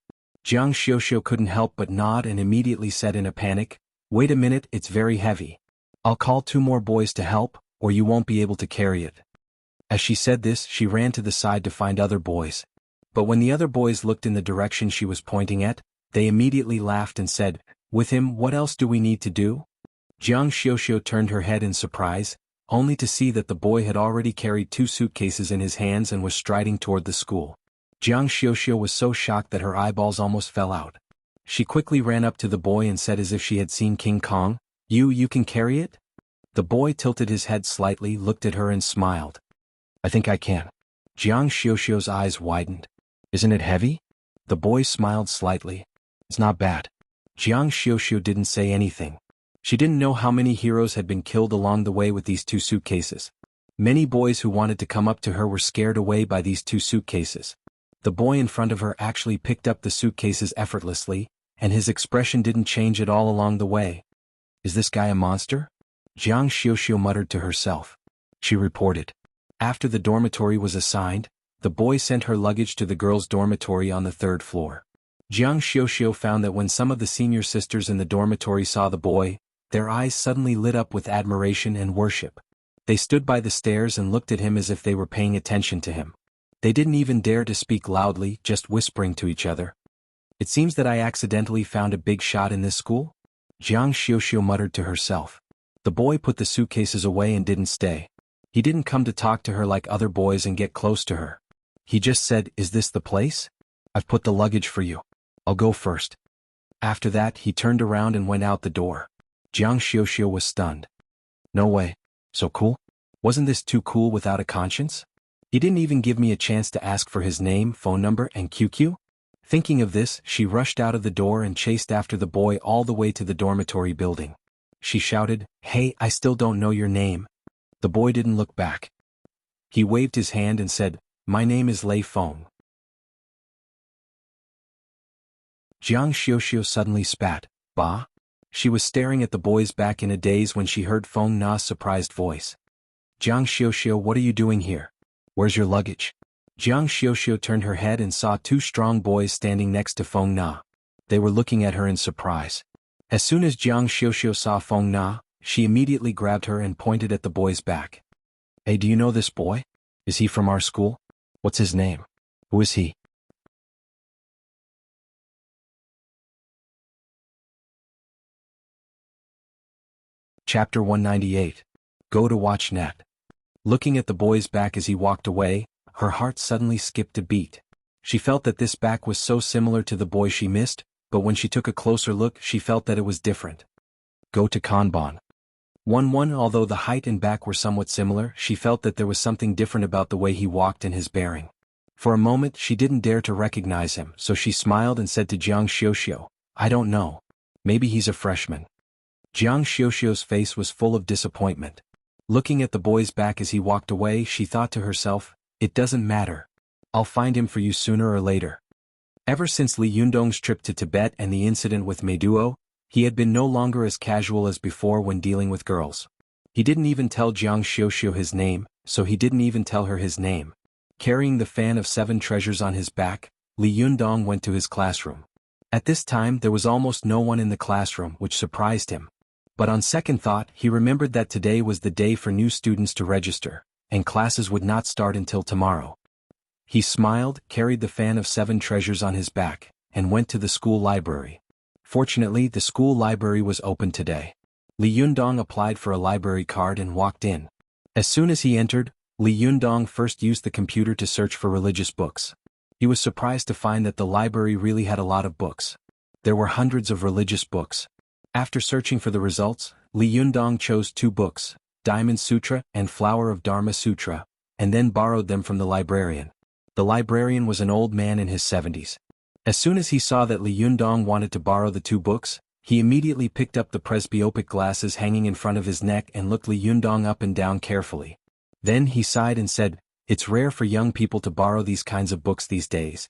Jiang Xiuxiu couldn't help but nod and immediately said in a panic, "Wait a minute, it's very heavy. I'll call 2 more boys to help, or you won't be able to carry it." As she said this, she ran to the side to find other boys. But when the other boys looked in the direction she was pointing at, they immediately laughed and said, "With him, what else do we need to do?" Jiang Xiuxiu turned her head in surprise, only to see that the boy had already carried 2 suitcases in his hands and was striding toward the school. Jiang Xiuxiu was so shocked that her eyeballs almost fell out. She quickly ran up to the boy and said as if she had seen King Kong, You can carry it?" The boy tilted his head slightly, looked at her and smiled. "I think I can." Jiang Xiuxiu's eyes widened. "Isn't it heavy?" The boy smiled slightly. "It's not bad." Jiang Xiuxiu didn't say anything. She didn't know how many heroes had been killed along the way with these 2 suitcases. Many boys who wanted to come up to her were scared away by these 2 suitcases. The boy in front of her actually picked up the suitcases effortlessly, and his expression didn't change at all along the way. "Is this guy a monster?" Jiang Xiuxiu muttered to herself. She reported. After the dormitory was assigned, the boy sent her luggage to the girls' dormitory on the 3rd floor. Jiang Xiuxiu found that when some of the senior sisters in the dormitory saw the boy, their eyes suddenly lit up with admiration and worship. They stood by the stairs and looked at him as if they were paying attention to him. They didn't even dare to speak loudly, just whispering to each other. "It seems that I accidentally found a big shot in this school?" Jiang Xiuxiu muttered to herself. The boy put the suitcases away and didn't stay. He didn't come to talk to her like other boys and get close to her. He just said, "Is this the place? I've put the luggage for you. I'll go first." After that, he turned around and went out the door. Jiang Xiuxiu was stunned. "No way. So cool? Wasn't this too cool without a conscience? He didn't even give me a chance to ask for his name, phone number, and QQ?" Thinking of this, she rushed out of the door and chased after the boy all the way to the dormitory building. She shouted, "Hey, I still don't know your name." The boy didn't look back. He waved his hand and said, "My name is Lei Feng." Jiang Xiuxiu suddenly spat. "Bah?" She was staring at the boy's back in a daze when she heard Feng Na's surprised voice. "Jiang Xiuxiu, what are you doing here? Where's your luggage?" Jiang Xiuxiu turned her head and saw 2 strong boys standing next to Feng Na. They were looking at her in surprise. As soon as Jiang Xiuxiu saw Feng Na, she immediately grabbed her and pointed at the boy's back. "Hey, do you know this boy? Is he from our school? What's his name? Who is he?" Chapter 198. Go to watch net. Looking at the boy's back as he walked away, her heart suddenly skipped a beat. She felt that this back was so similar to the boy she missed, but when she took a closer look she felt that it was different. Go to Kanban. 1-1 Although the height and back were somewhat similar, she felt that there was something different about the way he walked and his bearing. For a moment she didn't dare to recognize him, so she smiled and said to Jiang Xiuxiu, "I don't know. Maybe he's a freshman." Jiang Xiuxiu's face was full of disappointment. Looking at the boy's back as he walked away, she thought to herself, "It doesn't matter. I'll find him for you sooner or later." Ever since Li Yundong's trip to Tibet and the incident with Meiduo, he had been no longer as casual as before when dealing with girls. He didn't even tell Jiang Xiuxiu his name, so he didn't even tell her his name. Carrying the fan of 7 treasures on his back, Li Yundong went to his classroom. At this time there was almost no one in the classroom, which surprised him. But on second thought he remembered that today was the day for new students to register, and classes would not start until tomorrow. He smiled, carried the fan of 7 treasures on his back, and went to the school library. Fortunately the school library was open today. Li Yundong applied for a library card and walked in. As soon as he entered, Li Yundong first used the computer to search for religious books. He was surprised to find that the library really had a lot of books. There were hundreds of religious books. After searching for the results, Li Yundong chose 2 books, Diamond Sutra and Flower of Dharma Sutra, and then borrowed them from the librarian. The librarian was an old man in his 70s. As soon as he saw that Li Yundong wanted to borrow the 2 books, he immediately picked up the presbyopic glasses hanging in front of his neck and looked Li Yundong up and down carefully. Then he sighed and said, "It's rare for young people to borrow these kinds of books these days."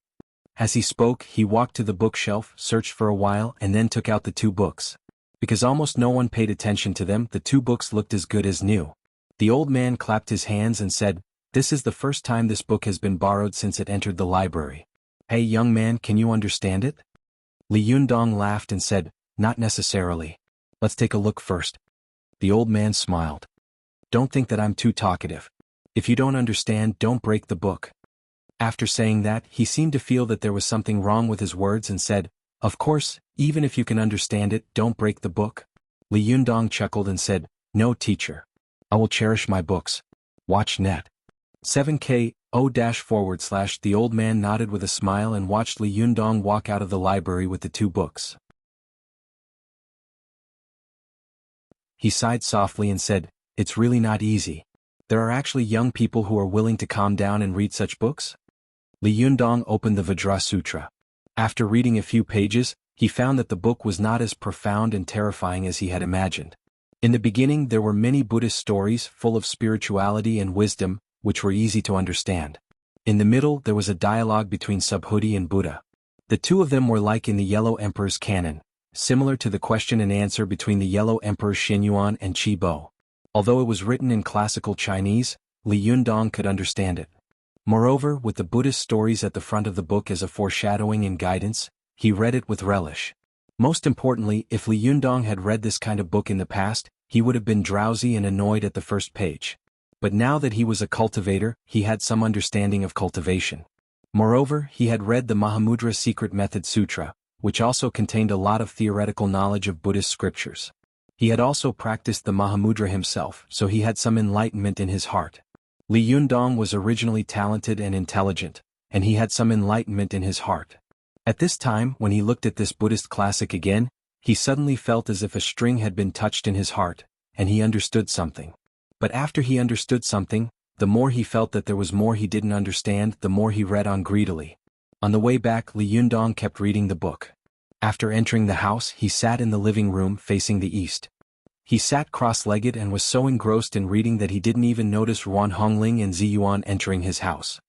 As he spoke, he walked to the bookshelf, searched for a while, and then took out the 2 books. Because almost no one paid attention to them, the 2 books looked as good as new. The old man clapped his hands and said, "This is the first time this book has been borrowed since it entered the library. Hey young man, can you understand it?" Li Yundong laughed and said, "Not necessarily. Let's take a look first." The old man smiled. "Don't think that I'm too talkative. If you don't understand, don't break the book." After saying that, he seemed to feel that there was something wrong with his words and said, "Of course, even if you can understand it, don't break the book." Li Yundong chuckled and said, "No teacher. I will cherish my books. Watch net. 7K0-/ The old man nodded with a smile and watched Li Yundong walk out of the library with the 2 books. He sighed softly and said, "It's really not easy. There are actually young people who are willing to calm down and read such books?" Li Yundong opened the Vajra Sutra. After reading a few pages, he found that the book was not as profound and terrifying as he had imagined. In the beginning there were many Buddhist stories full of spirituality and wisdom, which were easy to understand. In the middle there was a dialogue between Subhuti and Buddha. The 2 of them were like in the Yellow Emperor's canon, similar to the question and answer between the Yellow Emperor Xinyuan and Qi Bo. Although it was written in classical Chinese, Li Yundong could understand it. Moreover, with the Buddhist stories at the front of the book as a foreshadowing and guidance, he read it with relish. Most importantly, if Li Yundong had read this kind of book in the past, he would have been drowsy and annoyed at the first page. But now that he was a cultivator, he had some understanding of cultivation. Moreover, he had read the Mahamudra Secret Method Sutra, which also contained a lot of theoretical knowledge of Buddhist scriptures. He had also practiced the Mahamudra himself, so he had some enlightenment in his heart. Li Yundong was originally talented and intelligent, and he had some enlightenment in his heart. At this time, when he looked at this Buddhist classic again, he suddenly felt as if a string had been touched in his heart, and he understood something. But after he understood something, the more he felt that there was more he didn't understand, the more he read on greedily. On the way back, Li Yundong kept reading the book. After entering the house, he sat in the living room facing the east. He sat cross-legged and was so engrossed in reading that he didn't even notice Ruan Hongling and Ziyuan entering his house.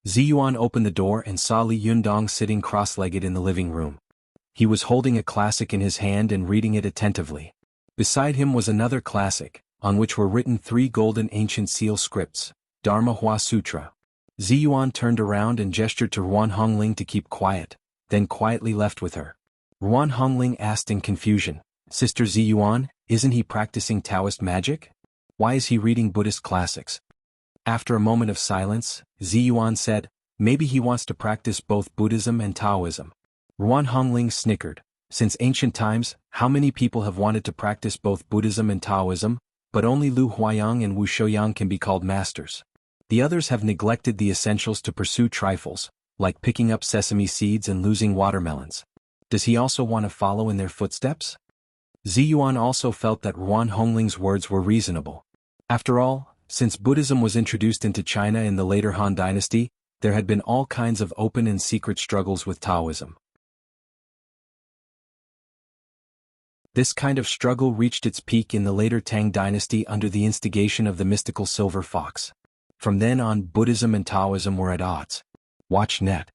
Ziyuan opened the door and saw Li Yundong sitting cross-legged in the living room. He was holding a classic in his hand and reading it attentively. Beside him was another classic, on which were written 3 golden ancient seal scripts, Dharma Hua Sutra. Ziyuan turned around and gestured to Ruan Hongling to keep quiet, then quietly left with her. Ruan Hongling asked in confusion, "Sister Ziyuan, isn't he practicing Taoist magic? Why is he reading Buddhist classics?" After a moment of silence, Ziyuan said, "Maybe he wants to practice both Buddhism and Taoism." Ruan Hongling snickered. Since ancient times, how many people have wanted to practice both Buddhism and Taoism, but only Lu Huayang and Wu Shouyang can be called masters. The others have neglected the essentials to pursue trifles, like picking up sesame seeds and losing watermelons. Does he also want to follow in their footsteps? Ziyuan also felt that Ruan Hongling's words were reasonable. After all, since Buddhism was introduced into China in the later Han Dynasty, there had been all kinds of open and secret struggles with Taoism. This kind of struggle reached its peak in the later Tang Dynasty under the instigation of the mystical Silver Fox. From then on, Buddhism and Taoism were at odds. Watch net.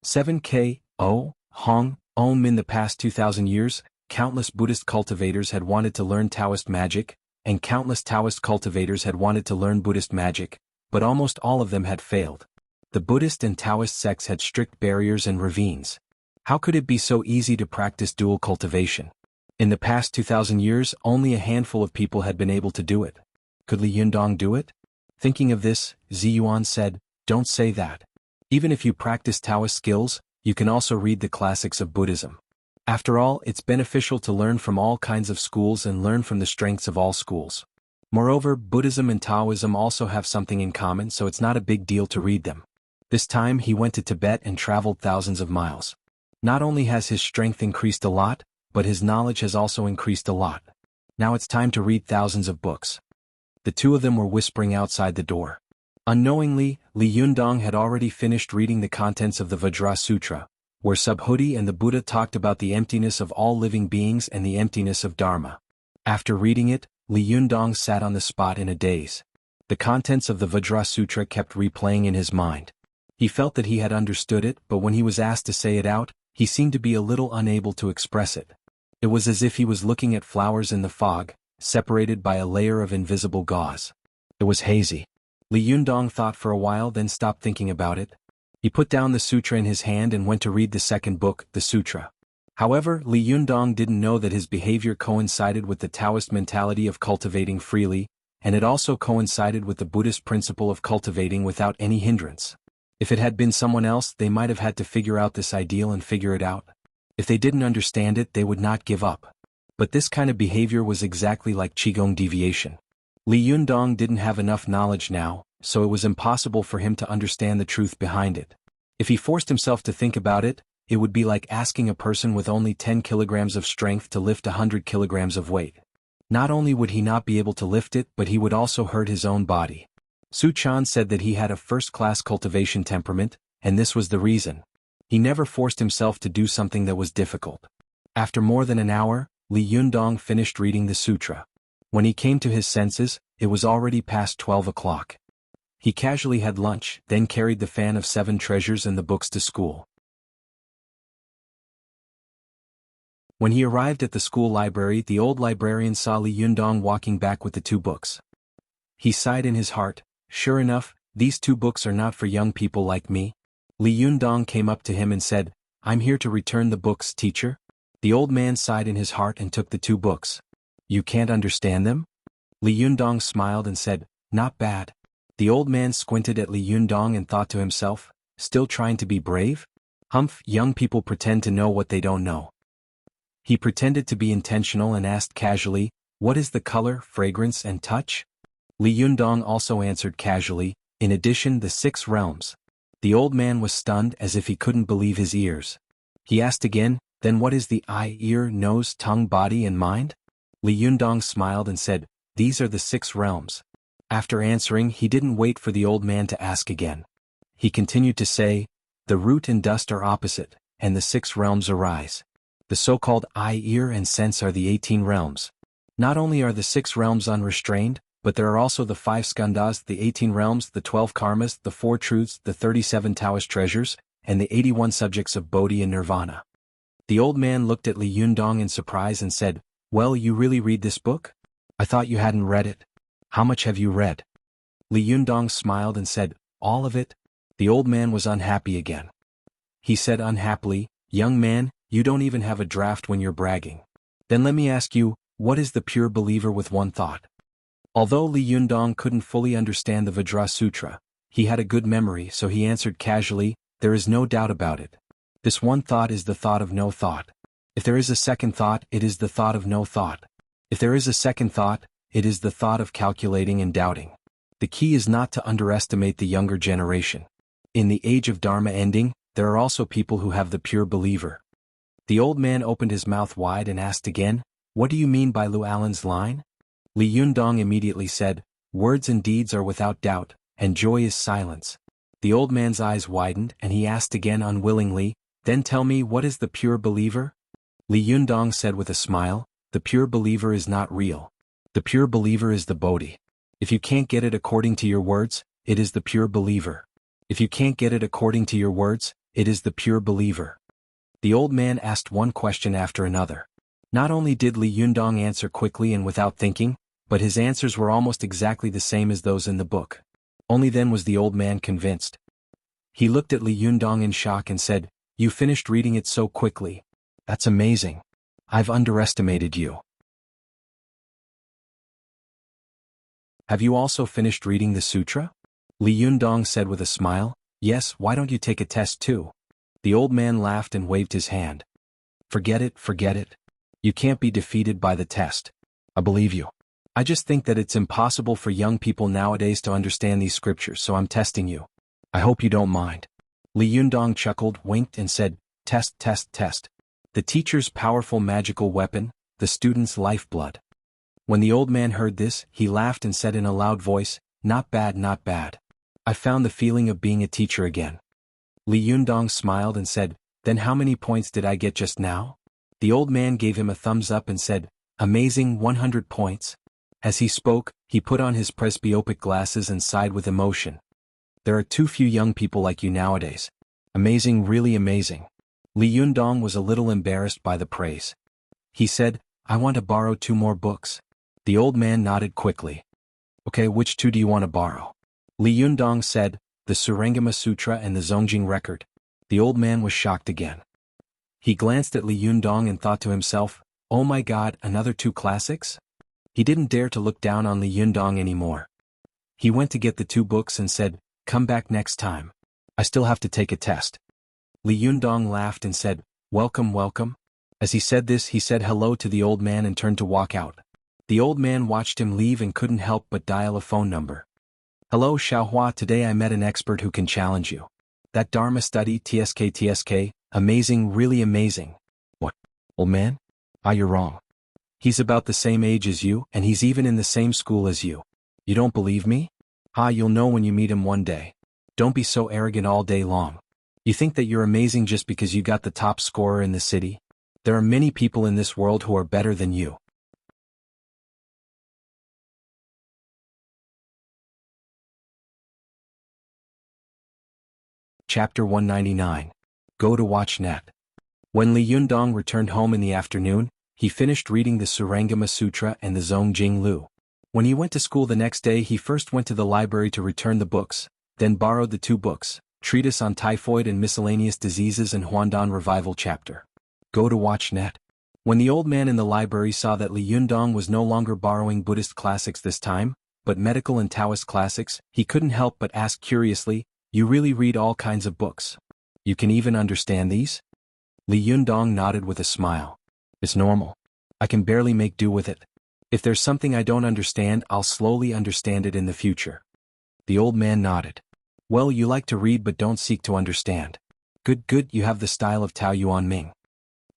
7K0 Hong Om. In the past 2,000 years, countless Buddhist cultivators had wanted to learn Taoist magic, and countless Taoist cultivators had wanted to learn Buddhist magic, but almost all of them had failed. The Buddhist and Taoist sects had strict barriers and ravines. How could it be so easy to practice dual cultivation? In the past 2,000 years, only a handful of people had been able to do it. Could Li Yundong do it? Thinking of this, Ziyuan said, "Don't say that. Even if you practice Taoist skills, you can also read the classics of Buddhism. After all, it's beneficial to learn from all kinds of schools and learn from the strengths of all schools. Moreover, Buddhism and Taoism also have something in common, so it's not a big deal to read them." This time he went to Tibet and traveled thousands of miles. Not only has his strength increased a lot, but his knowledge has also increased a lot. Now it's time to read thousands of books. The two of them were whispering outside the door. Unknowingly, Li Yundong had already finished reading the contents of the Vajra Sutra, where Subhuti and the Buddha talked about the emptiness of all living beings and the emptiness of Dharma. After reading it, Li Yundong sat on the spot in a daze. The contents of the Vajra Sutra kept replaying in his mind. He felt that he had understood it, but when he was asked to say it out, he seemed to be a little unable to express it. It was as if he was looking at flowers in the fog, separated by a layer of invisible gauze. It was hazy. Li Yundong thought for a while, then stopped thinking about it. He put down the sutra in his hand and went to read the second book, the sutra. However, Li Yundong didn't know that his behavior coincided with the Taoist mentality of cultivating freely, and it also coincided with the Buddhist principle of cultivating without any hindrance. If it had been someone else, they might have had to figure out this ideal and figure it out. If they didn't understand it, they would not give up. But this kind of behavior was exactly like Qigong deviation. Li Yundong didn't have enough knowledge now, so it was impossible for him to understand the truth behind it. If he forced himself to think about it, it would be like asking a person with only 10 kilograms of strength to lift 100 kilograms of weight. Not only would he not be able to lift it, but he would also hurt his own body. Su Chan said that he had a first-class cultivation temperament, and this was the reason. He never forced himself to do something that was difficult. After more than an hour, Li Yundong finished reading the sutra. When he came to his senses, it was already past 12 o'clock. He casually had lunch, then carried the fan of 7 treasures and the books to school. When he arrived at the school library, the old librarian saw Li Yundong walking back with the 2 books. He sighed in his heart. Sure enough, these 2 books are not for young people like me. Li Yundong came up to him and said, "I'm here to return the books, teacher." The old man sighed in his heart and took the 2 books. "You can't understand them?" Li Yundong smiled and said, "Not bad." The old man squinted at Li Yundong and thought to himself, "Still trying to be brave? Humph, young people pretend to know what they don't know." He pretended to be intentional and asked casually, "What is the color, fragrance and touch?" Li Yundong also answered casually, "In addition, the 6 realms." The old man was stunned as if he couldn't believe his ears. He asked again, "Then what is the eye, ear, nose, tongue, body and mind?" Li Yundong smiled and said, "These are the 6 realms." After answering, he didn't wait for the old man to ask again. He continued to say, "The root and dust are opposite, and the 6 realms arise. The so-called eye, ear and sense are the 18 realms. Not only are the 6 realms unrestrained, but there are also the 5 skandhas, the 18 realms, the 12 karmas, the 4 truths, the 37 Taoist treasures, and the 81 subjects of Bodhi and Nirvana." The old man looked at Li Yundong in surprise and said, "Well, you really read this book? I thought you hadn't read it. How much have you read?" Li Yundong smiled and said, "All of it." The old man was unhappy again. He said unhappily, "Young man, you don't even have a draft when you're bragging. Then let me ask you, what is the pure believer with one thought?" Although Li Yundong couldn't fully understand the Vajra Sutra, he had a good memory, so he answered casually, "There is no doubt about it. This one thought is the thought of no thought. If there is a second thought, it is the thought of no thought. If there is a second thought, it is the thought of calculating and doubting. The key is not to underestimate the younger generation. In the age of Dharma ending, there are also people who have the pure believer." The old man opened his mouth wide and asked again, "What do you mean by Lu Alan's line?" Li Yundong immediately said, "Words and deeds are without doubt, and joy is silence." The old man's eyes widened and he asked again unwillingly, "Then tell me, what is the pure believer?" Li Yundong said with a smile, "The pure believer is not real. The pure believer is the Bodhi. If you can't get it according to your words, it is the pure believer. If you can't get it according to your words, it is the pure believer." The old man asked one question after another. Not only did Li Yundong answer quickly and without thinking, but his answers were almost exactly the same as those in the book. Only then was the old man convinced. He looked at Li Yundong in shock and said, "You finished reading it so quickly. That's amazing. I've underestimated you. Have you also finished reading the sutra?" Li Yundong said with a smile. "Yes, why don't you take a test too?" The old man laughed and waved his hand. Forget it, forget it. You can't be defeated by the test. I believe you. I just think that it's impossible for young people nowadays to understand these scriptures, so I'm testing you. I hope you don't mind." Li Yundong chuckled, winked and said, "Test, test, test. The teacher's powerful magical weapon, the student's lifeblood." When the old man heard this, he laughed and said in a loud voice, "Not bad, not bad. I found the feeling of being a teacher again." Li Yundong smiled and said, "Then how many points did I get just now?" The old man gave him a thumbs up and said, "Amazing, 100 points." As he spoke, he put on his presbyopic glasses and sighed with emotion. "There are too few young people like you nowadays. Amazing, really amazing." Li Yundong was a little embarrassed by the praise. He said, "I want to borrow 2 more books." The old man nodded quickly. "Okay, which 2 do you want to borrow?" Li Yundong said, "The Surengama Sutra and the Zongjing Record." The old man was shocked again. He glanced at Li Yundong and thought to himself, "Oh my God, another 2 classics?" He didn't dare to look down on Li Yundong anymore. He went to get the 2 books and said, "Come back next time. I still have to take a test." Li Yundong laughed and said, "Welcome, welcome." As he said this, he said hello to the old man and turned to walk out. The old man watched him leave and couldn't help but dial a phone number. "Hello Xiaohua, today I met an expert who can challenge you. That Dharma study, TSK, amazing, really amazing." "What? Old man? Ah, you're wrong. He's about the same age as you, and he's even in the same school as you. You don't believe me? Ah, you'll know when you meet him one day. Don't be so arrogant all day long. You think that you're amazing just because you got the top scorer in the city? There are many people in this world who are better than you." Chapter 199. Go to watch net. When Li Yundong returned home in the afternoon, he finished reading the Surengama Sutra and the Zongjing Lu. When he went to school the next day, he first went to the library to return the books, then borrowed the 2 books, Treatise on Typhoid and Miscellaneous Diseases and Huandong Revival Chapter. Go to watch net. When the old man in the library saw that Li Yundong was no longer borrowing Buddhist classics this time, but medical and Taoist classics, he couldn't help but ask curiously, "You really read all kinds of books? You can even understand these?" Li Yundong nodded with a smile. "It's normal. I can barely make do with it. If there's something I don't understand, I'll slowly understand it in the future." The old man nodded. "Well, you like to read but don't seek to understand. Good, good, you have the style of Tao Yuan Ming."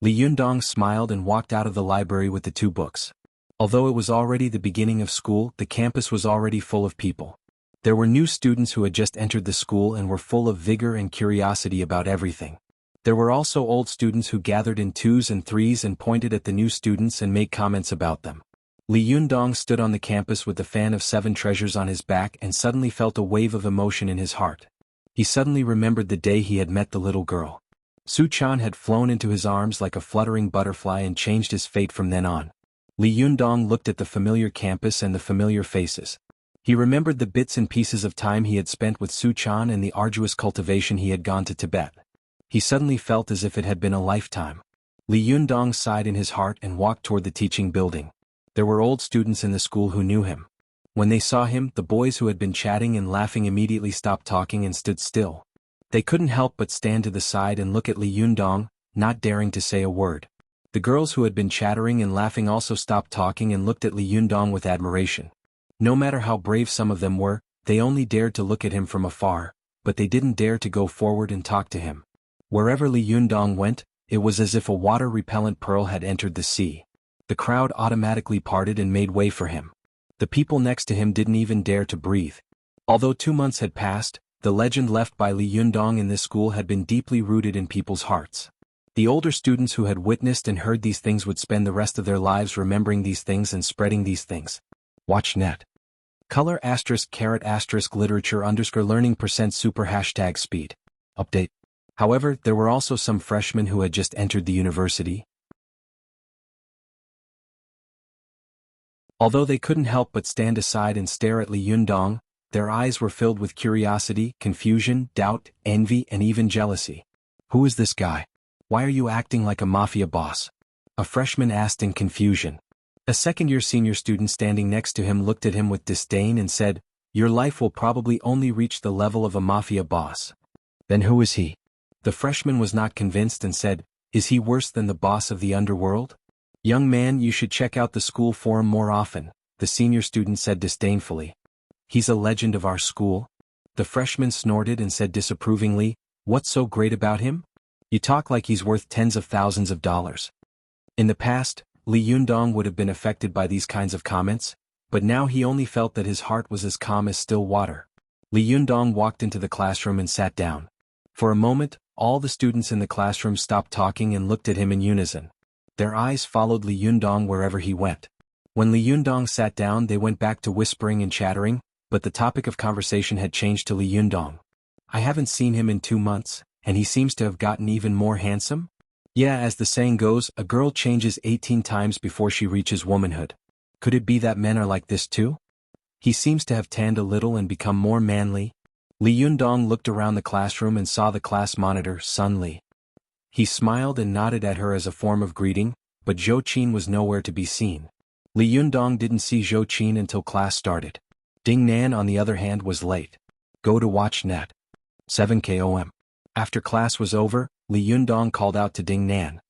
Li Yundong smiled and walked out of the library with the 2 books. Although it was already the beginning of school, the campus was already full of people. There were new students who had just entered the school and were full of vigor and curiosity about everything. There were also old students who gathered in 2s and 3s and pointed at the new students and made comments about them. Li Yundong stood on the campus with the fan of 7 treasures on his back and suddenly felt a wave of emotion in his heart. He suddenly remembered the day he had met the little girl. Su Chan had flown into his arms like a fluttering butterfly and changed his fate from then on. Li Yundong looked at the familiar campus and the familiar faces. He remembered the bits and pieces of time he had spent with Su Chan and the arduous cultivation he had gone to Tibet. He suddenly felt as if it had been a lifetime. Li Yundong sighed in his heart and walked toward the teaching building. There were old students in the school who knew him. When they saw him, the boys who had been chatting and laughing immediately stopped talking and stood still. They couldn't help but stand to the side and look at Li Yundong, not daring to say a word. The girls who had been chattering and laughing also stopped talking and looked at Li Yundong with admiration. No matter how brave some of them were, they only dared to look at him from afar, but they didn't dare to go forward and talk to him. Wherever Li Yundong went, it was as if a water-repellent pearl had entered the sea. The crowd automatically parted and made way for him. The people next to him didn't even dare to breathe. Although 2 months had passed, the legend left by Li Yundong in this school had been deeply rooted in people's hearts. The older students who had witnessed and heard these things would spend the rest of their lives remembering these things and spreading these things. Watch net. Color *** literature _learning %super #speed. Update. However, there were also some freshmen who had just entered the university. Although they couldn't help but stand aside and stare at Li Yundong, Their eyes were filled with curiosity, confusion, doubt, envy, and even jealousy. "Who is this guy? Why are you acting like a mafia boss?" a freshman asked in confusion. A second-year senior student standing next to him looked at him with disdain and said, "Your life will probably only reach the level of a mafia boss." "Then who is he?" The freshman was not convinced and said, "Is he worse than the boss of the underworld?" "Young man, you should check out the school forum more often," the senior student said disdainfully. "He's a legend of our school." The freshman snorted and said disapprovingly, "What's so great about him? You talk like he's worth tens of thousands of dollars." In the past, Li Yundong would have been affected by these kinds of comments, but now he only felt that his heart was as calm as still water. Li Yundong walked into the classroom and sat down. For a moment, all the students in the classroom stopped talking and looked at him in unison. Their eyes followed Li Yundong wherever he went. When Li Yundong sat down, they went back to whispering and chattering, but the topic of conversation had changed to Li Yundong. "I haven't seen him in 2 months, and he seems to have gotten even more handsome?" "Yeah, as the saying goes, a girl changes 18 times before she reaches womanhood. Could it be that men are like this too? He seems to have tanned a little and become more manly." Li Yundong looked around the classroom and saw the class monitor, Sun Li. He smiled and nodded at her as a form of greeting, but Zhou Qin was nowhere to be seen. Li Yundong didn't see Zhou Qin until class started. Ding Nan, on the other hand, was late. "Go to watch net. 7 km." After class was over, Li Yundong called out to Ding Nan.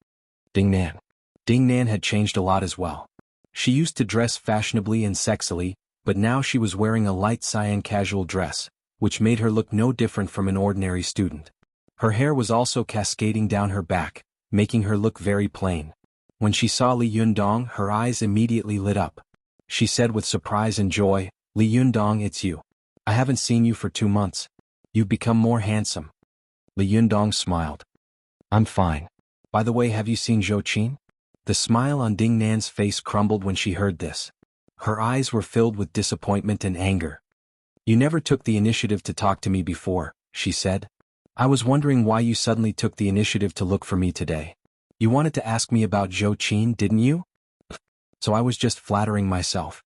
Ding Nan. Ding Nan had changed a lot as well. She used to dress fashionably and sexily, but now she was wearing a light cyan casual dress, which made her look no different from an ordinary student. Her hair was also cascading down her back, making her look very plain. When she saw Li Yundong, her eyes immediately lit up. She said with surprise and joy, "Li Yundong, it's you. I haven't seen you for 2 months. You've become more handsome." Li Yundong smiled. "I'm fine. By the way, have you seen Zhou Qin?" The smile on Ding Nan's face crumbled when she heard this. Her eyes were filled with disappointment and anger. "You never took the initiative to talk to me before," she said. "I was wondering why you suddenly took the initiative to look for me today. You wanted to ask me about Zhou Qin, didn't you?" "So I was just flattering myself."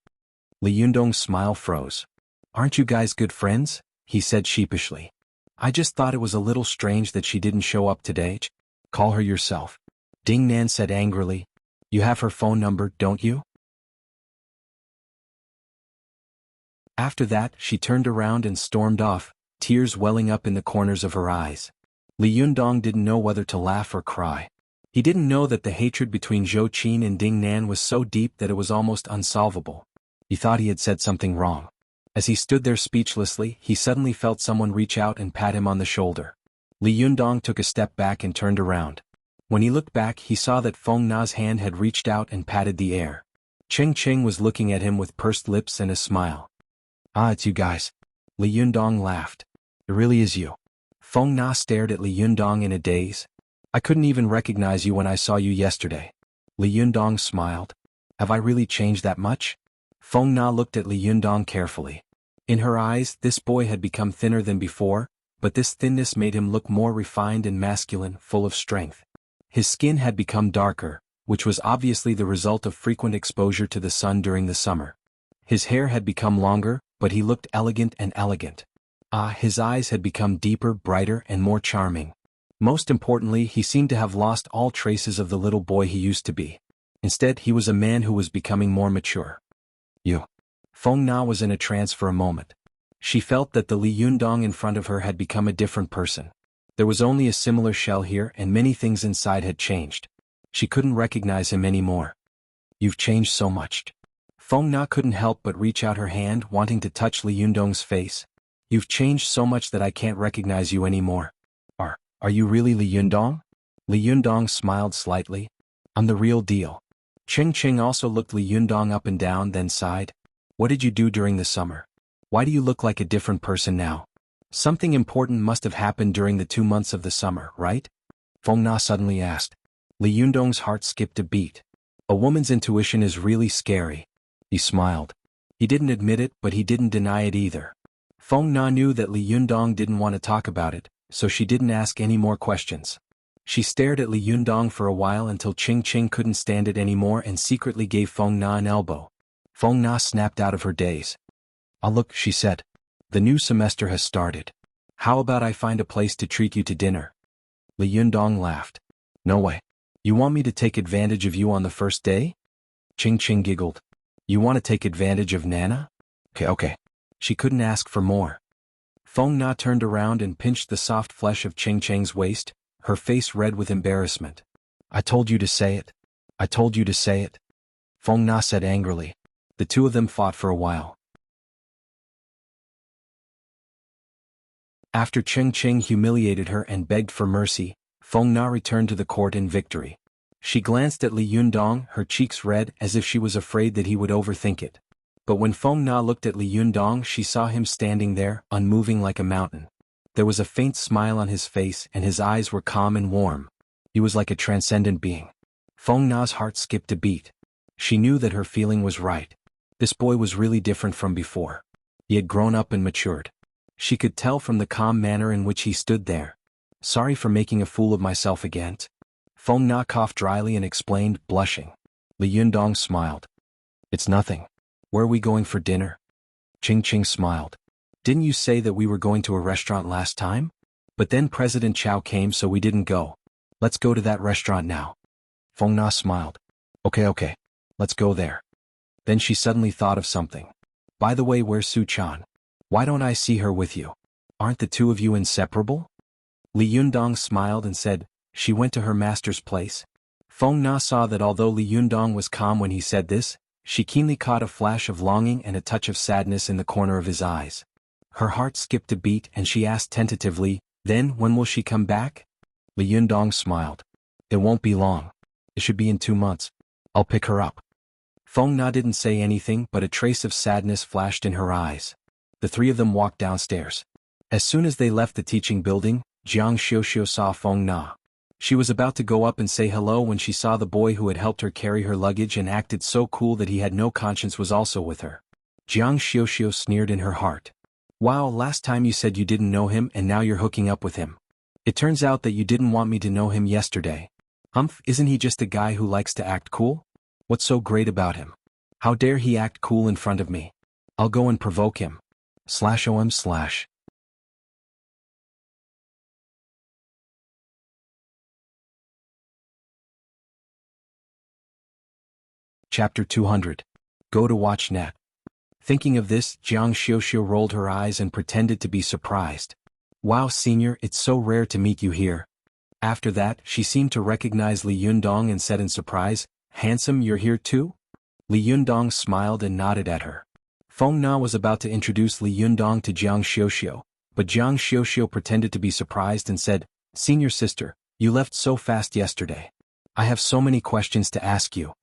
Li Yundong's smile froze. "Aren't you guys good friends?" he said sheepishly. "I just thought it was a little strange that she didn't show up today." "Call her yourself," Ding Nan said angrily. "You have her phone number, don't you?" After that, she turned around and stormed off, tears welling up in the corners of her eyes. Li Yundong didn't know whether to laugh or cry. He didn't know that the hatred between Zhou Qin and Ding Nan was so deep that it was almost unsolvable. He thought he had said something wrong. As he stood there speechlessly, he suddenly felt someone reach out and pat him on the shoulder. Li Yundong took a step back and turned around. When he looked back, he saw that Feng Na's hand had reached out and patted the air. Cheng Cheng was looking at him with pursed lips and a smile. "Ah, it's you guys." Li Yundong laughed. "It really is you." Feng Na stared at Li Yundong in a daze. "I couldn't even recognize you when I saw you yesterday." Li Yundong smiled. "Have I really changed that much?" Feng Na looked at Li Yundong carefully. In her eyes, this boy had become thinner than before, but this thinness made him look more refined and masculine, full of strength. His skin had become darker, which was obviously the result of frequent exposure to the sun during the summer. His hair had become longer, but he looked elegant and elegant. His eyes had become deeper, brighter, and more charming. Most importantly, he seemed to have lost all traces of the little boy he used to be. Instead, he was a man who was becoming more mature. "You." Feng Na was in a trance for a moment. She felt that the Li Yundong in front of her had become a different person. There was only a similar shell here, and many things inside had changed. She couldn't recognize him anymore. "You've changed so much." Feng Na couldn't help but reach out her hand, wanting to touch Li Yundong's face. "You've changed so much that I can't recognize you anymore." Are you really Li Yundong?" Li Yundong smiled slightly. "I'm the real deal." Cheng Cheng also looked Li Yundong up and down, then sighed. "What did you do during the summer? Why do you look like a different person now? Something important must have happened during the 2 months of the summer, right?" Feng Na suddenly asked. Li Yundong's heart skipped a beat. A woman's intuition is really scary. He smiled. He didn't admit it, but he didn't deny it either. Feng Na knew that Li Yundong didn't want to talk about it, so she didn't ask any more questions. She stared at Li Yundong for a while until Ching Ching couldn't stand it anymore and secretly gave Feng Na an elbow. Feng Na snapped out of her daze. "I'll look," she said. The new semester has started. How about I find a place to treat you to dinner? Li Yundong laughed. No way. You want me to take advantage of you on the first day? Ching Ching giggled. You want to take advantage of Nana? Okay. She couldn't ask for more. Feng Na turned around and pinched the soft flesh of Ching Ching's waist, her face red with embarrassment. I told you to say it. I told you to say it. Feng Na said angrily. The two of them fought for a while. After Ching Ching humiliated her and begged for mercy, Feng Na returned to the court in victory. She glanced at Li Yundong, her cheeks red as if she was afraid that he would overthink it. But when Feng Na looked at Li Yundong, she saw him standing there, unmoving like a mountain. There was a faint smile on his face and his eyes were calm and warm. He was like a transcendent being. Feng Na's heart skipped a beat. She knew that her feeling was right. This boy was really different from before. He had grown up and matured. She could tell from the calm manner in which he stood there. Sorry for making a fool of myself again. Feng Na coughed dryly and explained, blushing. Li Yundong smiled. It's nothing. Where are we going for dinner? Ching Ching smiled. Didn't you say that we were going to a restaurant last time? But then President Chow came so we didn't go. Let's go to that restaurant now. Feng Na smiled. Okay. Let's go there. Then she suddenly thought of something. By the way, where's Su Chan? Why don't I see her with you? Aren't the two of you inseparable? Li Yundong smiled and said, she went to her master's place. Feng Na saw that although Li Yundong was calm when he said this, she keenly caught a flash of longing and a touch of sadness in the corner of his eyes. Her heart skipped a beat and she asked tentatively, then when will she come back? Li Yundong smiled. It won't be long. It should be in 2 months. I'll pick her up. Feng Na didn't say anything but a trace of sadness flashed in her eyes. The three of them walked downstairs. As soon as they left the teaching building, Jiang Xiuxiu saw Feng Na. She was about to go up and say hello when she saw the boy who had helped her carry her luggage and acted so cool that he had no conscience was also with her. Jiang Xiuxiu sneered in her heart. Wow, last time you said you didn't know him and now you're hooking up with him. It turns out that you didn't want me to know him yesterday. Humph, isn't he just a guy who likes to act cool? What's so great about him? How dare he act cool in front of me? I'll go and provoke him. /OM/ Chapter 200. Go to watch net. Thinking of this, Jiang Xiuxiu rolled her eyes and pretended to be surprised. Wow, senior, it's so rare to meet you here. After that, she seemed to recognize Li Yundong and said in surprise, handsome, you're here too? Li Yundong smiled and nodded at her. Feng Na was about to introduce Li Yundong to Jiang Xiuxiu, but Jiang Xiuxiu pretended to be surprised and said, senior sister, you left so fast yesterday. I have so many questions to ask you.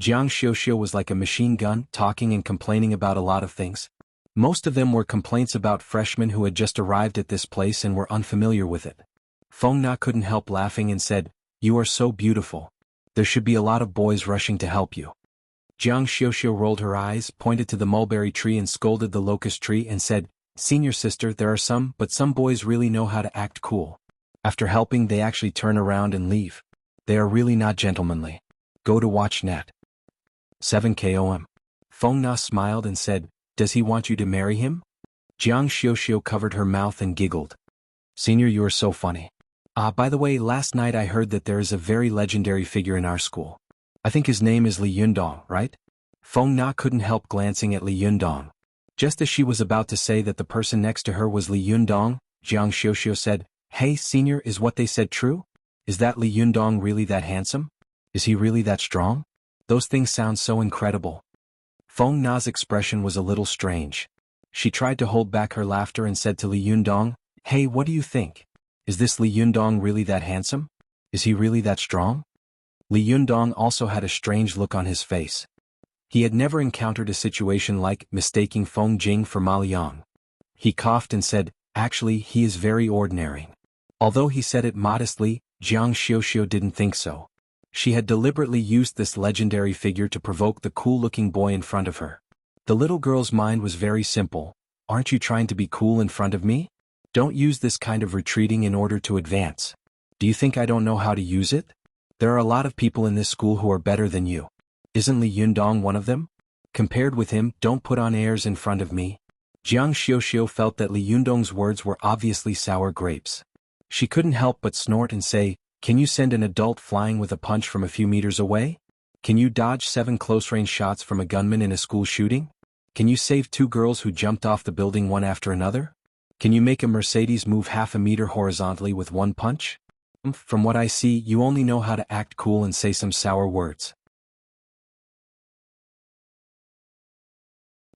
Jiang Xiuxiu was like a machine gun, talking and complaining about a lot of things. Most of them were complaints about freshmen who had just arrived at this place and were unfamiliar with it. Feng Na couldn't help laughing and said, you are so beautiful. There should be a lot of boys rushing to help you. Jiang Xiuxiu rolled her eyes, pointed to the mulberry tree and scolded the locust tree and said, senior sister, there are some boys really know how to act cool. After helping, they actually turn around and leave. They are really not gentlemanly. Go to watch net. 7KOM. Feng Na smiled and said, does he want you to marry him? Jiang Xiuxiu covered her mouth and giggled. Senior, you are so funny. By the way, last night I heard that there is a very legendary figure in our school. I think his name is Li Yundong, right? Feng Na couldn't help glancing at Li Yundong. Just as she was about to say that the person next to her was Li Yundong, Jiang Xiuxiu said, hey, senior, is what they said true? Is that Li Yundong really that handsome? Is he really that strong? Those things sound so incredible. Feng Na's expression was a little strange. She tried to hold back her laughter and said to Li Yundong, hey, what do you think? Is this Li Yundong really that handsome? Is he really that strong? Li Yundong also had a strange look on his face. He had never encountered a situation like mistaking Feng Jing for Ma Liang. He coughed and said, actually, he is very ordinary. Although he said it modestly, Jiang Xiuxiu didn't think so. She had deliberately used this legendary figure to provoke the cool-looking boy in front of her. The little girl's mind was very simple. Aren't you trying to be cool in front of me? Don't use this kind of retreating in order to advance. Do you think I don't know how to use it? There are a lot of people in this school who are better than you. Isn't Li Yundong one of them? Compared with him, don't put on airs in front of me. Jiang Xiuxiu felt that Li Yundong's words were obviously sour grapes. She couldn't help but snort and say, "Can you send an adult flying with a punch from a few meters away? Can you dodge 7 close-range shots from a gunman in a school shooting? Can you save 2 girls who jumped off the building one after another? Can you make a Mercedes move half a meter horizontally with 1 punch? From what I see, you only know how to act cool and say some sour words."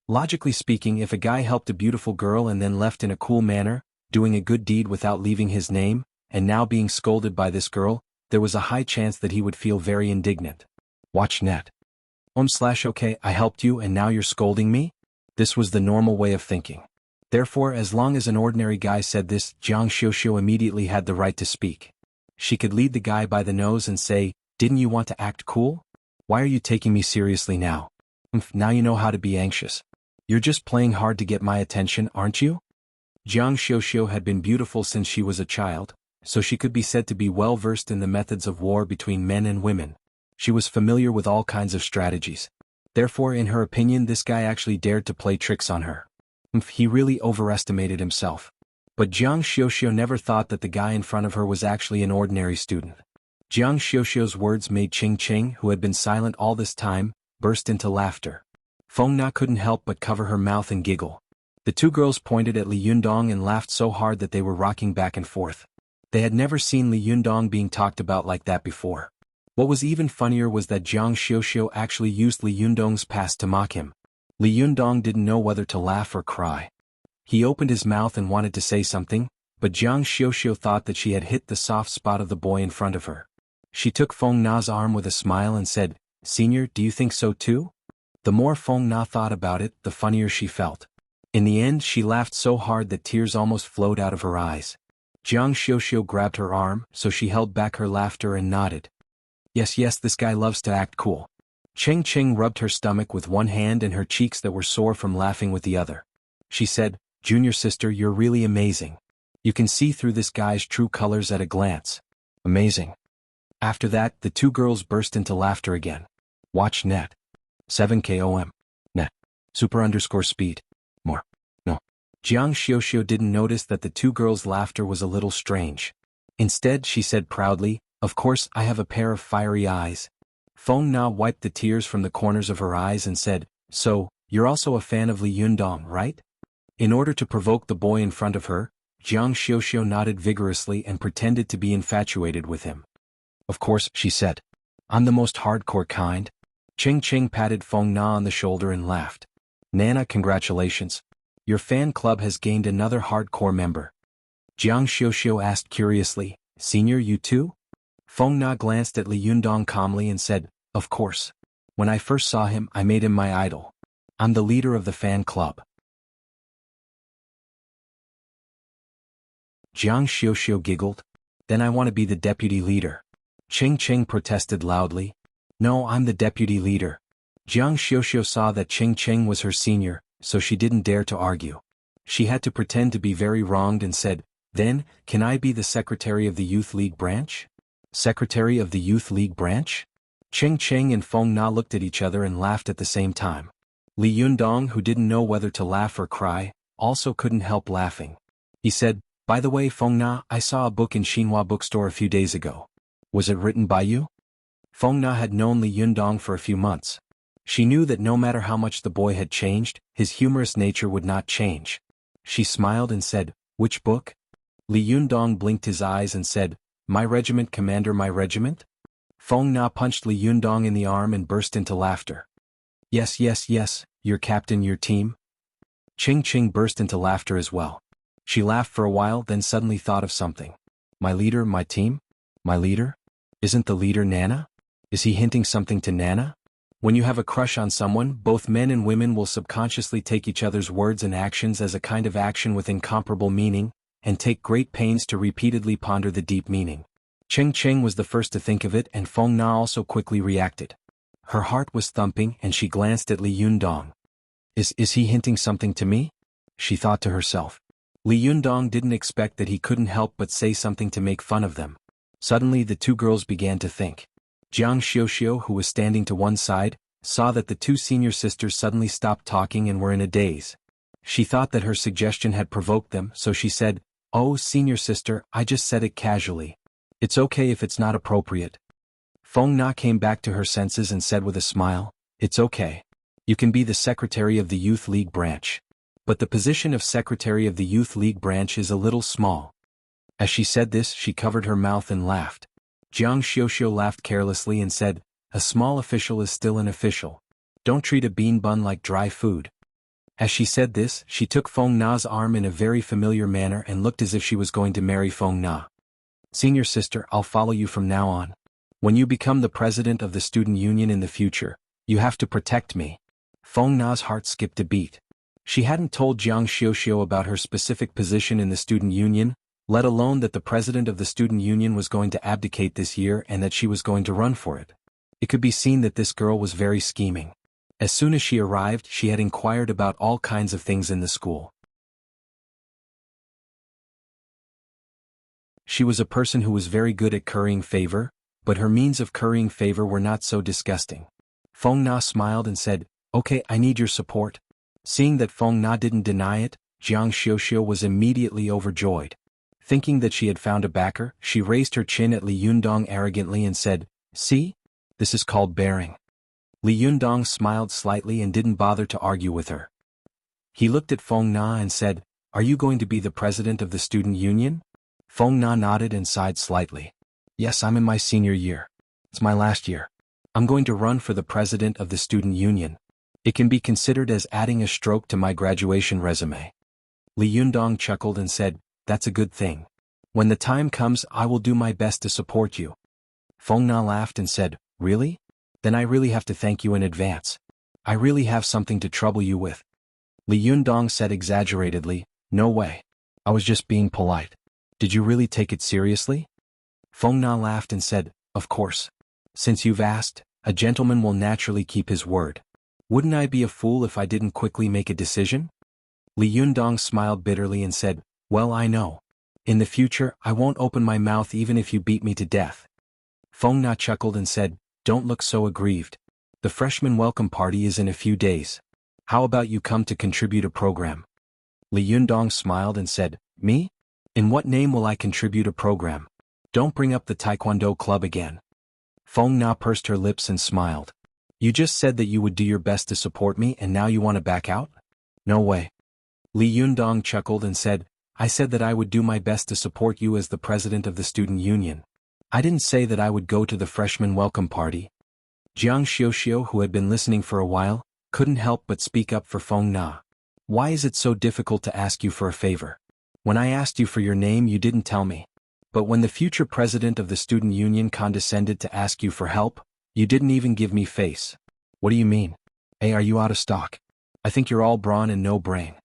Logically speaking, if a guy helped a beautiful girl and then left in a cool manner, doing a good deed without leaving his name, and now being scolded by this girl, there was a high chance that he would feel very indignant. Watch net. Okay, I helped you and now you're scolding me? This was the normal way of thinking. Therefore, as long as an ordinary guy said this, Jiang Xiuxiu immediately had the right to speak. She could lead the guy by the nose and say, "Didn't you want to act cool? Why are you taking me seriously now? Now you know how to be anxious. You're just playing hard to get my attention, aren't you?" Jiang Xiuxiu had been beautiful since she was a child, so she could be said to be well versed in the methods of war between men and women. She was familiar with all kinds of strategies. Therefore, in her opinion, this guy actually dared to play tricks on her. He really overestimated himself. But Jiang Xiuxiu never thought that the guy in front of her was actually an ordinary student. Jiang Xiuxiu's words made Ching Ching, who had been silent all this time, burst into laughter. Feng Na couldn't help but cover her mouth and giggle. The 2 girls pointed at Li Yundong and laughed so hard that they were rocking back and forth. They had never seen Li Yundong being talked about like that before. What was even funnier was that Jiang Xiuxiu actually used Li Yundong's past to mock him. Li Yundong didn't know whether to laugh or cry. He opened his mouth and wanted to say something, but Jiang Xiuxiu thought that she had hit the soft spot of the boy in front of her. She took Feng Na's arm with a smile and said, "Senior, do you think so too?" The more Feng Na thought about it, the funnier she felt. In the end, she laughed so hard that tears almost flowed out of her eyes. Jiang Xiuxiu grabbed her arm, so she held back her laughter and nodded. Yes, this guy loves to act cool." Ching Ching rubbed her stomach with one hand and her cheeks that were sore from laughing with the other. She said, "Junior sister, you're really amazing. You can see through this guy's true colors at a glance. Amazing." After that, the 2 girls burst into laughter again. Watch net. 7KOM. Net. Super_speed. More. No. Jiang Xiuxiu didn't notice that the 2 girls' laughter was a little strange. Instead, she said proudly, "Of course, I have a pair of fiery eyes." Feng Na wiped the tears from the corners of her eyes and said, "So, you're also a fan of Li Yundong, right?" In order to provoke the boy in front of her, Jiang Xiuxiu nodded vigorously and pretended to be infatuated with him. "Of course," she said. "I'm the most hardcore kind." Ching Ching patted Feng Na on the shoulder and laughed. "Nana, congratulations. Your fan club has gained another hardcore member." Jiang Xiuxiu asked curiously, "Senior, you too?" Feng Na glanced at Li Yundong calmly and said, "Of course. When I first saw him, I made him my idol. I'm the leader of the fan club." Jiang Xiuxiu giggled. "Then I want to be the deputy leader." Ching Ching protested loudly. "No, I'm the deputy leader." Jiang Xiuxiu saw that Ching Ching was her senior, so she didn't dare to argue. She had to pretend to be very wronged and said, "Then, can I be the secretary of the Youth League branch?" "Secretary of the Youth League branch?" Ching Ching and Feng Na looked at each other and laughed at the same time. Li Yundong, who didn't know whether to laugh or cry, also couldn't help laughing. He said, "By the way, Feng Na, I saw a book in Xinhua bookstore a few days ago. Was it written by you?" Feng Na had known Li Yundong for a few months. She knew that no matter how much the boy had changed, his humorous nature would not change. She smiled and said, "Which book?" Li Yundong blinked his eyes and said, "My regiment, commander, my regiment?" Feng Na punched Li Yundong in the arm and burst into laughter. Yes, your captain, your team." Ching Ching burst into laughter as well. She laughed for a while, then suddenly thought of something. "My leader, my team? My leader? Isn't the leader Nana? Is he hinting something to Nana?" When you have a crush on someone, both men and women will subconsciously take each other's words and actions as a kind of action with incomparable meaning, and take great pains to repeatedly ponder the deep meaning. Ching Ching was the first to think of it, and Feng Na also quickly reacted. Her heart was thumping and she glanced at Li Yundong. Is he hinting something to me?" she thought to herself. Li Yundong didn't expect that he couldn't help but say something to make fun of them. Suddenly the 2 girls began to think. Jiang Xiuxiu, who was standing to one side, saw that the 2 senior sisters suddenly stopped talking and were in a daze. She thought that her suggestion had provoked them, so she said, "Oh, senior sister, I just said it casually. It's okay if it's not appropriate." Feng Na came back to her senses and said with a smile, "It's okay. You can be the secretary of the Youth League branch. But the position of secretary of the Youth League branch is a little small." As she said this, she covered her mouth and laughed. Jiang Xiuxiu laughed carelessly and said, "A small official is still an official. Don't treat a bean bun like dry food." As she said this, she took Feng Na's arm in a very familiar manner and looked as if she was going to marry Feng Na. "Senior sister, I'll follow you from now on. When you become the president of the student union in the future, you have to protect me." Feng Na's heart skipped a beat. She hadn't told Jiang Xiuxiu about her specific position in the student union, let alone that the president of the student union was going to abdicate this year and that she was going to run for it. It could be seen that this girl was very scheming. As soon as she arrived, she had inquired about all kinds of things in the school. She was a person who was very good at currying favor, but her means of currying favor were not so disgusting. Feng Na smiled and said, "Okay, I need your support." Seeing that Feng Na didn't deny it, Jiang Xiuxiu was immediately overjoyed. Thinking that she had found a backer, she raised her chin at Li Yundong arrogantly and said, "See? This is called bearing." Li Yundong smiled slightly and didn't bother to argue with her. He looked at Feng Na and said, "Are you going to be the president of the student union?" Feng Na nodded and sighed slightly. "Yes, I'm in my senior year. It's my last year. I'm going to run for the president of the student union. It can be considered as adding a stroke to my graduation resume." Li Yundong chuckled and said, "That's a good thing. When the time comes, I will do my best to support you." Feng Na laughed and said, "Really? Then I really have to thank you in advance. I really have something to trouble you with." Li Yundong said exaggeratedly, "No way. I was just being polite. Did you really take it seriously?" Feng Na laughed and said, "Of course. Since you've asked, a gentleman will naturally keep his word. Wouldn't I be a fool if I didn't quickly make a decision?" Li Yundong smiled bitterly and said, "Well, I know. In the future, I won't open my mouth even if you beat me to death." Feng Na chuckled and said, "Don't look so aggrieved. The freshman welcome party is in a few days. How about you come to contribute a program?" Li Yundong smiled and said, "Me? In what name will I contribute a program? Don't bring up the Taekwondo club again." Feng Na pursed her lips and smiled. "You just said that you would do your best to support me and now you want to back out? No way." Li Yundong chuckled and said, "I said that I would do my best to support you as the president of the student union. I didn't say that I would go to the freshman welcome party." Jiang Xiuxiu, who had been listening for a while, couldn't help but speak up for Feng Na. "Why is it so difficult to ask you for a favor? When I asked you for your name, you didn't tell me. But when the future president of the student union condescended to ask you for help, you didn't even give me face. What do you mean? Hey, are you out of stock? I think you're all brawn and no brain.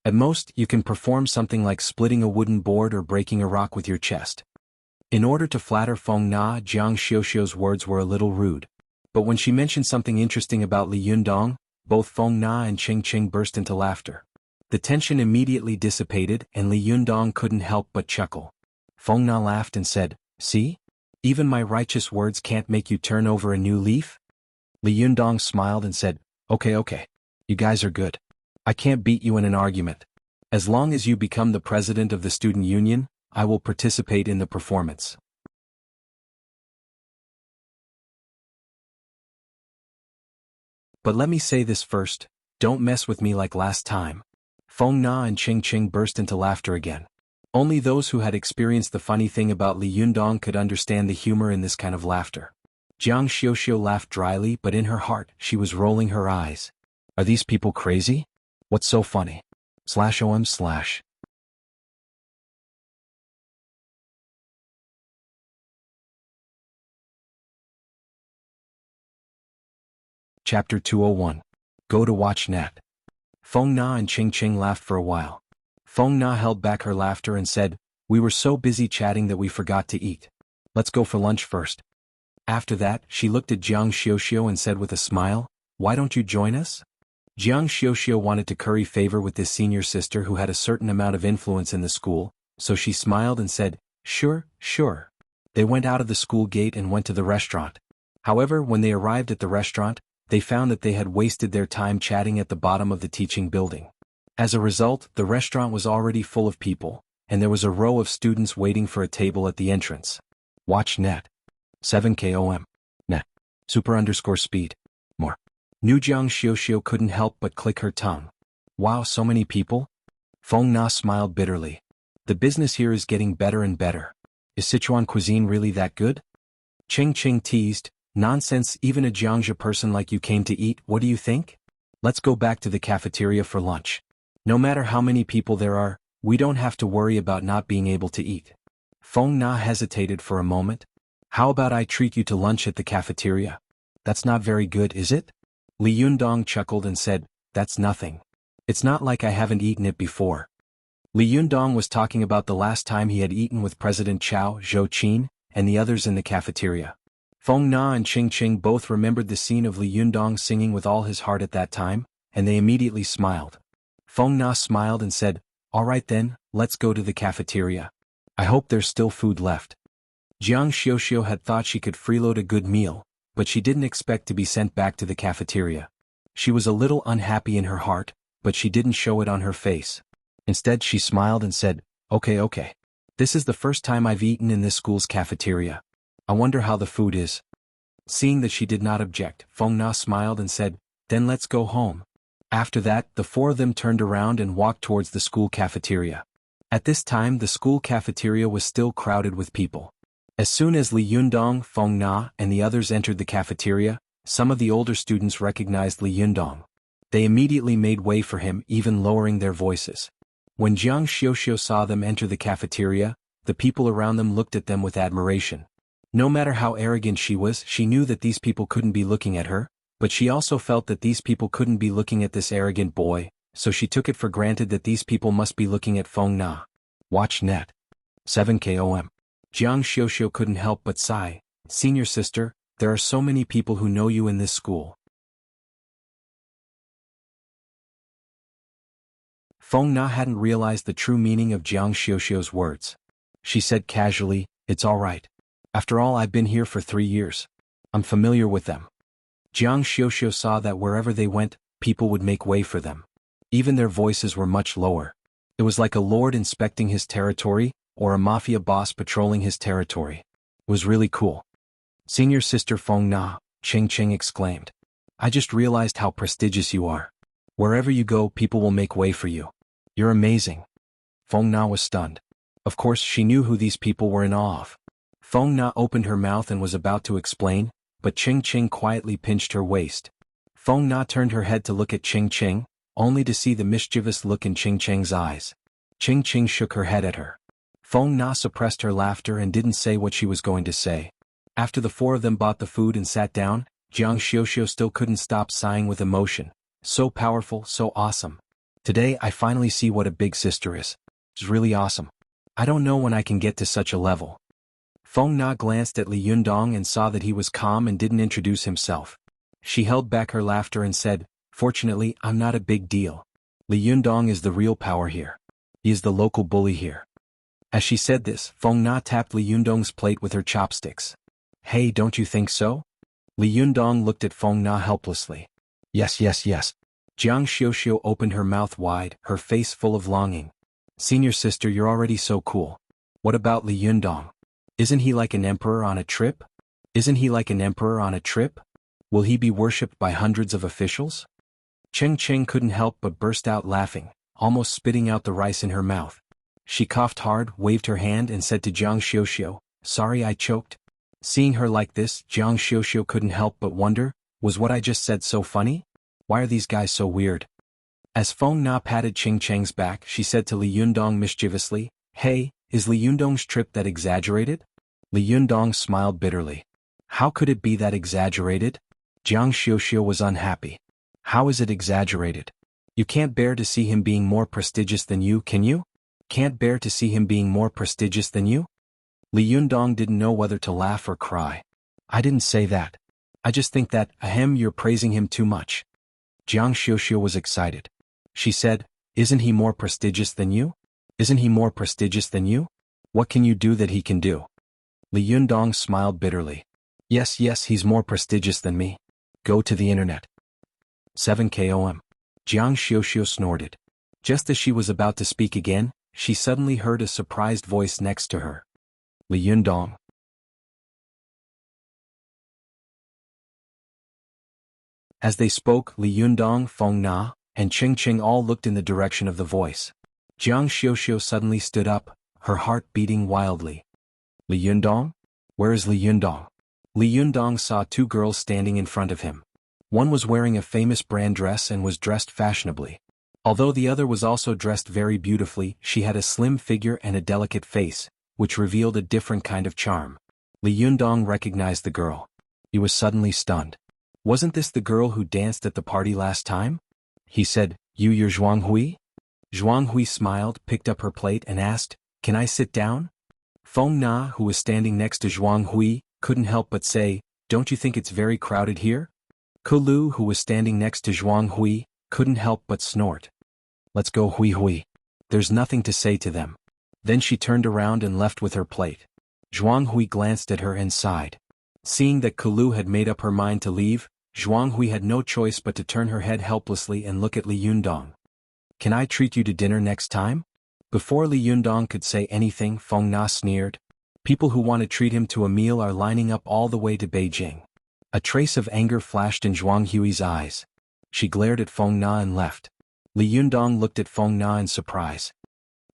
At most, you can perform something like splitting a wooden board or breaking a rock with your chest." In order to flatter Feng Na, Jiang Xiuxiu's words were a little rude. But when she mentioned something interesting about Li Yundong, both Feng Na and Ching Ching burst into laughter. The tension immediately dissipated and Li Yundong couldn't help but chuckle. Feng Na laughed and said, "See? Even my righteous words can't make you turn over a new leaf?" Li Yundong smiled and said, Okay. You guys are good. I can't beat you in an argument. As long as you become the president of the student union, I will participate in the performance." "But let me say this first, don't mess with me like last time." Feng Na and Ching Ching burst into laughter again. Only those who had experienced the funny thing about Li Yundong could understand the humor in this kind of laughter. Jiang Xiuxiu laughed dryly, but in her heart, she was rolling her eyes. Are these people crazy? What's so funny? /OM/ Chapter 201. Go to watch net. Feng Na and Ching Ching laughed for a while. Feng Na held back her laughter and said, "We were so busy chatting that we forgot to eat. Let's go for lunch first." After that, she looked at Jiang Xiuxiu and said with a smile, "Why don't you join us?" Jiang Xiuxiu wanted to curry favor with this senior sister who had a certain amount of influence in the school, so she smiled and said, Sure. They went out of the school gate and went to the restaurant. However, when they arrived at the restaurant, they found that they had wasted their time chatting at the bottom of the teaching building. As a result, the restaurant was already full of people, and there was a row of students waiting for a table at the entrance. Watch net. 7 km. Net. Super_speed. More. Nu Jiang Xiuxiu couldn't help but click her tongue. Wow, so many people? Feng Na smiled bitterly. The business here is getting better and better. Is Sichuan cuisine really that good? Ching Ching teased, nonsense, even a Jiangxia person like you came to eat, what do you think? Let's go back to the cafeteria for lunch. No matter how many people there are, we don't have to worry about not being able to eat. Feng Na hesitated for a moment. How about I treat you to lunch at the cafeteria? That's not very good, is it? Li Yundong chuckled and said, that's nothing. It's not like I haven't eaten it before. Li Yundong was talking about the last time he had eaten with President Chao Zhou-Qin and the others in the cafeteria. Feng Na and Ching Ching both remembered the scene of Li Yundong singing with all his heart at that time, and they immediately smiled. Feng Na smiled and said, all right then, let's go to the cafeteria. I hope there's still food left. Jiang Xiuxiu had thought she could freeload a good meal, but she didn't expect to be sent back to the cafeteria. She was a little unhappy in her heart, but she didn't show it on her face. Instead, she smiled and said, okay. This is the first time I've eaten in this school's cafeteria. I wonder how the food is. Seeing that she did not object, Feng Na smiled and said, then let's go home. After that, the four of them turned around and walked towards the school cafeteria. At this time, the school cafeteria was still crowded with people. As soon as Li Yundong, Feng Na, and the others entered the cafeteria, some of the older students recognized Li Yundong. They immediately made way for him, even lowering their voices. When Jiang Xiuxiu saw them enter the cafeteria, the people around them looked at them with admiration. No matter how arrogant she was, she knew that these people couldn't be looking at her, but she also felt that these people couldn't be looking at this arrogant boy, so she took it for granted that these people must be looking at Feng Na. Watch net. 7 km. Jiang Xiuxiu couldn't help but sigh. Senior sister, there are so many people who know you in this school. Feng Na hadn't realized the true meaning of Jiang Xiuxiu's words. She said casually, it's all right. After all, I've been here for 3 years. I'm familiar with them. Jiang Xiuxiu saw that wherever they went, people would make way for them. Even their voices were much lower. It was like a lord inspecting his territory, or a mafia boss patrolling his territory. It was really cool. Senior sister Feng Na, Ching Ching exclaimed. I just realized how prestigious you are. Wherever you go, people will make way for you. You're amazing. Feng Na was stunned. Of course, she knew who these people were in awe of. Feng Na opened her mouth and was about to explain, but Ching Ching quietly pinched her waist. Feng Na turned her head to look at Ching Ching, only to see the mischievous look in Ching Ching's eyes. Ching Ching shook her head at her. Feng Na suppressed her laughter and didn't say what she was going to say. After the four of them bought the food and sat down, Jiang Xiuxiu still couldn't stop sighing with emotion. So powerful, so awesome. Today I finally see what a big sister is. It's really awesome. I don't know when I can get to such a level. Feng Na glanced at Li Yundong and saw that he was calm and didn't introduce himself. She held back her laughter and said, fortunately, I'm not a big deal. Li Yundong is the real power here. He is the local bully here. As she said this, Feng Na tapped Li Yundong's plate with her chopsticks. Hey, don't you think so? Li Yundong looked at Feng Na helplessly. Yes. Jiang Xiuxiu opened her mouth wide, her face full of longing. Senior sister, you're already so cool. What about Li Yundong? Isn't he like an emperor on a trip? Will he be worshipped by hundreds of officials? Ching Ching couldn't help but burst out laughing, almost spitting out the rice in her mouth. She coughed hard, waved her hand and said to Jiang Xiuxiu, sorry I choked. Seeing her like this, Jiang Xiuxiu couldn't help but wonder, was what I just said so funny? Why are these guys so weird? As Feng Na patted Ching Cheng's back, she said to Li Yundong mischievously, hey, is Li Yundong's trip that exaggerated? Li Yundong smiled bitterly. How could it be that exaggerated? Jiang Xiuxiu was unhappy. How is it exaggerated? You can't bear to see him being more prestigious than you, can you? Can't bear to see him being more prestigious than you? Li Yundong didn't know whether to laugh or cry. I didn't say that. I just think that, you're praising him too much. Jiang Xiuxiu was excited. She said, isn't he more prestigious than you? What can you do that he can do? Li Yundong smiled bitterly. Yes, he's more prestigious than me. Go to the internet. 7 km. Jiang Xiuxiu snorted. Just as she was about to speak again, she suddenly heard a surprised voice next to her. Li Yundong. As they spoke, Li Yundong, Feng Na, and Ching Ching all looked in the direction of the voice. Jiang Xiuxiu suddenly stood up, her heart beating wildly. Li Yundong? Where is Li Yundong? Li Yundong saw two girls standing in front of him. One was wearing a famous brand dress and was dressed fashionably. Although the other was also dressed very beautifully, she had a slim figure and a delicate face, which revealed a different kind of charm. Li Yundong recognized the girl. He was suddenly stunned. Wasn't this the girl who danced at the party last time? He said, You're Zhuanghui? Zhuanghui smiled, picked up her plate and asked, Can I sit down? Feng Na, who was standing next to Zhuanghui, couldn't help but say, Don't you think it's very crowded here? Kulu, who was standing next to Zhuanghui, couldn't help but snort. Let's go Hui Hui. There's nothing to say to them. Then she turned around and left with her plate. Zhuanghui glanced at her and sighed. Seeing that Kulu had made up her mind to leave, Zhuanghui had no choice but to turn her head helplessly and look at Li Yundong. Can I treat you to dinner next time? Before Li Yundong could say anything, Feng Na sneered. People who want to treat him to a meal are lining up all the way to Beijing. A trace of anger flashed in Zhuanghui's eyes. She glared at Feng Na and left. Li Yundong looked at Feng Na in surprise.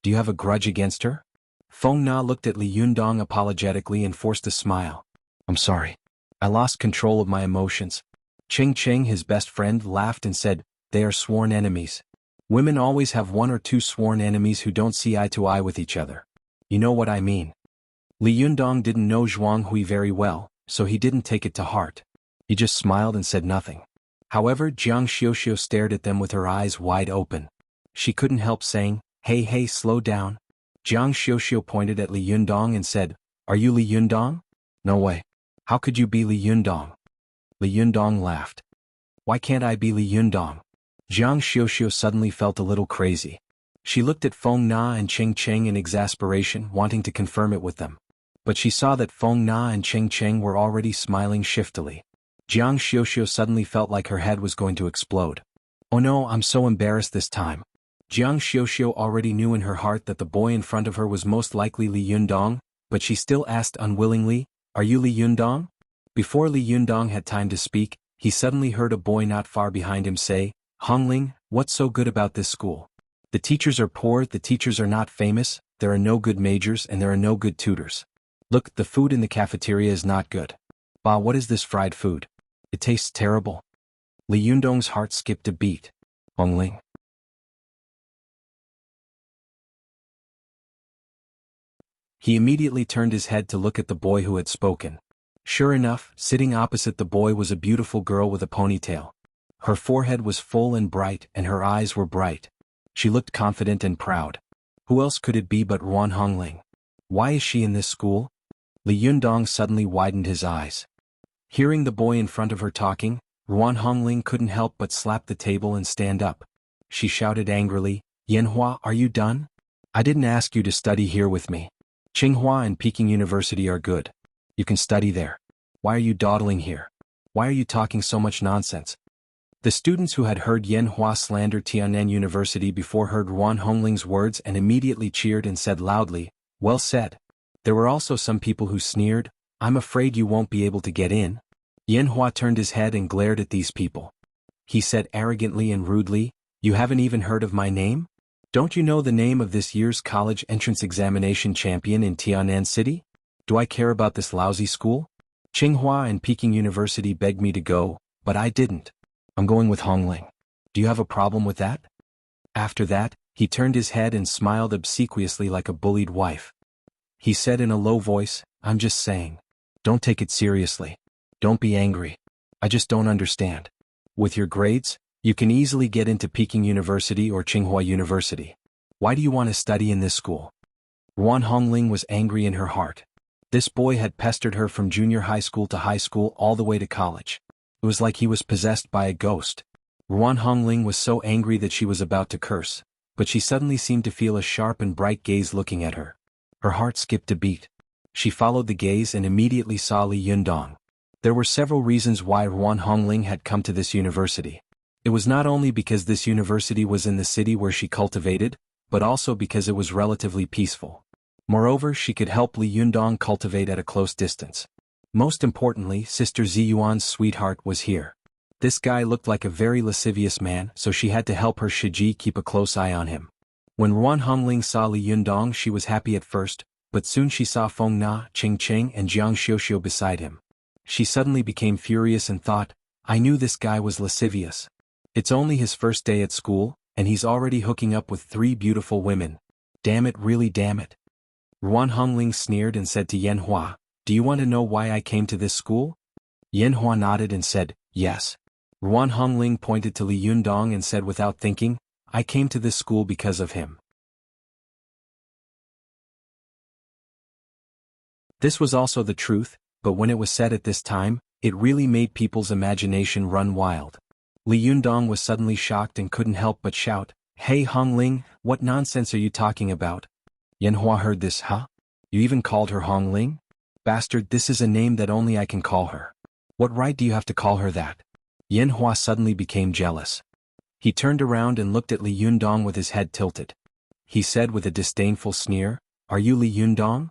Do you have a grudge against her? Feng Na looked at Li Yundong apologetically and forced a smile. I'm sorry. I lost control of my emotions. Ching Ching, his best friend, laughed and said, They are sworn enemies. Women always have one or two sworn enemies who don't see eye to eye with each other. You know what I mean. Li Yundong didn't know Zhuanghui very well, so he didn't take it to heart. He just smiled and said nothing. However, Jiang Xiuxiu stared at them with her eyes wide open. She couldn't help saying, Hey, slow down. Jiang Xiuxiu pointed at Li Yundong and said, Are you Li Yundong? No way. How could you be Li Yundong? Li Yundong laughed. Why can't I be Li Yundong? Jiang Xiuxiu suddenly felt a little crazy. She looked at Feng Na and Ching Ching in exasperation, wanting to confirm it with them. But she saw that Feng Na and Ching Ching were already smiling shiftily. Jiang Xiuxiu suddenly felt like her head was going to explode. Oh no, I'm so embarrassed this time. Jiang Xiuxiu already knew in her heart that the boy in front of her was most likely Li Yundong, but she still asked unwillingly, Are you Li Yundong? Before Li Yundong had time to speak, he suddenly heard a boy not far behind him say, Hongling, what's so good about this school? The teachers are poor, the teachers are not famous, there are no good majors and there are no good tutors. Look, the food in the cafeteria is not good. Bah, what is this fried food? It tastes terrible. Li Yundong's heart skipped a beat. Hongling. He immediately turned his head to look at the boy who had spoken. Sure enough, sitting opposite the boy was a beautiful girl with a ponytail. Her forehead was full and bright, and her eyes were bright. She looked confident and proud. Who else could it be but Ruan Hongling? Why is she in this school? Li Yundong suddenly widened his eyes. Hearing the boy in front of her talking, Ruan Hongling couldn't help but slap the table and stand up. She shouted angrily, Yanhua, are you done? I didn't ask you to study here with me. Tsinghua and Peking University are good. You can study there. Why are you dawdling here? Why are you talking so much nonsense? The students who had heard Yanhua slander Tianan University before heard Ruan Hongling's words and immediately cheered and said loudly, Well said. There were also some people who sneered, I'm afraid you won't be able to get in. Yanhua turned his head and glared at these people. He said arrogantly and rudely, You haven't even heard of my name? Don't you know the name of this year's college entrance examination champion in Tianan City? Do I care about this lousy school? Tsinghua and Peking University begged me to go, but I didn't. I'm going with Hongling. Do you have a problem with that? After that, he turned his head and smiled obsequiously like a bullied wife. He said in a low voice, I'm just saying. Don't take it seriously. Don't be angry. I just don't understand. With your grades, you can easily get into Peking University or Tsinghua University. Why do you want to study in this school? Ruan Hongling was angry in her heart. This boy had pestered her from junior high school to high school all the way to college. It was like he was possessed by a ghost. Ruan Hongling was so angry that she was about to curse, but she suddenly seemed to feel a sharp and bright gaze looking at her. Her heart skipped a beat. She followed the gaze and immediately saw Li Yundong. There were several reasons why Ruan Hongling had come to this university. It was not only because this university was in the city where she cultivated, but also because it was relatively peaceful. Moreover, she could help Li Yundong cultivate at a close distance. Most importantly, Sister Ziyuan's sweetheart was here. This guy looked like a very lascivious man, so she had to help her Shiji keep a close eye on him. When Ruan Hongling saw Li Yundong, she was happy at first, but soon she saw Feng Na, Qing Qing and Jiang Xiuxiu beside him. She suddenly became furious and thought, I knew this guy was lascivious. It's only his first day at school, and he's already hooking up with 3 beautiful women. Damn it, really damn it. Ruan Hongling sneered and said to Yan Hua, do you want to know why I came to this school? Yan Hua nodded and said, yes. Ruan Hongling pointed to Li Yundong and said without thinking, I came to this school because of him. This was also the truth, but when it was said at this time, it really made people's imagination run wild. Li Yundong was suddenly shocked and couldn't help but shout, Hey Hongling, what nonsense are you talking about? Yan Hua heard this, huh? You even called her Hongling? Bastard, this is a name that only I can call her. What right do you have to call her that? Yan Hua suddenly became jealous. He turned around and looked at Li Yundong with his head tilted. He said with a disdainful sneer, Are you Li Yundong?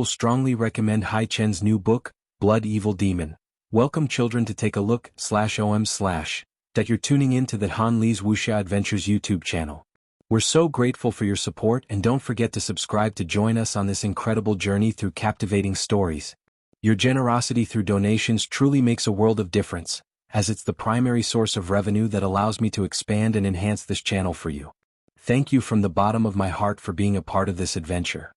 Strongly recommend Hai Chen's new book, Blood Evil Demon. Welcome children to take a look, /om/ that you're tuning in to the Han Li's Wuxia Adventures YouTube channel. We're so grateful for your support and don't forget to subscribe to join us on this incredible journey through captivating stories. Your generosity through donations truly makes a world of difference, as it's the primary source of revenue that allows me to expand and enhance this channel for you. Thank you from the bottom of my heart for being a part of this adventure.